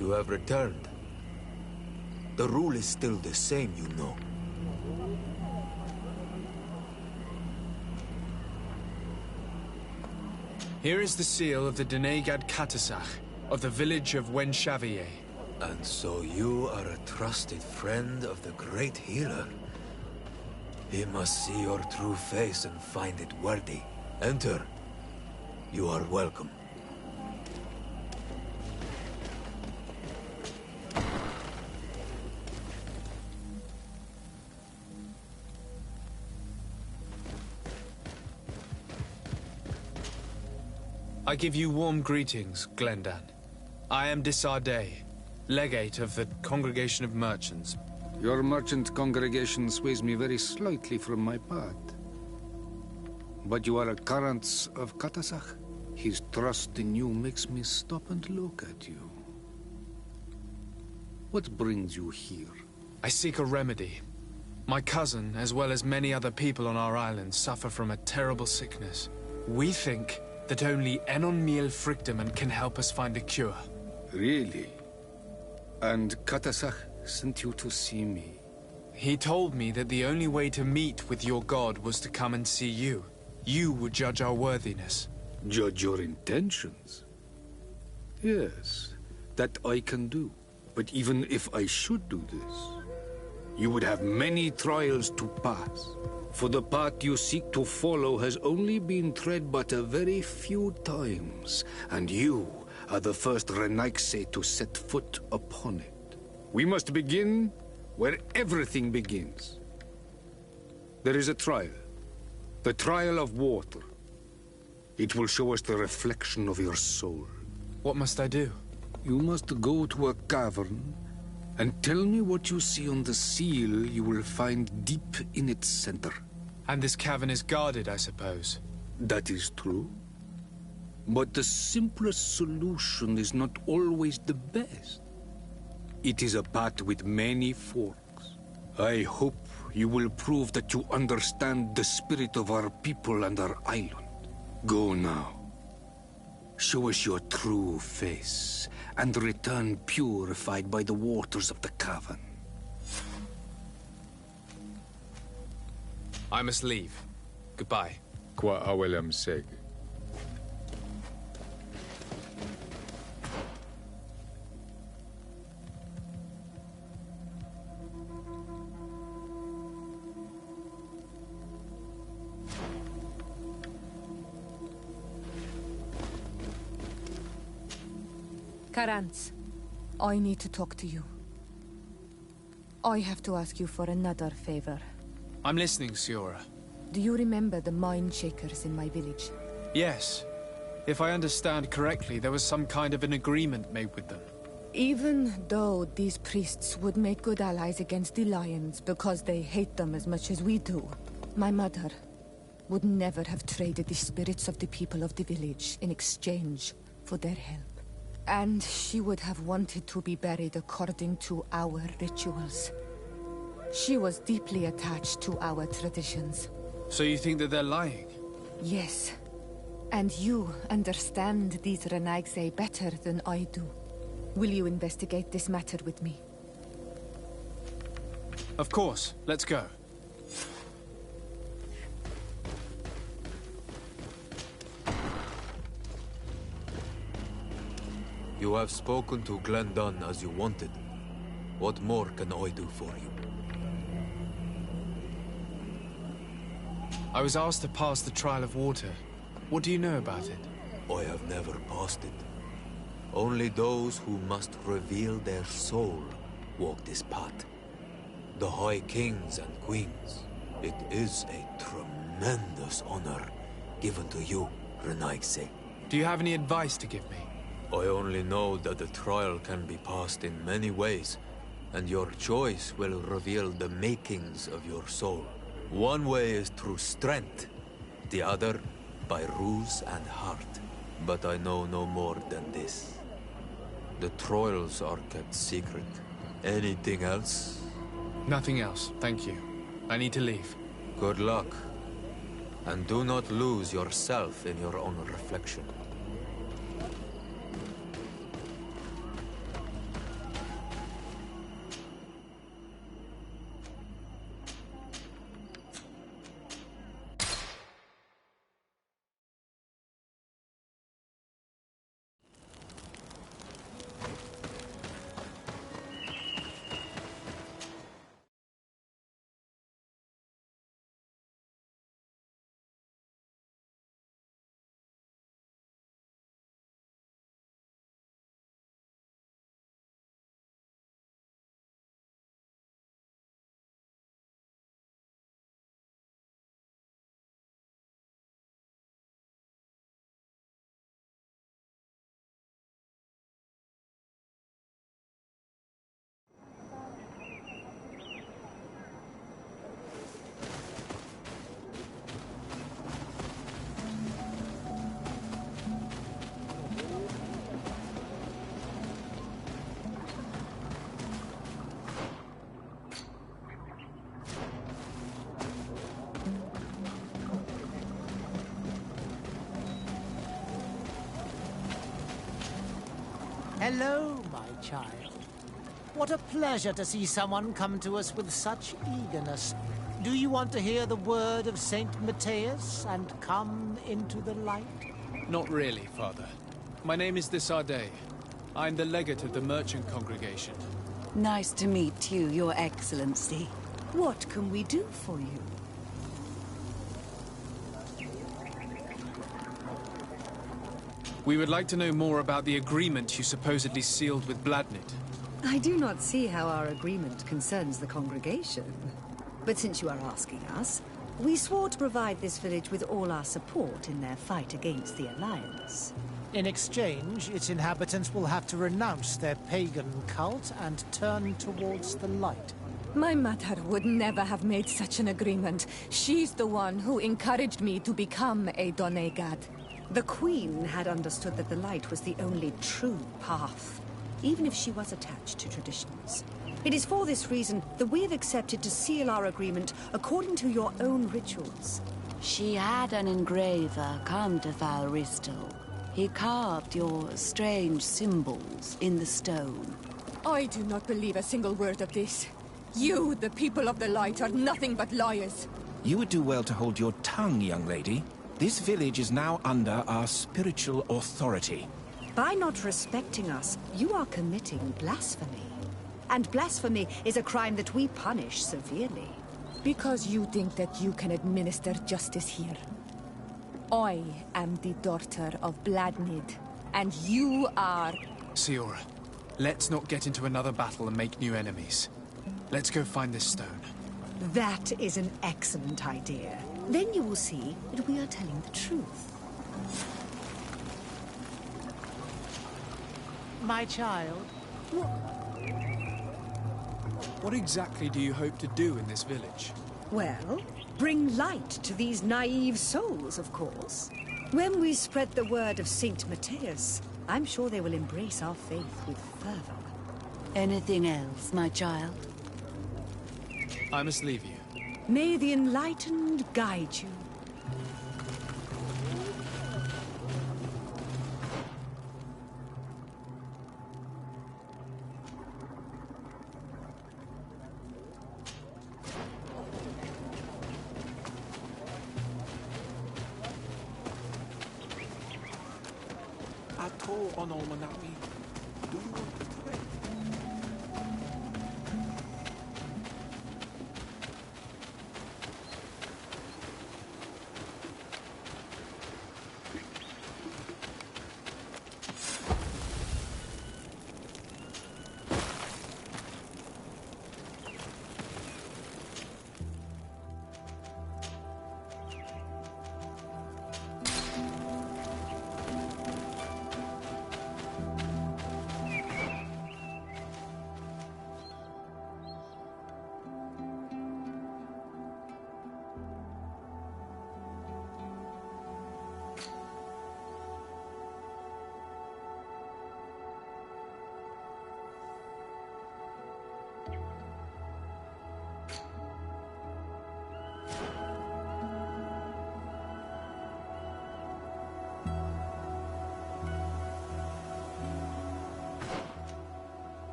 You have returned. The rule is still the same, you know. Here is the seal of the Denegad Katasach of the village of Wenxavier. And so you are a trusted friend of the great healer. He must see your true face and find it worthy. Enter. You are welcome. I give you warm greetings, Glendan. I am Desardet, legate of the Congregation of Merchants. Your merchant congregation sways me very slightly from my path. But you are a current of Katasach. His trust in you makes me stop and look at you. What brings you here? I seek a remedy. My cousin, as well as many other people on our island, suffer from a terrible sickness. We think that only Enon Miel Frictamen can help us find a cure. Really? And Katasach sent you to see me? He told me that the only way to meet with your god was to come and see you. You would judge our worthiness. Judge your intentions? Yes, that I can do. But even if I should do this, you would have many trials to pass. For the path you seek to follow has only been tread but a very few times, and you are the first Renaigse to set foot upon it. We must begin where everything begins. There is a trial. The trial of water. It will show us the reflection of your soul. What must I do? You must go to a cavern and tell me what you see on the seal you will find deep in its center. And this cavern is guarded, I suppose? That is true. But the simplest solution is not always the best. It is a path with many forks. I hope you will prove that you understand the spirit of our people and our island. Go now. Show us your true face, and return purified by the waters of the cavern. I must leave. Goodbye. Qua awelam seg. Karantz, I need to talk to you. I have to ask you for another favor. I'm listening, Siora. Do you remember the mind shakers in my village? Yes. If I understand correctly, there was some kind of an agreement made with them. Even though these priests would make good allies against the Lions because they hate them as much as we do, my mother would never have traded the spirits of the people of the village in exchange for their help. And she would have wanted to be buried according to our rituals. She was deeply attached to our traditions. So you think that they're lying? Yes. And you understand these Renaigse better than I do. Will you investigate this matter with me? Of course. Let's go. You have spoken to Glendan as you wanted. What more can I do for you? I was asked to pass the trial of water. What do you know about it? I have never passed it. Only those who must reveal their soul walk this path. The High Kings and Queens. It is a tremendous honor given to you, Renaigse. Do you have any advice to give me? I only know that the trial can be passed in many ways, and your choice will reveal the makings of your soul. One way is through strength, the other by ruse and heart. But I know no more than this. The trials are kept secret. Anything else? Nothing else, thank you. I need to leave. Good luck. And do not lose yourself in your own reflection. Hello, my child. What a pleasure to see someone come to us with such eagerness. Do you want to hear the word of Saint Matthias and come into the light? Not really, Father. My name is Desardet. I'm the legate of the merchant congregation. Nice to meet you, Your Excellency. What can we do for you? We would like to know more about the agreement you supposedly sealed with Bladnid. I do not see how our agreement concerns the congregation. But since you are asking us, we swore to provide this village with all our support in their fight against the Alliance. In exchange, its inhabitants will have to renounce their pagan cult and turn towards the light. My mother would never have made such an agreement. She's the one who encouraged me to become a Donegad. The Queen had understood that the light was the only true path, even if she was attached to traditions. It is for this reason that we have accepted to seal our agreement according to your own rituals. She had an engraver come to Val Ristel. He carved your strange symbols in the stone. I do not believe a single word of this. You, the people of the light, are nothing but liars. You would do well to hold your tongue, young lady. This village is now under our spiritual authority. By not respecting us, you are committing blasphemy. And blasphemy is a crime that we punish severely. Because you think that you can administer justice here. I am the daughter of Bladnid, and you are... Siora, let's not get into another battle and make new enemies. Let's go find this stone. That is an excellent idea. Then you will see that we are telling the truth. My child. What exactly do you hope to do in this village? Well, bring light to these naive souls, of course. When we spread the word of Saint Matthias, I'm sure they will embrace our faith with fervor. Anything else, my child? I must leave you. May the enlightened guide you. Ato ono manawi. Do you want to pray?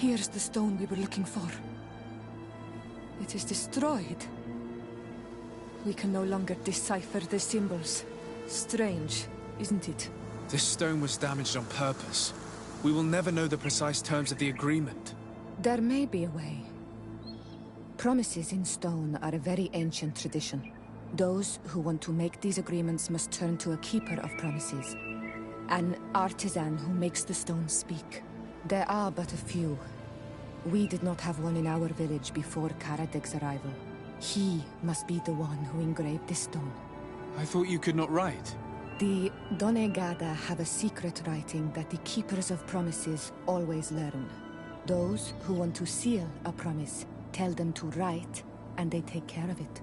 Here's the stone we were looking for. It is destroyed. We can no longer decipher the symbols. Strange, isn't it? This stone was damaged on purpose. We will never know the precise terms of the agreement. There may be a way. Promises in stone are a very ancient tradition. Those who want to make these agreements must turn to a keeper of promises. An artisan who makes the stone speak. There are but a few. We did not have one in our village before Karadeg's arrival. He must be the one who engraved this stone. I thought you could not write. The Donegada have a secret writing that the keepers of promises always learn. Those who want to seal a promise tell them to write, and they take care of it.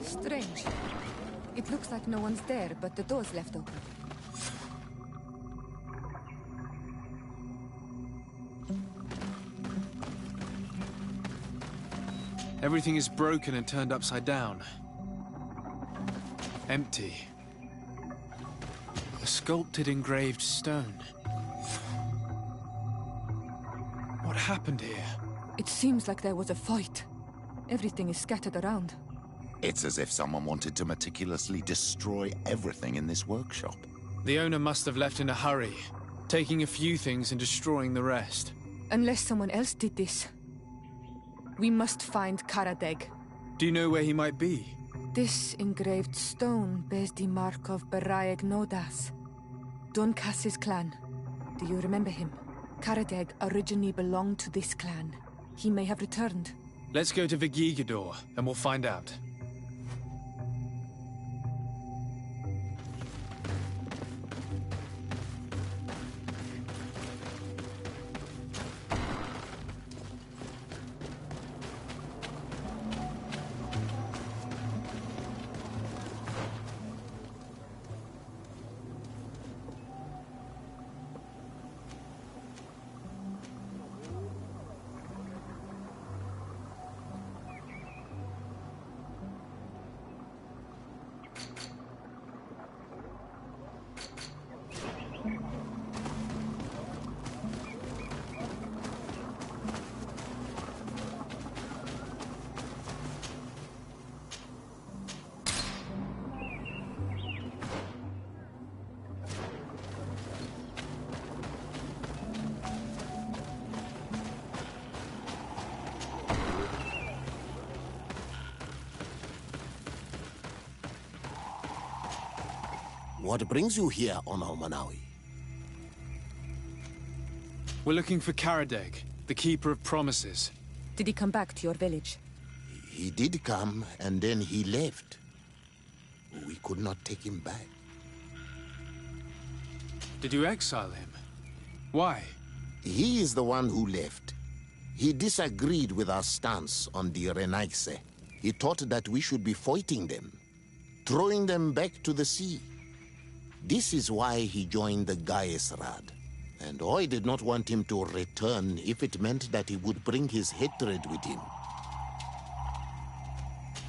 Strange. It looks like no one's there, but the door's left open. Everything is broken and turned upside down. Empty. A sculpted engraved stone. What happened here? It seems like there was a fight. Everything is scattered around. It's as if someone wanted to meticulously destroy everything in this workshop. The owner must have left in a hurry, taking a few things and destroying the rest. Unless someone else did this. We must find Karadeg. Do you know where he might be? This engraved stone bears the mark of Baraeg Nodas, Donkas's clan. Do you remember him? Karadeg originally belonged to this clan. He may have returned. Let's go to Vigigador, and we'll find out. What brings you here, Ono Manawi? We're looking for Karadeg, the Keeper of Promises. Did he come back to your village? He did come, and then he left. We could not take him back. Did you exile him? Why? He is the one who left. He disagreed with our stance on the Renaise. He thought that we should be fighting them, throwing them back to the sea. This is why he joined the Gaesrad. And I did not want him to return if it meant that he would bring his hatred with him.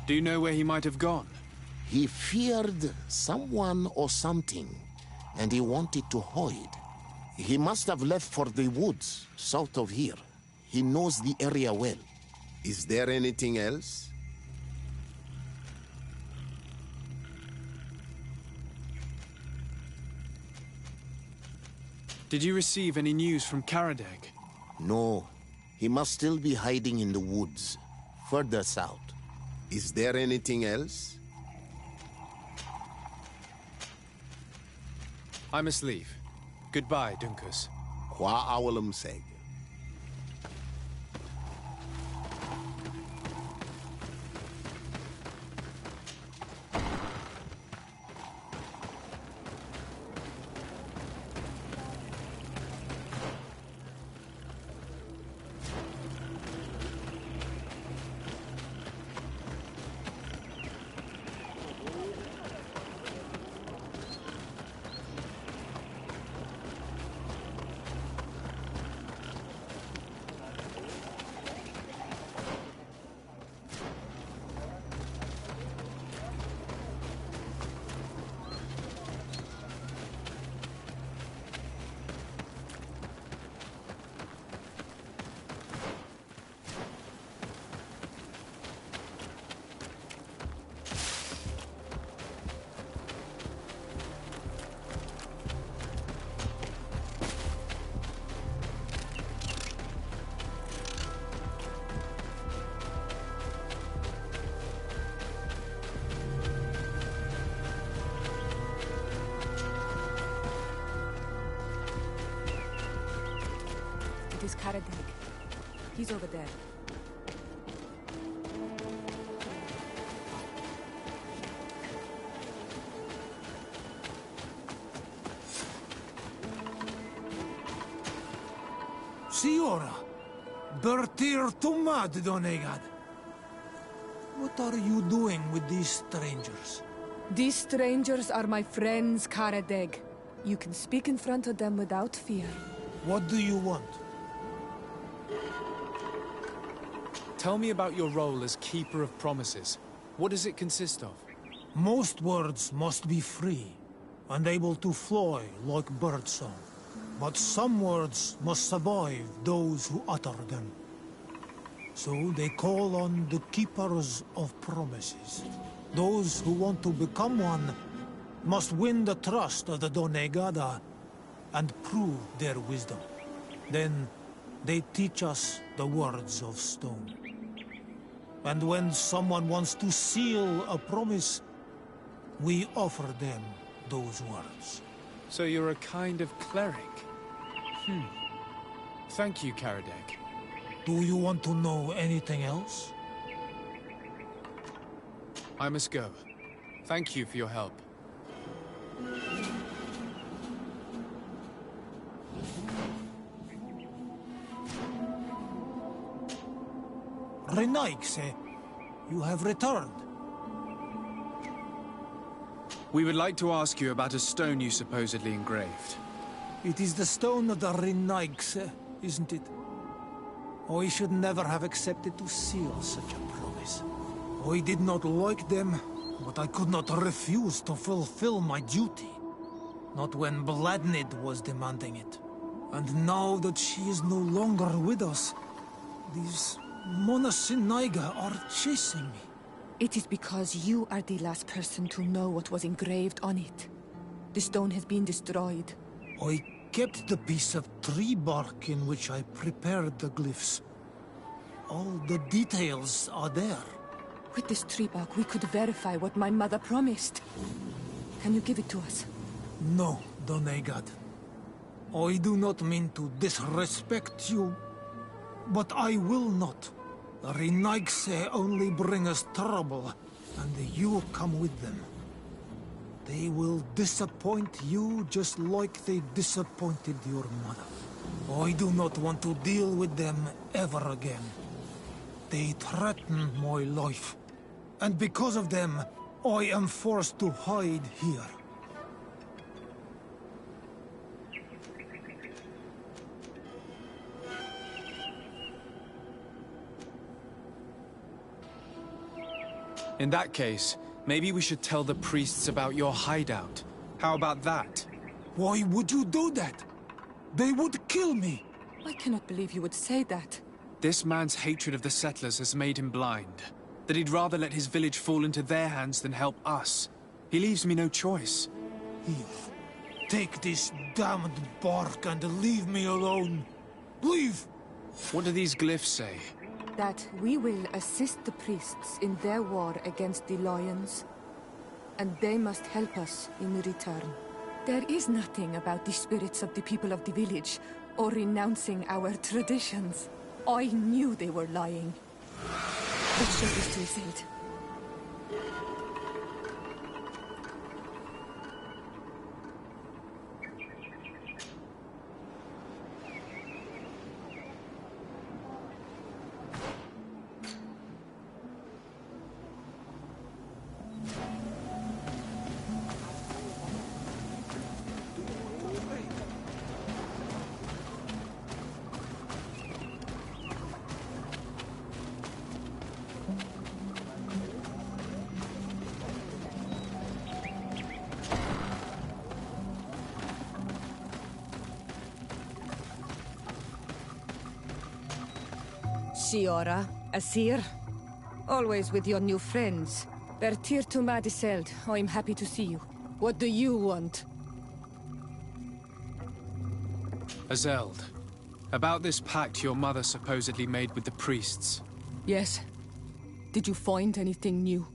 Do you know where he might have gone? He feared someone or something, and he wanted to hide. He must have left for the woods, south of here. He knows the area well. Is there anything else? Did you receive any news from Karadeg? No. He must still be hiding in the woods, further south. Is there anything else? I must leave. Goodbye, Dunkus. Qua awalum seg. It is Karadeg. He's over there. Signora! Bertir Tumad, Donegad. What are you doing with these strangers? These strangers are my friends, Karadeg. You can speak in front of them without fear. What do you want? Tell me about your role as Keeper of Promises. What does it consist of? Most words must be free, and able to fly like birdsong. But some words must survive those who utter them. So they call on the Keepers of Promises. Those who want to become one must win the trust of the Donegada and prove their wisdom. Then they teach us the words of stone. And when someone wants to seal a promise, we offer them those words. So you're a kind of cleric? Thank you, Karadeg. Do you want to know anything else? I must go. Thank you for your help. Renaigse, you have returned. We would like to ask you about a stone you supposedly engraved. It is the stone of the Renaigse, isn't it? I should never have accepted to seal such a promise. I did not like them, but I could not refuse to fulfill my duty. Not when Bladnid was demanding it. And now that she is no longer with us, these Monasinaiga are chasing me. It is because you are the last person to know what was engraved on it. The stone has been destroyed. I kept the piece of tree bark in which I prepared the glyphs. All the details are there. With this tree bark, we could verify what my mother promised. Can you give it to us? No, Donegad. I do not mean to disrespect you, but I will not. The Renaigse only bring us trouble, and you come with them. They will disappoint you just like they disappointed your mother. I do not want to deal with them ever again. They threaten my life, and because of them, I am forced to hide here. In that case, Maybe we should tell the priests about your hideout. How about that? Why would you do that? They would kill me. I cannot believe you would say that. This man's hatred of the settlers has made him blind. That he'd rather let his village fall into their hands than help us. He leaves me no choice. Here, take this damned bark and leave me alone. Leave! What do these glyphs say? That we will assist the priests in their war against the lions, and they must help us in return. There is nothing about the spirits of the people of the village, or renouncing our traditions. I knew they were lying. What shall we do, Zeld? Siora, Asir, always with your new friends. Bertir to Madiseld, I'm happy to see you. What do you want? Azeld, about this pact your mother supposedly made with the priests. Yes. Did you find anything new?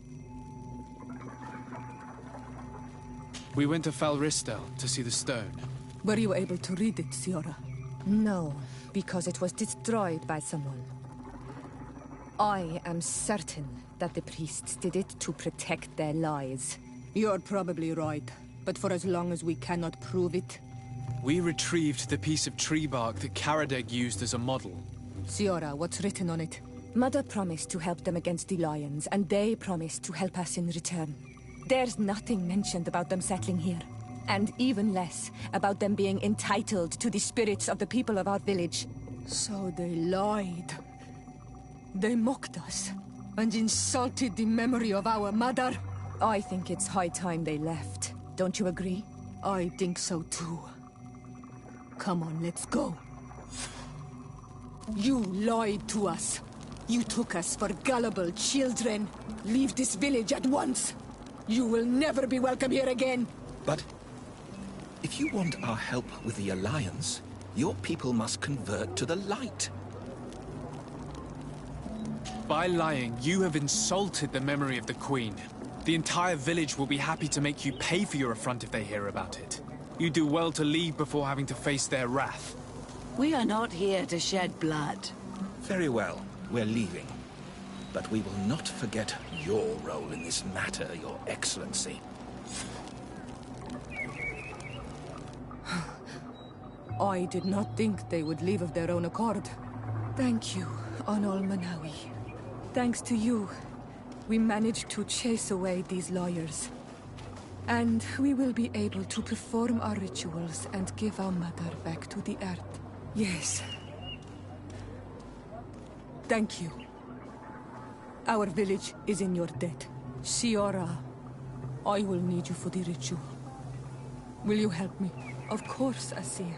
We went to Falristel to see the stone. Were you able to read it, Siora? No, because it was destroyed by someone. I am certain that the priests did it to protect their lies. You're probably right, but for as long as we cannot prove it... We retrieved the piece of tree bark that Karadeg used as a model. Siora, what's written on it? Mother promised to help them against the lions, and they promised to help us in return. There's nothing mentioned about them settling here. And even less about them being entitled to the spirits of the people of our village. So they lied. They mocked us, and insulted the memory of our mother. I think it's high time they left. Don't you agree? I think so too. Come on, let's go. You lied to us. You took us for gullible children. Leave this village at once. You will never be welcome here again. But if you want our help with the Alliance, your people must convert to the light. By lying, you have insulted the memory of the Queen. The entire village will be happy to make you pay for your affront if they hear about it. You do well to leave before having to face their wrath. We are not here to shed blood. Very well, we're leaving. But we will not forget your role in this matter, Your Excellency. I did not think they would leave of their own accord. Thank you, Anol Manawi. Thanks to you, we managed to chase away these liars. And we will be able to perform our rituals and give our mother back to the earth. Yes. Thank you. Our village is in your debt. Siora, I will need you for the ritual. Will you help me? Of course, Asir.